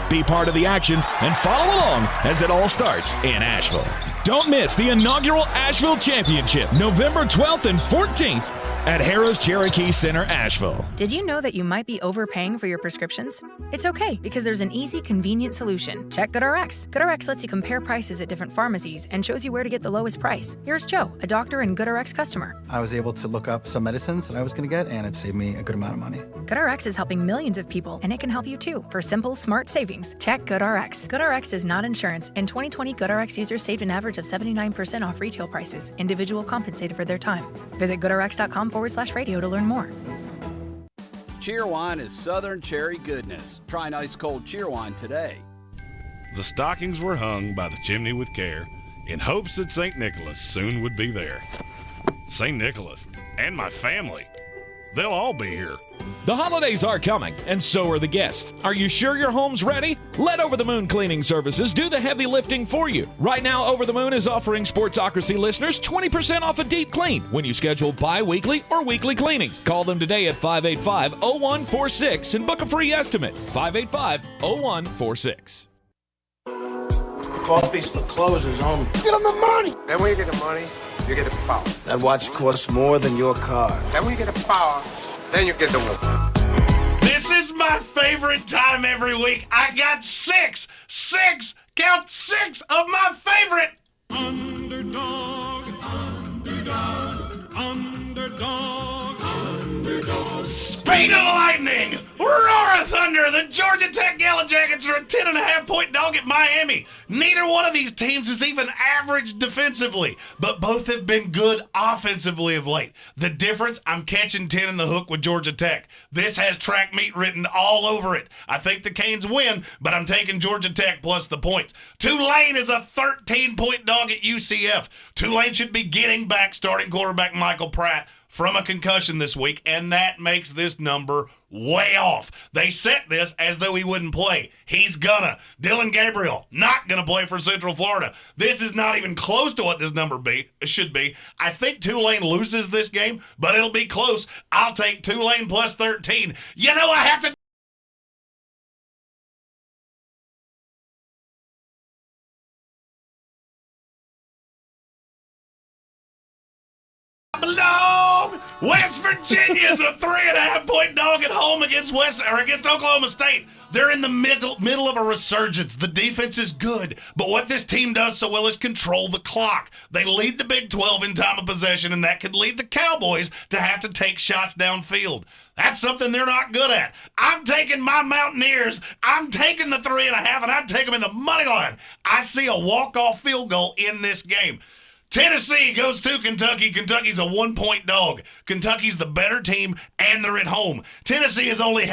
Be part of the action and follow along as it all starts in Asheville. Don't miss the inaugural Asheville Championship, November 12th and 14th at Harris Cherokee Center, Asheville. Did you know that you might be overpaying for your prescriptions? It's okay, because there's an easy, convenient solution. Check GoodRx. GoodRx lets you compare prices at different pharmacies and shows you where to get the lowest price. Here's Joe, a doctor and GoodRx customer. I was able to look up some medicines that I was going to get, and it saved me a good amount of money. GoodRx is helping millions of people, and it can help you too. For simple, smart savings, check GoodRx. GoodRx is not insurance. In 2020, GoodRx users saved an average of 79% off retail prices. Individual compensated for their time. Visit GoodRx.com/radio to learn more. Cheerwine is Southern cherry goodness. Try an ice cold Cheerwine today. The stockings were hung by the chimney with care in hopes that St. Nicholas soon would be there. St. Nicholas and my family, they'll all be here. The holidays are coming, and so are the guests. Are you sure your home's ready? Let Over the Moon Cleaning Services do the heavy lifting for you. Right now, Over the Moon is offering Sportsocracy listeners 20% off a deep clean when you schedule bi-weekly or weekly cleanings. Call them today at 585-0146 and book a free estimate. 585-0146. Coffee still closes on. Get them the money! Then when you get the money, you get the power. That watch costs more than your car. Then when you get the power, then you get the woman. This is my favorite time every week. I got six, count six of my favorite. Underdog. Speed of lightning, roar of thunder. The Georgia Tech Yellow Jackets are a 10.5-point dog at Miami. Neither one of these teams is even average defensively, but both have been good offensively of late. The difference, I'm catching 10 in the hook with Georgia Tech. This has track meet written all over it. I think the Canes win, but I'm taking Georgia Tech plus the points. Tulane is a 13-point dog at UCF. Tulane should be getting back starting quarterback Michael Pratt from a concussion this week, and that makes this number way off. They set this as though he wouldn't play. He's gonna. Dylan Gabriel, not gonna play for Central Florida. This is not even close to what this number should be. I think Tulane loses this game, but it'll be close. I'll take Tulane plus 13. You know, I have to belong. dog. West Virginia's a 3.5-point dog at home against Oklahoma State. They're in the middle of a resurgence. The defense is good, but what this team does so well is control the clock. They lead the Big 12 in time of possession, and that could lead the Cowboys to have to take shots downfield. That's something they're not good at. I'm taking my Mountaineers. I'm taking the 3.5, and I'd take them in the money line. I see a walk-off field goal in this game. Tennessee goes to Kentucky. Kentucky's a 1-point dog. Kentucky's the better team, and they're at home. Tennessee has only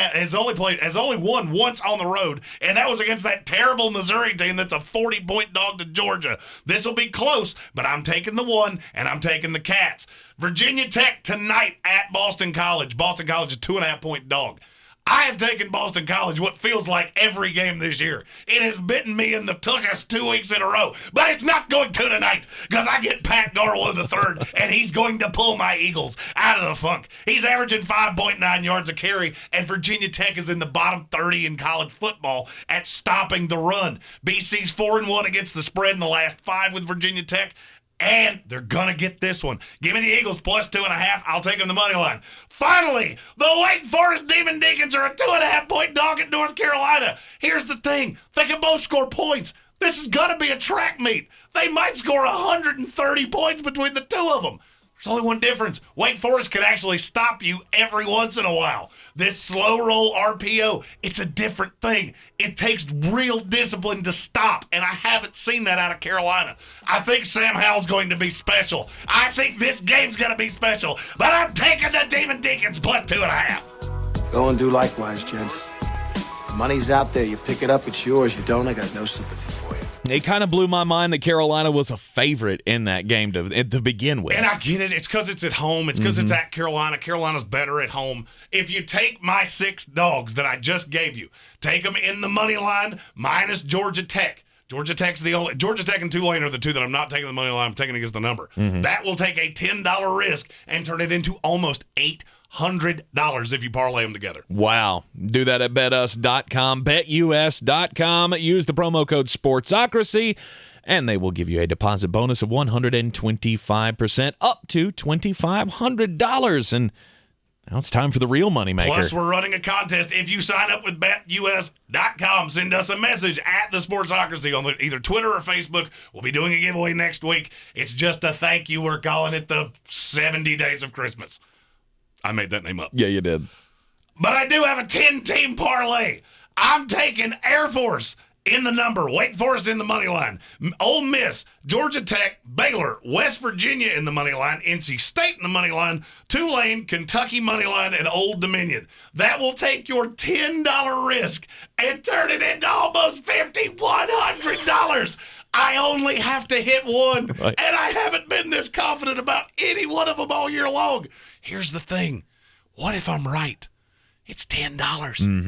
won once on the road, and that was against that terrible Missouri team that's a 40-point dog to Georgia. This will be close, but I'm taking the 1, and I'm taking the Cats. Virginia Tech tonight at Boston College. Boston College is 2.5-point dog. I have taken Boston College what feels like every game this year. It has bitten me in the tuchus 2 weeks in a row, but it's not going to tonight because I get Pat Garwood III, and he's going to pull my Eagles out of the funk. He's averaging 5.9 yards a carry, and Virginia Tech is in the bottom 30 in college football at stopping the run. BC's 4-1 against the spread in the last 5 with Virginia Tech. And they're going to get this one. Give me the Eagles plus 2.5. I'll take them the money line. Finally, the Wake Forest Demon Deacons are a 2.5-point dog at North Carolina. Here's the thing. They can both score points. This is going to be a track meet. They might score 130 points between the two of them. There's only one difference. Wake Forest can actually stop you every once in a while. This slow roll RPO, it's a different thing. It takes real discipline to stop, and I haven't seen that out of Carolina. I think Sam Howell's going to be special. I think this game's going to be special, but I'm taking the Demon Deacons plus 2.5. Go and do likewise, gents. The money's out there. You pick it up, it's yours. You don't, I got no sympathy for you. It kind of blew my mind that Carolina was a favorite in that game to begin with. And I get it. It's because it's at home. It's because it's at Carolina. Carolina's better at home. If you take my 6 dogs that I just gave you, take them in the money line minus Georgia Tech. Georgia Tech and Tulane are the two that I'm not taking the money line. I'm taking against the number. That will take a $10 risk and turn it into almost $800 if you parlay them together. Wow. Do that at betus.com, betus.com. Use the promo code SPORTSOCRACY, and they will give you a deposit bonus of 125%, up to $2,500. And now it's time for the real moneymaker. Plus, we're running a contest. If you sign up with betus.com, send us a message at the Sportsocracy on either Twitter or Facebook. We'll be doing a giveaway next week. It's just a thank you. We're calling it the 70 Days of Christmas. I made that name up. Yeah, you did. But I do have a 10-team parlay. I'm taking Air Force in the number, Wake Forest in the money line, Ole Miss, Georgia Tech, Baylor, West Virginia in the money line, NC State in the money line, Tulane, Kentucky money line, and Old Dominion. That will take your $10 risk and turn it into almost $5,100. I only have to hit one, right. And I haven't been this confident about any one of them all year long. Here's the thing. What if I'm right? It's $10.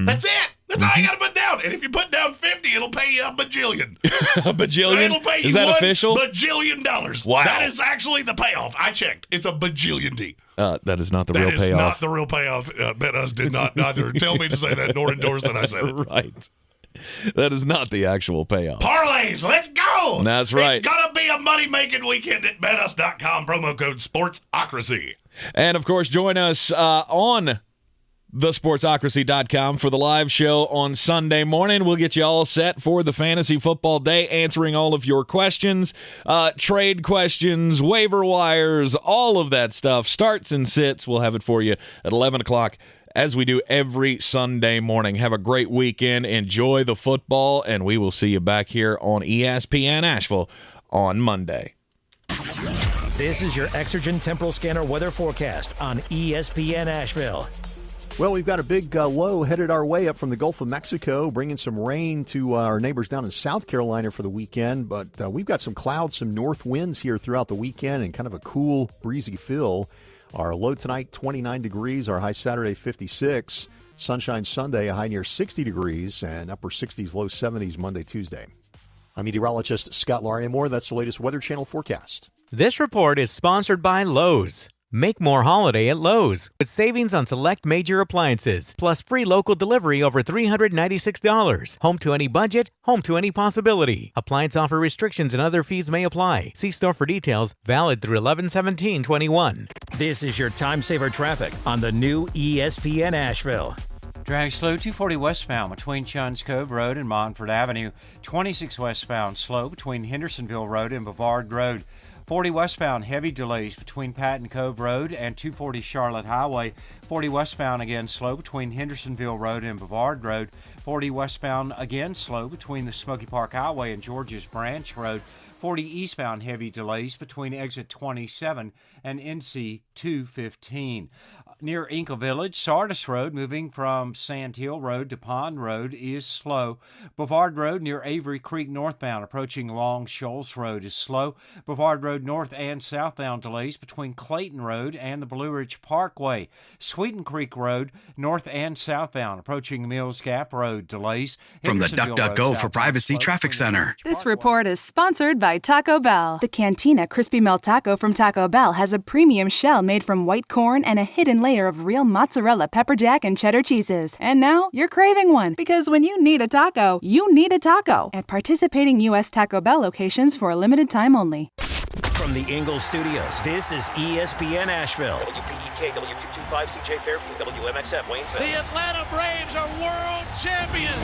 That's it. That's all you got to put down. And if you put down 50, it'll pay you a bajillion. A bajillion? It'll pay you is that official? $1 bajillion. Wow. That is actually the payoff. I checked. It's a bajillion D. That is not the real payoff. That is not the real payoff. BetUs did not neither tell me to say that nor endorse that I said it. Right. That is not the actual payoff. Parlays, let's go. That's right. It's going to be a money-making weekend at betus.com. Promo code SPORTSOCRACY. And, of course, join us on thesportsocracy.com for the live show on Sunday morning. We'll get you all set for the fantasy football day, answering all of your questions, trade questions, waiver wires, all of that stuff. Starts and sits. We'll have it for you at 11 o'clock as we do every Sunday morning. Have a great weekend. Enjoy the football, and we will see you back here on ESPN Asheville on Monday. This is your Exergen Temporal Scanner weather forecast on ESPN Asheville. Well, we've got a big low headed our way up from the Gulf of Mexico, bringing some rain to our neighbors down in South Carolina for the weekend. But we've got some clouds, some north winds here throughout the weekend, and kind of a cool, breezy feel. Our low tonight, 29 degrees. Our high Saturday, 56. Sunshine Sunday, a high near 60 degrees, and upper 60s, low 70s Monday, Tuesday. I'm meteorologist Scott Larimore. That's the latest Weather Channel forecast. This report is sponsored by Lowe's. Make more holiday at Lowe's with savings on select major appliances, plus free local delivery over $396. Home to any budget, home to any possibility. Appliance offer restrictions and other fees may apply. See store for details. Valid through 11/17/21. This is your time saver traffic on the new ESPN Asheville. Drag slow 240 westbound between Chuns Cove Road and Montford Avenue. 26 westbound slow between Hendersonville Road and Bavard Road. 40 westbound heavy delays between Patton Cove Road and 240 Charlotte Highway. 40 westbound again slow between Hendersonville Road and Bavard Road. 40 westbound again slow between the Smoky Park Highway and George's Branch Road. 40 eastbound heavy delays between exit 27 and NC 215. Near Inkle Village, Sardis Road moving from Sand Hill Road to Pond Road is slow. Bavard Road near Avery Creek northbound approaching Long Shoals Road is slow. Bavard Road north and southbound delays between Clayton Road and the Blue Ridge Parkway. Sweeten Creek Road north and southbound approaching Mills Gap Road delays. From the DuckDuckGo for Privacy Traffic Center. This report is sponsored by Taco Bell. The Cantina Crispy Melt Taco from Taco Bell has a premium shell made from white corn and a hidden layer of real mozzarella, pepper jack, and cheddar cheeses. And now you're craving one, because when you need a taco, you need a taco at participating U.S. Taco Bell locations for a limited time only. From the Ingalls Studios, this is ESPN Asheville. WPEK, W225, CJ Fairview, WMXF, Waynesville. The Atlanta Braves are world champions!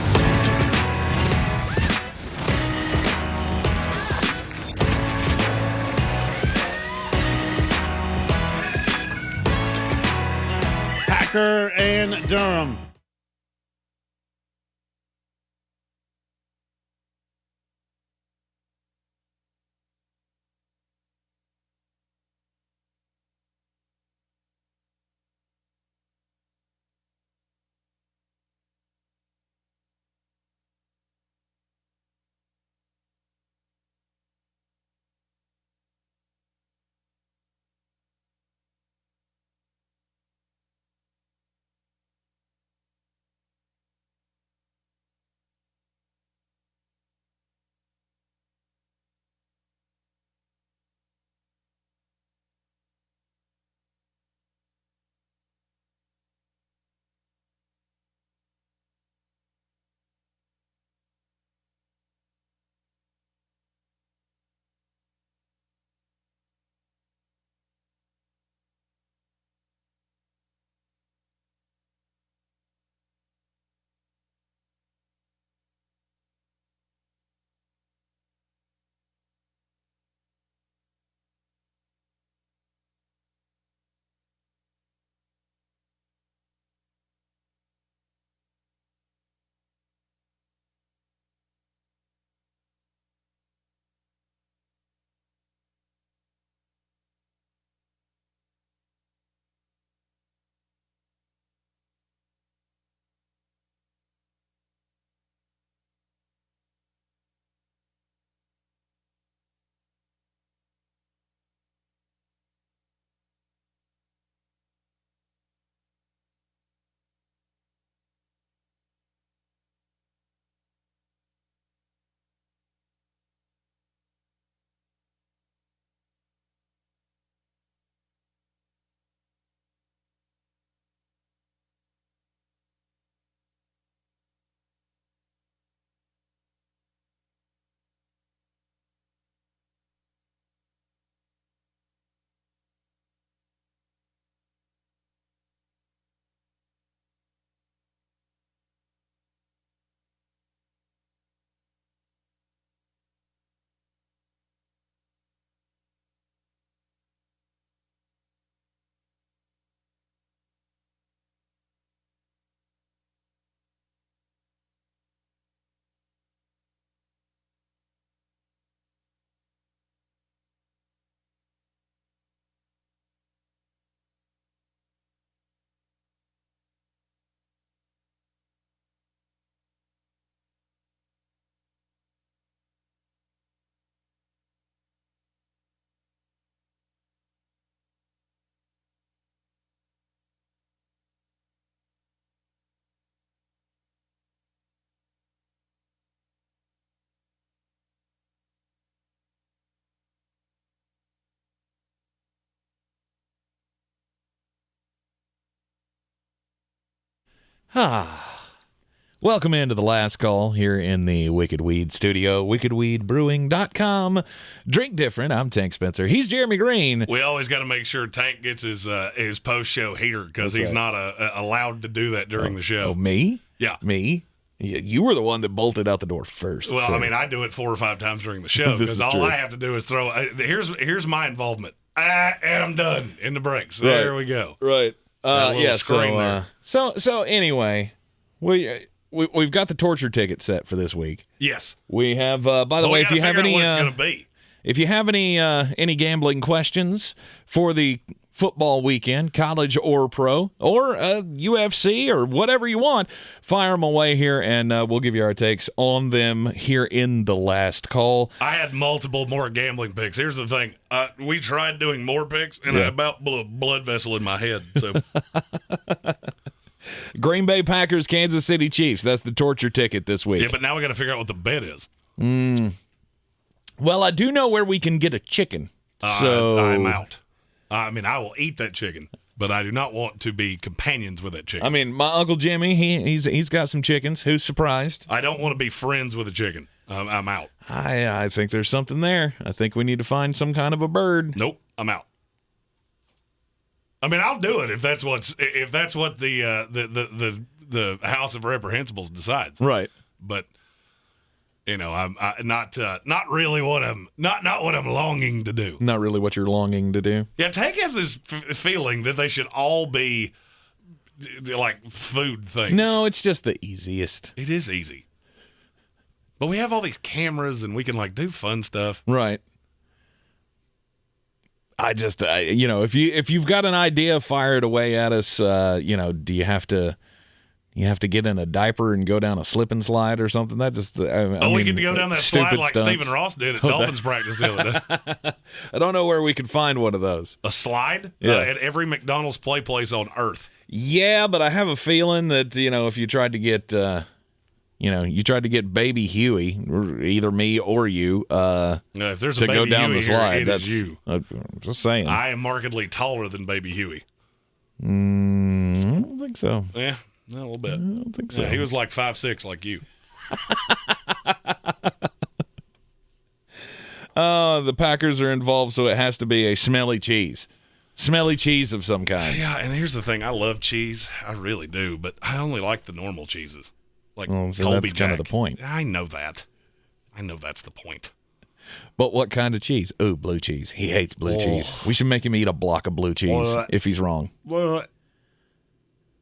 Packer and Durham. Welcome into the last call here in the Wicked Weed studio, wickedweedbrewing.com. Drink different. I'm Tank Spencer. He's Jeremy Greene. We always got to make sure Tank gets his post-show heater because he's not allowed to do that during the show. Oh, me? Yeah. Me? You were the one that bolted out the door first. Well, so. I mean, I do it 4 or 5 times during the show because all I have to do is throw. Here's my involvement. And I'm done in the breaks. Right. There we go. Right. Yeah. So anyway, we've got the torture ticket set for this week. Yes. We have. By the way, if you have any, what it's gonna be. If you have any gambling questions for the football weekend, college or pro, or UFC or whatever you want, fire them away here, and we'll give you our takes on them here in the last call. I had multiple more gambling picks. Here's the thing. We tried doing more picks, and I about blew a blood vessel in my head. So, Green Bay Packers, Kansas City Chiefs. That's the torture ticket this week. Yeah, but now we got to figure out what the bet is. Well, I do know where we can get a chicken. So I'm out. I mean, I will eat that chicken, but I do not want to be companions with that chicken. I mean, my Uncle Jimmy, he's got some chickens. Who's surprised? I don't want to be friends with a chicken. I'm out. I think there's something there. I think we need to find some kind of a bird. Nope, I'm out. I mean, I'll do it if that's what the House of Reprehensibles decides. Right. But I'm not really what I'm not what I'm longing to do. Not really what you're longing to do. Yeah, Tank has this feeling that they should all be like food things. No, it's just the easiest. It is easy. But we have all these cameras and we can like do fun stuff. Right. I just if you've got an idea, fire it away at us. Do you have to get in a diaper and go down a slip and slide or something? That just we could go down that slide like Stephen Ross did at Dolphins practice the other day. I don't know where we could find one of those. A slide? Yeah. At every McDonald's play place on earth. Yeah, but I have a feeling that if you tried to get baby Huey, either me or you, if there's to a baby go down Huey the slide, here, that's you. I'm just saying. I am markedly taller than baby Huey. I don't think so. Yeah. A little bit. I don't think so. Yeah, he was like 5'6", like you. The Packers are involved, so it has to be a smelly cheese. Smelly cheese of some kind. Yeah, and here's the thing. I love cheese. I really do, but I only like the normal cheeses. Like Colby that's Jack. kind of the point. I know that. I know that's the point. But what kind of cheese? Ooh, blue cheese. He hates blue cheese. We should make him eat a block of blue cheese if he's wrong. What?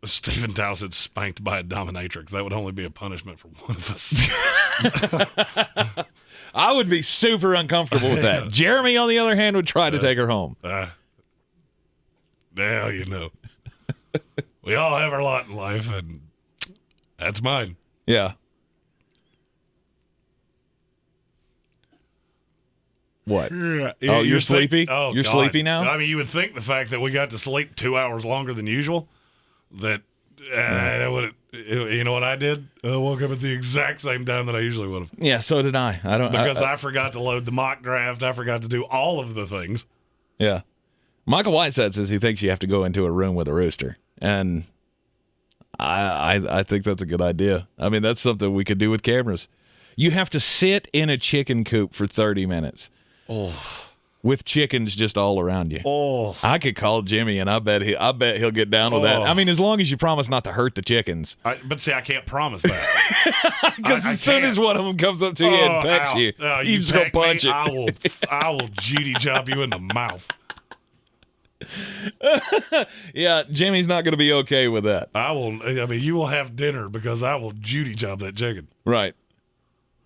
Stephen Townsend spanked by a dominatrix. That would only be a punishment for one of us. I would be super uncomfortable with that. Jeremy, on the other hand, would try to take her home. Well, we all have our lot in life, and that's mine. Yeah. What? Yeah. Oh, you're sleepy? Oh, you're God. sleepy now? I mean, you would think the fact that we got to sleep 2 hours longer than usual, that you know what I did? I woke up at the exact same time that I usually would have. Yeah, so did I. I forgot to load the mock draft. I forgot to do all of the things. Yeah. Michael Whiteside says he thinks you have to go into a room with a rooster, and I think that's a good idea. I mean, that's something we could do with cameras. You have to sit in a chicken coop for 30 minutes. Oh. With chickens just all around you. Oh. I could call Jimmy, and I bet he'll get down with that. I mean, as long as you promise not to hurt the chickens. But see, I can't promise that. Because as soon as one of them comes up to you and pecks you, you just go punch it. I will Judy chop you in the mouth. Yeah, Jimmy's not going to be okay with that. You will have dinner because I will Judy chop that chicken. Right.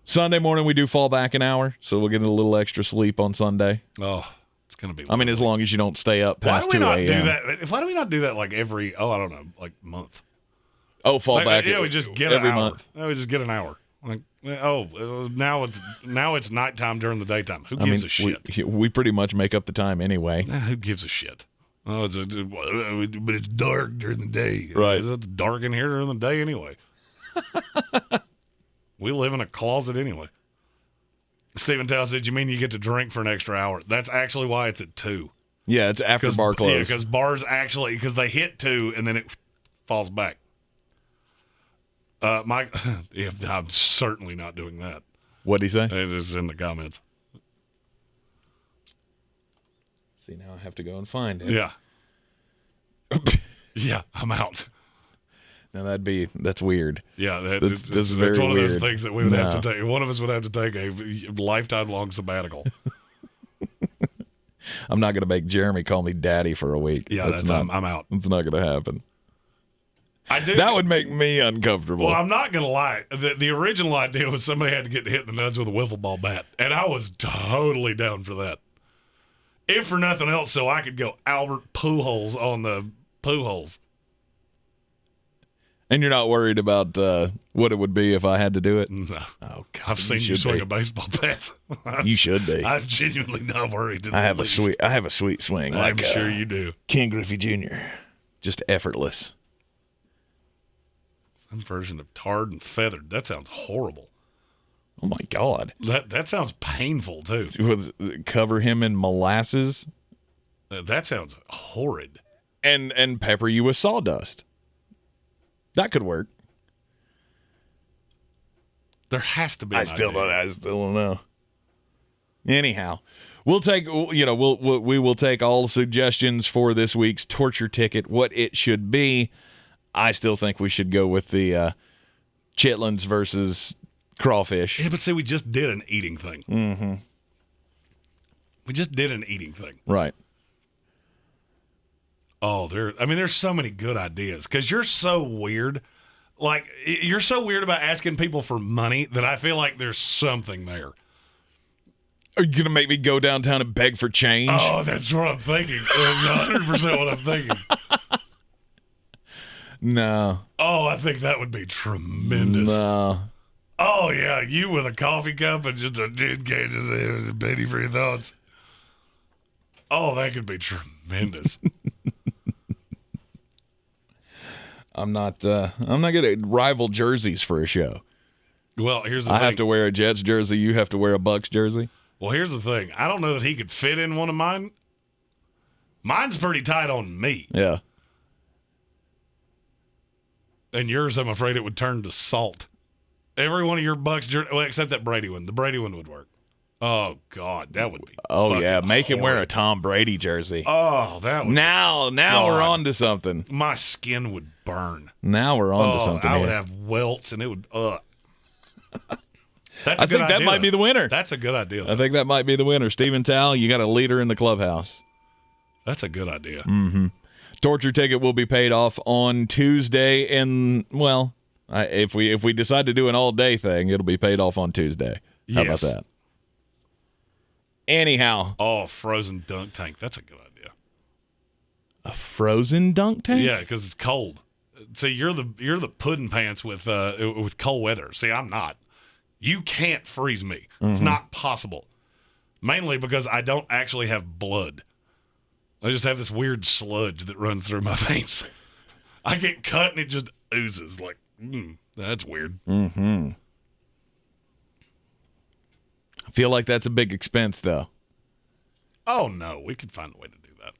Sunday morning we do fall back an hour, so we'll get a little extra sleep on Sunday. Oh, it's going to be. I mean, as long as you don't stay up past 2 a.m. Why do we not do that like every? I don't know, like month. Oh, fall back. Yeah, we just get every an hour. month. We just get an hour. Like, now it's nighttime during the daytime. Who gives a shit? We pretty much make up the time anyway. Who gives a shit? Oh, but it's dark during the day. Right. It's dark in here during the day anyway. We live in a closet anyway. Stephen Towell said, "You mean you get to drink for an extra hour?" That's actually why it's at 2. Yeah, it's after bar close. Yeah, because bars because they hit 2 and then it falls back. I'm certainly not doing that. What'd he say? It's in the comments. See, now I have to go and find it. Yeah. Yeah, I'm out. Now that's weird. Yeah, that's very one weird. of those things that we would have to take. One of us would have to take a lifetime long sabbatical. I'm not going to make Jeremy call me daddy for a week. Yeah, I'm out. It's not going to happen. I do. That would make me uncomfortable. Well, I'm not going to lie. The original idea was somebody had to get hit in the nuts with a wiffle ball bat, and I was totally down for that. If for nothing else, so I could go Albert Pujols on the Pujols. And you're not worried about what it would be if I had to do it? No. Oh, God, I've seen you swing a baseball bat. You should be. I'm genuinely not worried. I have a sweet swing. I'm sure you do. Ken Griffey Jr. Just effortless. Some version of tarred and feathered. That sounds horrible. Oh my God. That sounds painful too. Cover him in molasses. That sounds horrid. And pepper you with sawdust. That could work. There has to be. I still don't know. Anyhow, we will take all suggestions for this week's torture ticket. What it should be. I still think we should go with the chitlins versus crawfish. Yeah, but see, we just did an eating thing. Mm-hmm. We just did an eating thing. Right. Oh, there's so many good ideas because you're so weird. Like, you're so weird about asking people for money that I feel like there's something there. Are you going to make me go downtown and beg for change? Oh, that's what I'm thinking. That's 100% what I'm thinking. No. Oh, I think that would be tremendous. No. Oh, yeah, you with a coffee cup and just a dude cages a penny for your thoughts. Oh, that could be tremendous. I'm not good at rival jerseys for a show. Well, here's the thing. I have to wear a Jets jersey. You have to wear a Bucks jersey. Well, here's the thing. I don't know that he could fit in one of mine. Mine's pretty tight on me. Yeah. And yours, I'm afraid it would turn to salt. Every one of your Bucks jerseys, well, except that Brady one. The Brady one would work. Oh, God, that would be. Oh, yeah. Make him wear a Tom Brady jersey. Oh, that would Now we're on to something. My skin would burn. Now we're on to something. I would here. have welts, and it would. I think that might be the winner. That's a good idea. I think that might be the winner. Stephen Towle, you got a leader in the clubhouse. That's a good idea. Mm-hmm. Torture ticket will be paid off on Tuesday, and if we decide to do an all-day thing, it'll be paid off on Tuesday. How about that? Anyhow. Oh, frozen dunk tank. That's a good idea. A frozen dunk tank? Yeah, because it's cold. See, you're the pudding pants with cold weather. See, I'm not. You can't freeze me. It's not possible. Mainly because I don't actually have blood. I just have this weird sludge that runs through my veins. I get cut and it just oozes. Like, that's weird. Mm-hmm. I feel like that's a big expense, though. Oh, no. We could find a way to do that.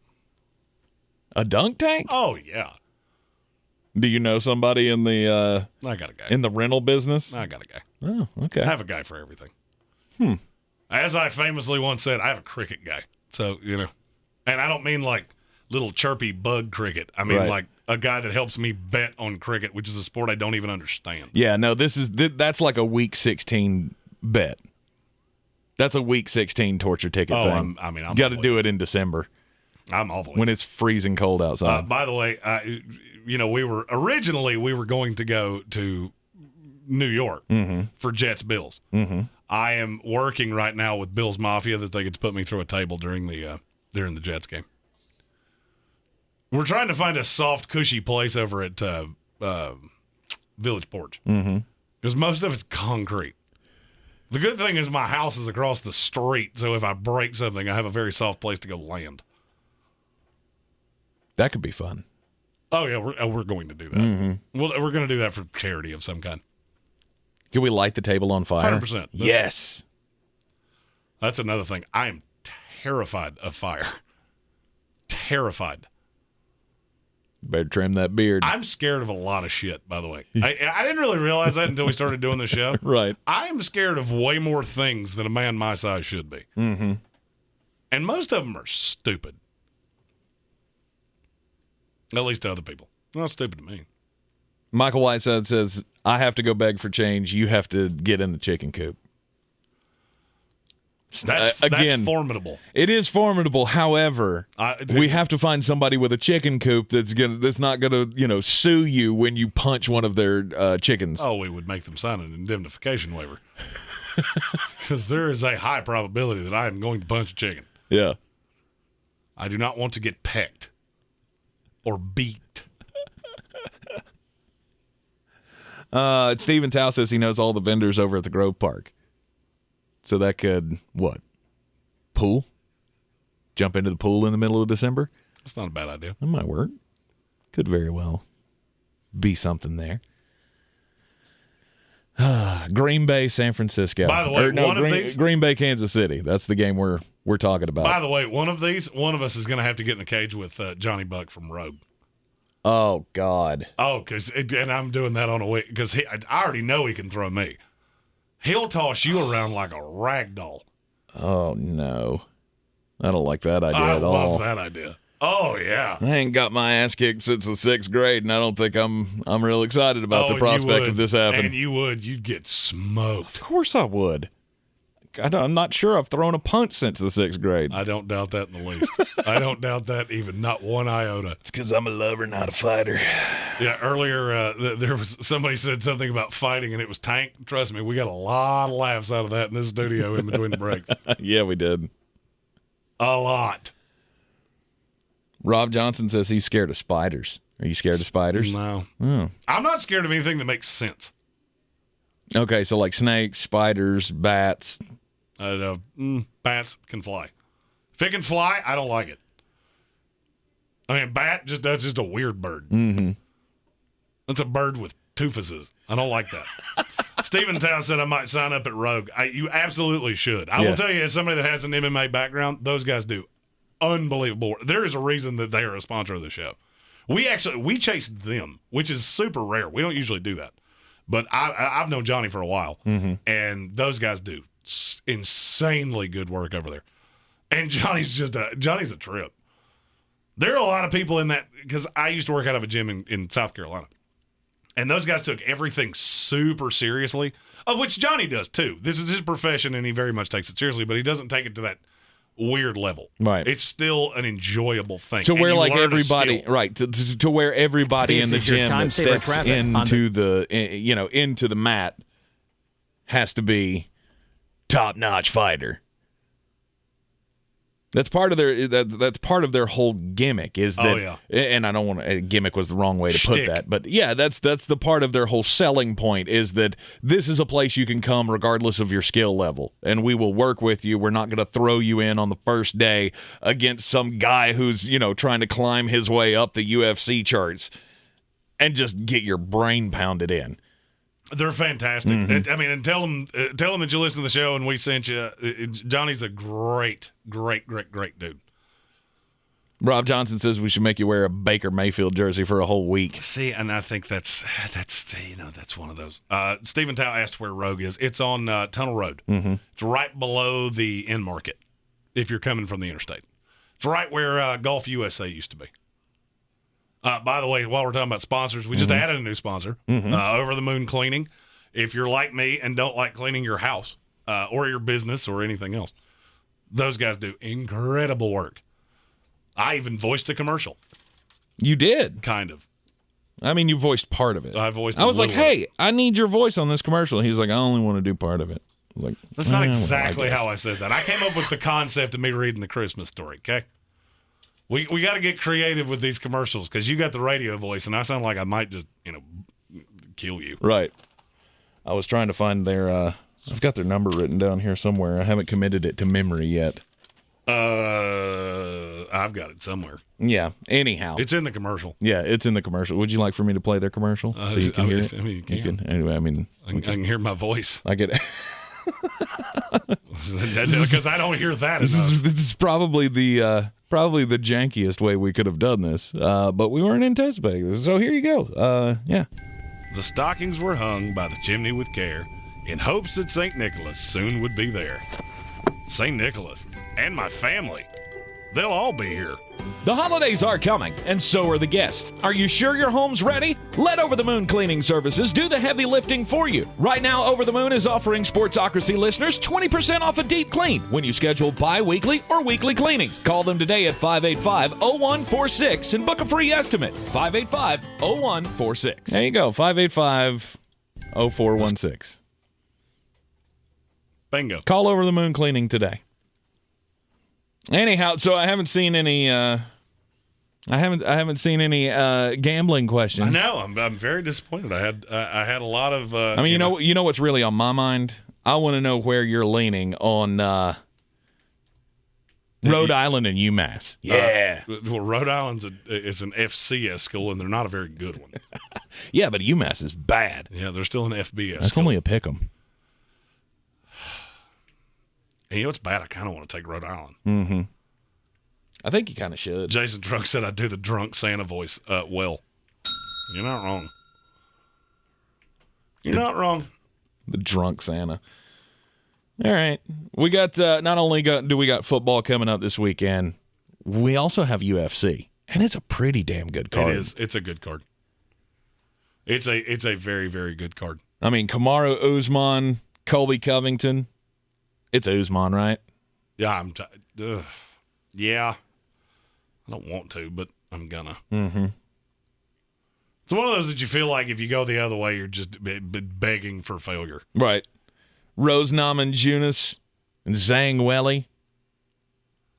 A dunk tank? Oh, yeah. Do you know somebody in the I got a guy. In the rental business? I got a guy. Oh, okay. I have a guy for everything. As I famously once said, I have a cricket guy. So, and I don't mean like little chirpy bug cricket. I mean like a guy that helps me bet on cricket, which is a sport I don't even understand. Yeah, no, that's like a week 16 bet. That's a week 16 torture ticket thing. I'm got to do it in December. I'm all the way. When it's freezing cold outside. By the way, we were going to go to New York for Jets Bills. Mm-hmm. I am working right now with Bills Mafia that they get to put me through a table during the Jets game. We're trying to find a soft, cushy place over at Village Porch because most of it's concrete. The good thing is my house is across the street, so if I break something, I have a very soft place to go land. That could be fun. Oh, yeah, we're going to do that. We're going to do that for charity of some kind. Can we light the table on fire? 100%. Yes. That's another thing. I am terrified of fire. Terrified. Better trim that beard. I'm scared of a lot of shit, by the way. I didn't really realize that until we started doing the show. Right. I am scared of way more things than a man my size should be. Mm-hmm. And most of them are stupid. At least to other people. Not stupid to me. Michael Whiteside says, I have to go beg for change. You have to get in the chicken coop. That's formidable. It is formidable. However, we have to find somebody with a chicken coop that's not gonna, sue you when you punch one of their chickens. Oh, we would make them sign an indemnification waiver. Because there is a high probability that I am going to punch a chicken. Yeah. I do not want to get pecked or beat. Stephen Tao says he knows all the vendors over at the Grove Park. So that could, pool? Jump into the pool in the middle of December? That's not a bad idea. That might work. Could very well be something there. Green Bay, San Francisco. By the way, Green Bay, Kansas City. That's the game we're talking about. By the way, one of us is going to have to get in a cage with Johnny Buck from Rogue. Oh, God. Oh, and I'm doing that on a week because I already know he can throw me. He'll toss you around like a rag doll. Oh, no. I don't like that idea at all. I love that idea. Oh, yeah. I ain't got my ass kicked since the 6th grade, and I don't think I'm real excited about the prospect of this happening. And you would. You'd get smoked. Of course I would. I'm not sure I've thrown a punch since the 6th grade. I don't doubt that in the least. I don't doubt that even, not one iota. It's because I'm a lover, not a fighter. Yeah, earlier there was somebody said something about fighting, and it was Tank. Trust me, we got a lot of laughs out of that in this studio in between the breaks. Yeah, we did. A lot. Rob Johnson says he's scared of spiders. Are you scared of spiders? No. Oh. I'm not scared of anything that makes sense. Okay, so like snakes, spiders, bats. Bats can fly. If it can fly, I don't like it. I mean, that's just a weird bird. Mm-hmm. That's a bird with toofuses. I don't like that. Stephen Tao said I might sign up at Rogue. You absolutely should. I will tell you, as somebody that has an MMA background, those guys do unbelievable. There is a reason that they are a sponsor of the show. We chased them, which is super rare. We don't usually do that. But I've known Johnny for a while, and those guys do insanely good work over there. And Johnny's a trip. There are a lot of people in that, because I used to work out of a gym in South Carolina, and those guys took everything super seriously, of which Johnny does too. This is his profession, and he very much takes it seriously, but he doesn't take it to that weird level. Right. It's still an enjoyable thing. To where like everybody, right? To where everybody in the gym that steps into the mat has to be top-notch fighter. That's part of their whole gimmick is that. Oh, yeah. And I don't want to. Gimmick was the wrong way to put that, but yeah, that's the part of their whole selling point is that this is a place you can come regardless of your skill level, and we will work with you. We're not going to throw you in on the first day against some guy who's trying to climb his way up the UFC charts and just get your brain pounded in. They're fantastic. Mm-hmm. I mean, and tell them that you listen to the show and we sent you. Johnny's a great dude. Rob Johnson says we should make you wear a Baker Mayfield jersey for a whole week. See, and I think that's one of those. Stephen Tao asked where Rogue is. It's on Tunnel Road. Mm-hmm. It's right below the End Market if you're coming from the interstate. It's right where Golf USA used to be. By the way, while we're talking about sponsors, we just added a new sponsor, Over the Moon Cleaning. If you're like me and don't like cleaning your house or your business or anything else, those guys do incredible work. I even voiced a commercial. You did? Kind of. I mean, you voiced part of it. I was like, hey, I need your voice on this commercial. He was like, I only want to do part of it. I was like, that's not exactly how I said that. I came up with the concept of me reading the Christmas story, okay? We got to get creative with these commercials because you got the radio voice, and I sound like I might just, kill you. Right. I was trying to find their, I've got their number written down here somewhere. I haven't committed it to memory yet. I've got it somewhere. Yeah. Anyhow. It's in the commercial. Yeah, it's in the commercial. Would you like for me to play their commercial so you can hear it? I mean, you can. Anyway, I can hear my voice. I get it. Because I don't hear that enough. This is probably the probably the jankiest way we could have done this, but we weren't anticipating this. So here you go. Yeah. The stockings were hung by the chimney with care in hopes that St. Nicholas soon would be there. St. Nicholas and my family, they'll all be here. The holidays are coming, and so are the guests. Are you sure your home's ready? Let Over the Moon Cleaning Services do the heavy lifting for you. Right now, Over the Moon is offering Sportsocracy listeners 20% off a deep clean when you schedule bi-weekly or weekly cleanings. Call them today at 585-0146 and book a free estimate. 585-0146. There you go, 585-0416. Bingo. Call Over the Moon Cleaning today. Anyhow, so I haven't seen any. I haven't seen any gambling questions. I know. I'm very disappointed. I had a lot of. I mean, you know what's really on my mind? I want to know where you're leaning on Rhode Island and UMass. Yeah. Well, Rhode Island's is an FCS school, and they're not a very good one. Yeah, but UMass is bad. Yeah, they're still an FBS. That's school. only a pick 'em. And you know what's bad? I kind of want to take Rhode Island. Mm-hmm. I think you kind of should. Jason Drunk said I'd do the drunk Santa voice well. You're not wrong. You're not wrong. The drunk Santa. All right. We got, not only do we got football coming up this weekend, we also have UFC. And it's a pretty damn good card. It is. It's a good card. It's a very, very good card. I mean, Kamaru Usman, Colby Covington. It's Usman, right? Yeah, yeah. I don't want to, but I'm gonna. Mm-hmm. It's one of those that you feel like if you go the other way, you're just begging for failure. Right. Rose Namajunas and Zhang Weili.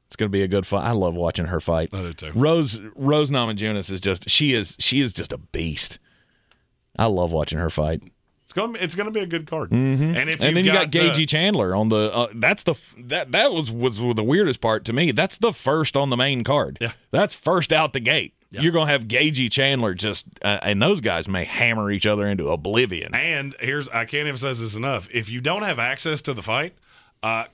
It's going to be a good fight. I love watching her fight. I do too. Rose Namajunas is just she is just a beast. I love watching her fight. It's gonna be a good card. Mm-hmm. And then you got Gagey Chandler on the. That was the weirdest part to me. That's the first on the main card. Yeah, that's first out the gate. Yeah. You're gonna have Gagey Chandler just, and those guys may hammer each other into oblivion. And I can't emphasize this enough. If you don't have access to the fight,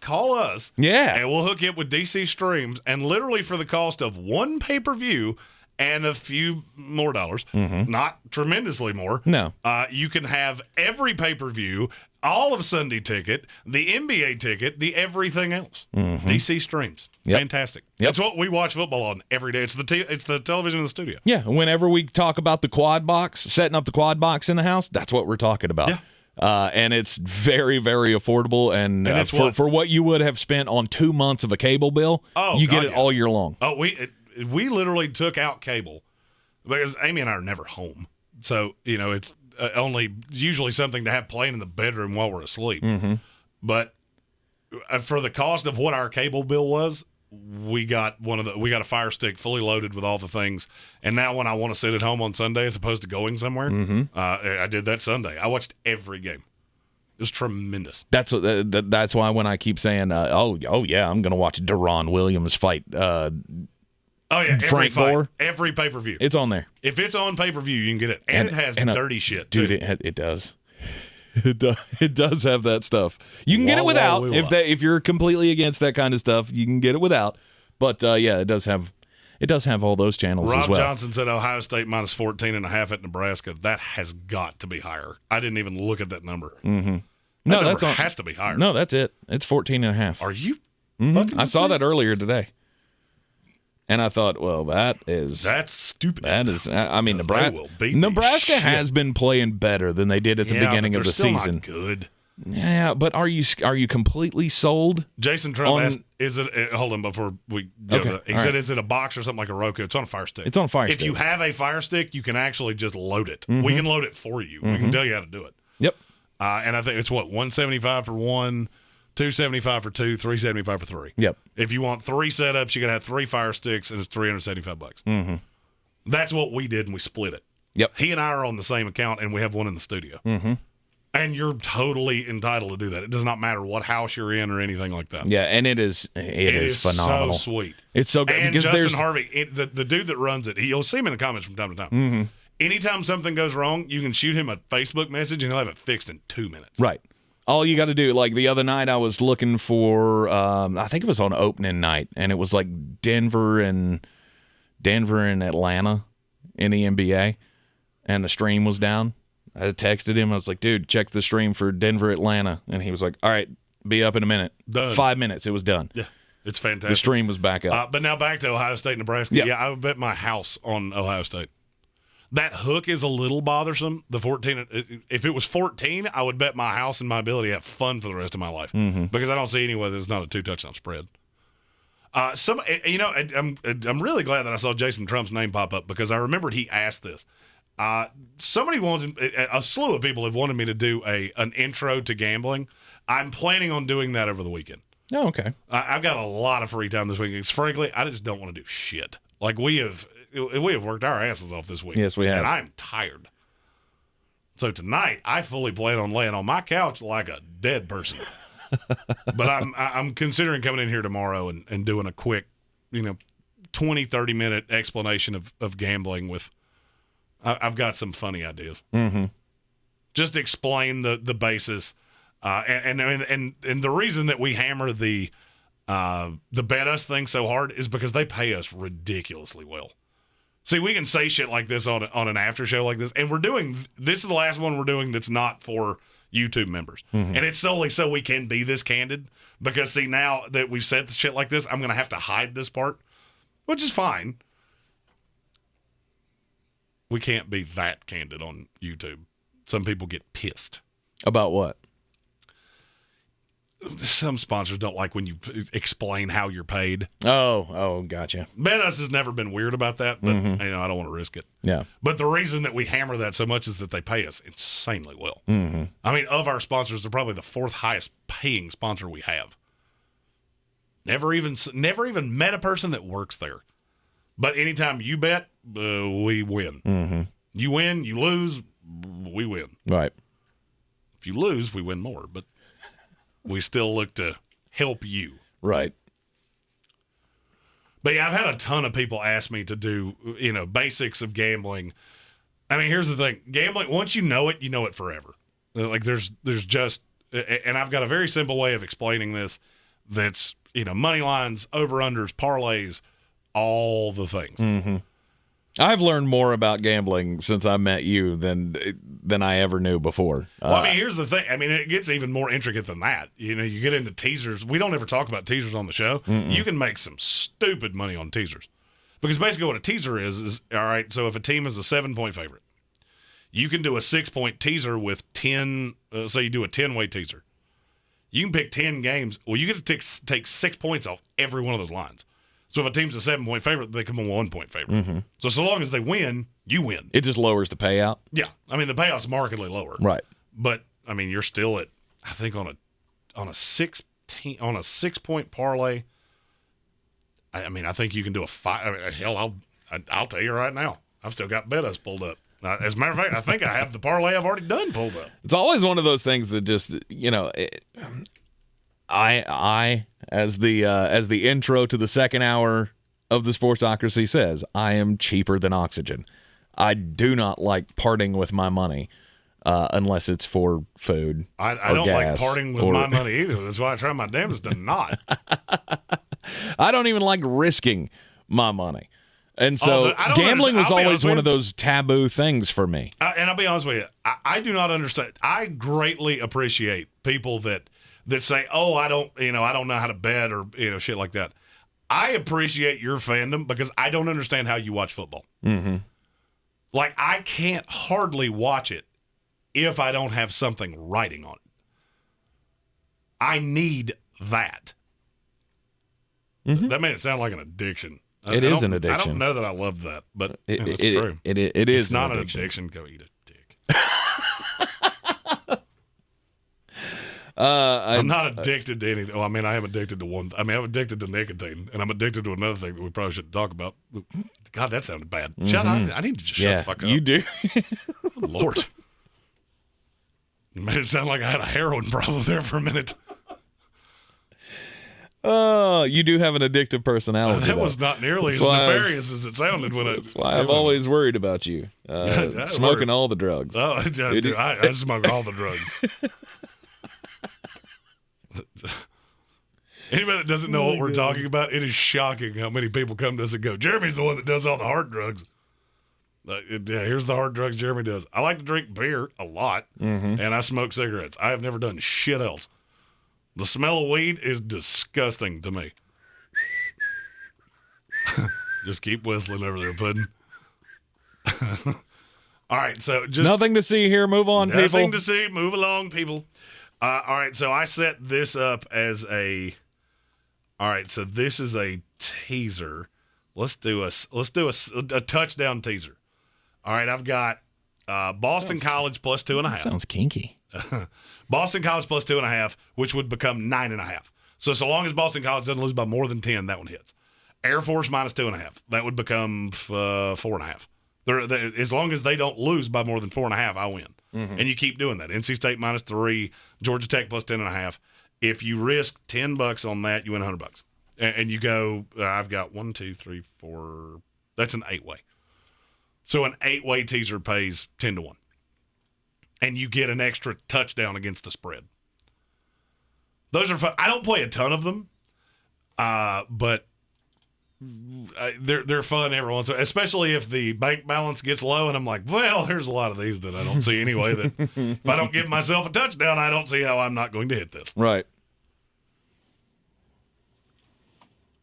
call us. Yeah, and we'll hook you up with DC Streams, and literally for the cost of one pay-per-view. And a few more dollars, not tremendously more. No. You can have every pay-per-view, all of Sunday Ticket, the NBA Ticket, the everything else. DC Streams. Yep. Fantastic. Yep. That's what we watch football on every day. It's the television in the studio. Yeah, whenever we talk about the quad box, setting up the quad box in the house, that's what we're talking about. Yeah. And it's very, very affordable. And for what you would have spent on 2 months of a cable bill, you get it all year long. Oh, we literally took out cable because Amy and I are never home. So, it's only usually something to have playing in the bedroom while we're asleep. Mm-hmm. But for the cost of what our cable bill was, we got a Fire Stick fully loaded with all the things. And now when I want to sit at home on Sunday as opposed to going somewhere, I did that Sunday. I watched every game. It was tremendous. That's why when I keep saying, oh yeah, I'm going to watch Deron Williams fight Oh, yeah, Frank Gore. Every pay-per-view. It's on there. If it's on pay-per-view, you can get it. And it has dirty shit, too. Dude, it does. It does have that stuff. You can get it without. If you're completely against that kind of stuff, you can get it without. But, yeah, it does have all those channels as well. Rob Johnson said Ohio State minus 14.5 at Nebraska. That has got to be higher. I didn't even look at that number. Mm-hmm. No, that has to be higher. No, that's it. It's 14.5. Are you fucking I saw that earlier today. And I thought, well, that's stupid. That is, I mean, Nebraska has been playing better than they did at the beginning of the season. Not good. Yeah, but are you completely sold? Jason Trump asked, "Is it?" Hold on, before we go. He said, "Is it a box or something like a Roku?" It's on a Fire Stick. It's on a Fire Stick. If you have a Fire Stick, you can actually just load it. Mm-hmm. We can load it for you. We can tell you how to do it. Yep. And I think it's $175 for one. $275 for two, $375 for three. Yep. If you want 3 setups, you got to have 3 Fire Sticks, and it's $375. Mm-hmm. That's what we did, and we split it. Yep. He and I are on the same account, and we have one in the studio. Mm-hmm. And you're totally entitled to do that. It does not matter what house you're in or anything like that. Yeah, and it is phenomenal. So sweet. It's so good. And because Justin Harvey, the dude that runs it, you'll see him in the comments from time to time. Mm-hmm. Anytime something goes wrong, you can shoot him a Facebook message, and he'll have it fixed in 2 minutes. Right. All you got to do, like the other night, I was looking for, I think it was on opening night, and it was like Denver and Atlanta in the NBA, and the stream was down. I texted him. I was like, dude, check the stream for Denver, Atlanta. And he was like, all right, be up in a minute. Done. 5 minutes, it was done. Yeah, it's fantastic. The stream was back up. But now back to Ohio State, Nebraska. Yep. Yeah, I would bet my house on Ohio State. That hook is a little bothersome. The 14. If it was 14, I would bet my house and my ability to have fun for the rest of my life because I don't see any way that it's not a 2-touchdown spread. I'm really glad that I saw Jason Trump's name pop up because I remembered he asked this. Somebody wanted, a slew of people have wanted me to do an intro to gambling. I'm planning on doing that over the weekend. Oh, okay. I've got a lot of free time this weekend. Because frankly, I just don't want to do shit. Like we have worked our asses off this week. Yes, we have. And I'm tired. So tonight, I fully plan on laying on my couch like a dead person. But I'm considering coming in here tomorrow and doing a quick, 20, 30-minute explanation of gambling with. I've got some funny ideas. Mm-hmm. Just explain the basis, and the reason that we hammer the bet us thing so hard is because they pay us ridiculously well. See, we can say shit like this on an after show like this, and this is the last one we're doing that's not for YouTube members, and it's solely so we can be this candid. Because see, now that we've said the shit like this, I'm gonna have to hide this part, which is fine. We can't be that candid on YouTube. Some people get pissed. About what? Some sponsors don't like when you explain how you're paid. Oh, gotcha. Bet Us has never been weird about that, but I don't want to risk it. Yeah. But the reason that we hammer that so much is that they pay us insanely well. Mm-hmm. I mean, of our sponsors, they're probably the fourth highest paying sponsor we have. Never even met a person that works there. But anytime you bet, we win. Mm-hmm. You win, you lose, we win. Right. If you lose, we win more, but we still look to help you. Right. But yeah, I've had a ton of people ask me to do, basics of gambling. I mean, here's the thing. Gambling, once you know it forever. Like there's just, and I've got a very simple way of explaining this that's, money lines, over-unders, parlays, all the things. Mm-hmm. I've learned more about gambling since I met you than I ever knew before. Well, I mean, here's the thing. I mean, it gets even more intricate than that. You get into teasers. We don't ever talk about teasers on the show. Mm-mm. You can make some stupid money on teasers. Because basically what a teaser is, all right, so if a team is a 7-point favorite, you can do a 6-point teaser with 10, say you do a 10-way teaser. You can pick 10 games. Well, you get to take 6 points off every one of those lines. So if a team's a 7-point favorite, they become a 1-point favorite. Mm-hmm. So long as they win, you win. It just lowers the payout? Yeah. I mean, the payout's markedly lower. Right. But, I mean, you're still at, I think on a 6-point parlay, I think you can do a 5. I mean, hell, I'll tell you right now. I've still got Bet Us pulled up. As a matter of fact, I think I have the parlay I've already done pulled up. It's always one of those things that just, I as the intro to the second hour of the Sportsocracy says, I am cheaper than oxygen. I do not like parting with my money unless it's for food. I don't like parting with my money either. That's why I try my damnedest to not. I don't even like risking my money. And so gambling was always one of those taboo things for me. And I'll be honest with you, I do not understand. I greatly appreciate people that say, "Oh, I don't know how to bet," or shit like that. I appreciate your fandom because I don't understand how you watch football. Mm-hmm. Like I can't hardly watch it if I don't have something writing on it. I need that. Mm-hmm. That made it sound like an addiction. It is an addiction. I don't know that I love that, but it's true. It is. It's not an addiction. Go eat a dick. I'm not addicted to anything. Well, I mean, I am addicted to one. I mean, I'm addicted to nicotine, and I'm addicted to another thing that we probably shouldn't talk about. God, that sounded bad. Mm-hmm. Shut up. I need to just shut the fuck up. You do. Lord. You made it sound like I had a heroin problem there for a minute. Oh, you do have an addictive personality. That was not nearly as nefarious as it sounded when That's why I've always worried about you. Smoking all the drugs. Oh, I smoke all the drugs. Anybody that doesn't know what we're talking about, it is shocking how many people come to us and go, Jeremy's the one that does all the hard drugs. Here's the hard drugs Jeremy does. I like to drink beer a lot, and I smoke cigarettes. I have never done shit else. The smell of weed is disgusting to me. Just keep whistling over there, Puddin'. All right, so just nothing to see here. Move on, people. Nothing to see. Move along, people. All right, so I set this up as a. All right, so this is a teaser. Let's do a touchdown teaser. All right, I've got Boston College plus 2.5. Sounds kinky. Boston College plus 2.5, which would become 9.5. So long as Boston College doesn't lose by more than 10, that one hits. Air Force minus 2.5, that would become 4.5. As long as they don't lose by more than 4.5, I win. And you keep doing that. NC State minus 3, Georgia Tech plus 10.5. If you risk $10 on that, you win $100. And you go, I've got 1, 2, 3, 4. That's an 8-way. So an 8-way teaser pays 10-1. And you get an extra touchdown against the spread. Those are fun. I don't play a ton of them, but they're fun every once in a while, especially if the bank balance gets low and I'm like, well, there's a lot of these that I don't see anyway that if I don't give myself a touchdown, I don't see how I'm not going to hit this. Right.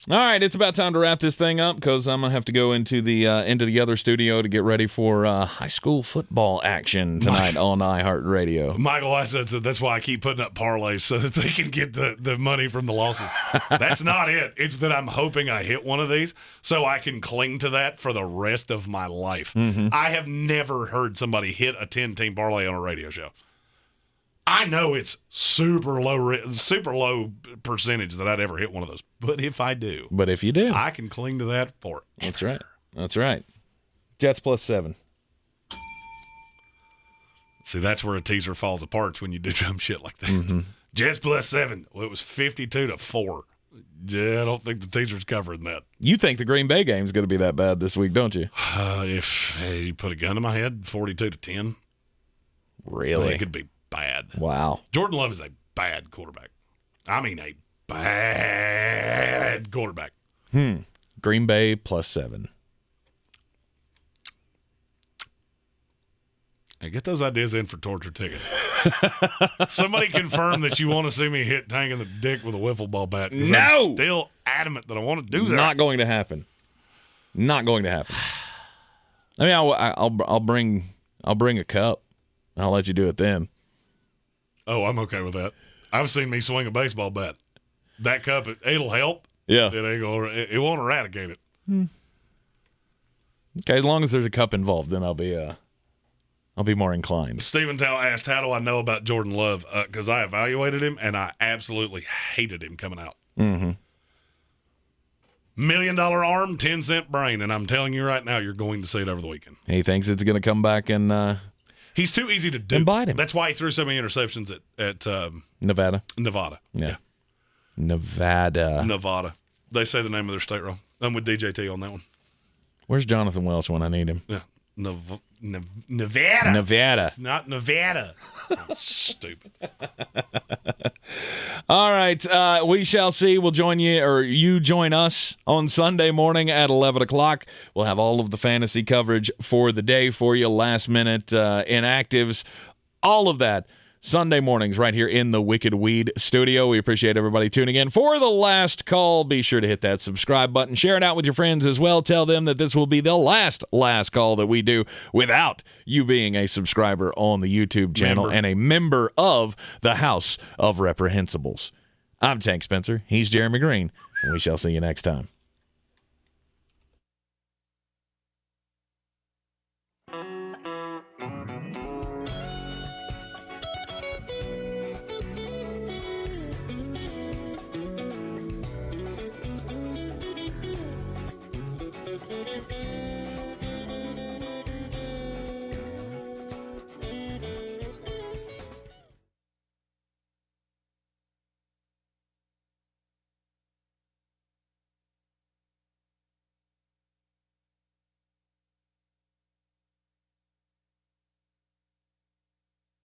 All right, it's about time to wrap this thing up because I'm going to have to go into the other studio to get ready for high school football action tonight on iHeartRadio. Michael, I said so that's why I keep putting up parlays so that they can get the money from the losses. That's not it. It's that I'm hoping I hit one of these so I can cling to that for the rest of my life. I have never heard somebody hit a 10-team parlay on a radio show. I know it's super low percentage that I'd ever hit one of those. But if I do. But if you do. I can cling to that forever. That's right. That's right. Jets plus 7. See, that's where a teaser falls apart when you do dumb shit like that. Jets plus 7. Well, it was 52-4. Yeah, I don't think the teaser's covering that. You think the Green Bay game's going to be that bad this week, don't you? If you put a gun to my head, 42-10. Really? It could be bad. Wow. Jordan Love is a bad quarterback. I mean, a bad quarterback. Green Bay plus 7. Hey, get those ideas in for torture tickets. Somebody confirm that you want to see me hit Tank in the dick with a wiffle ball bat. No! I'm still adamant that I want to do that. Not going to happen. Not going to happen. I mean, I'll bring a cup. I'll let you do it then. Oh, I'm okay with that. I've seen me swing a baseball bat. That cup, it'll help. Yeah. It won't eradicate it. Okay, as long as there's a cup involved, then I'll be more inclined. Stephen Tao asked, how do I know about Jordan Love? Because I evaluated him, and I absolutely hated him coming out. $1 million arm, 10-cent brain, and I'm telling you right now, you're going to see it over the weekend. He thinks it's going to come back and he's too easy to do. And bite him. That's why he threw so many interceptions at Nevada. Yeah. Nevada. They say the name of their state wrong. I'm with DJT on that one. Where's Jonathan Welch when I need him? Yeah. Nevada. Nevada. It's not Nevada. Stupid. All right. We shall see. We'll join you, or you join us on Sunday morning at 11 o'clock. We'll have all of the fantasy coverage for the day for you, last minute inactives, all of that. Sunday mornings right here in the Wicked Weed studio. We appreciate everybody tuning in. For the last call, be sure to hit that subscribe button. Share it out with your friends as well. Tell them that this will be the last call that we do without you being a subscriber on the YouTube channel and a member of the House of Reprehensibles. I'm Tank Spencer. He's Jeremy Greene. And we shall see you next time.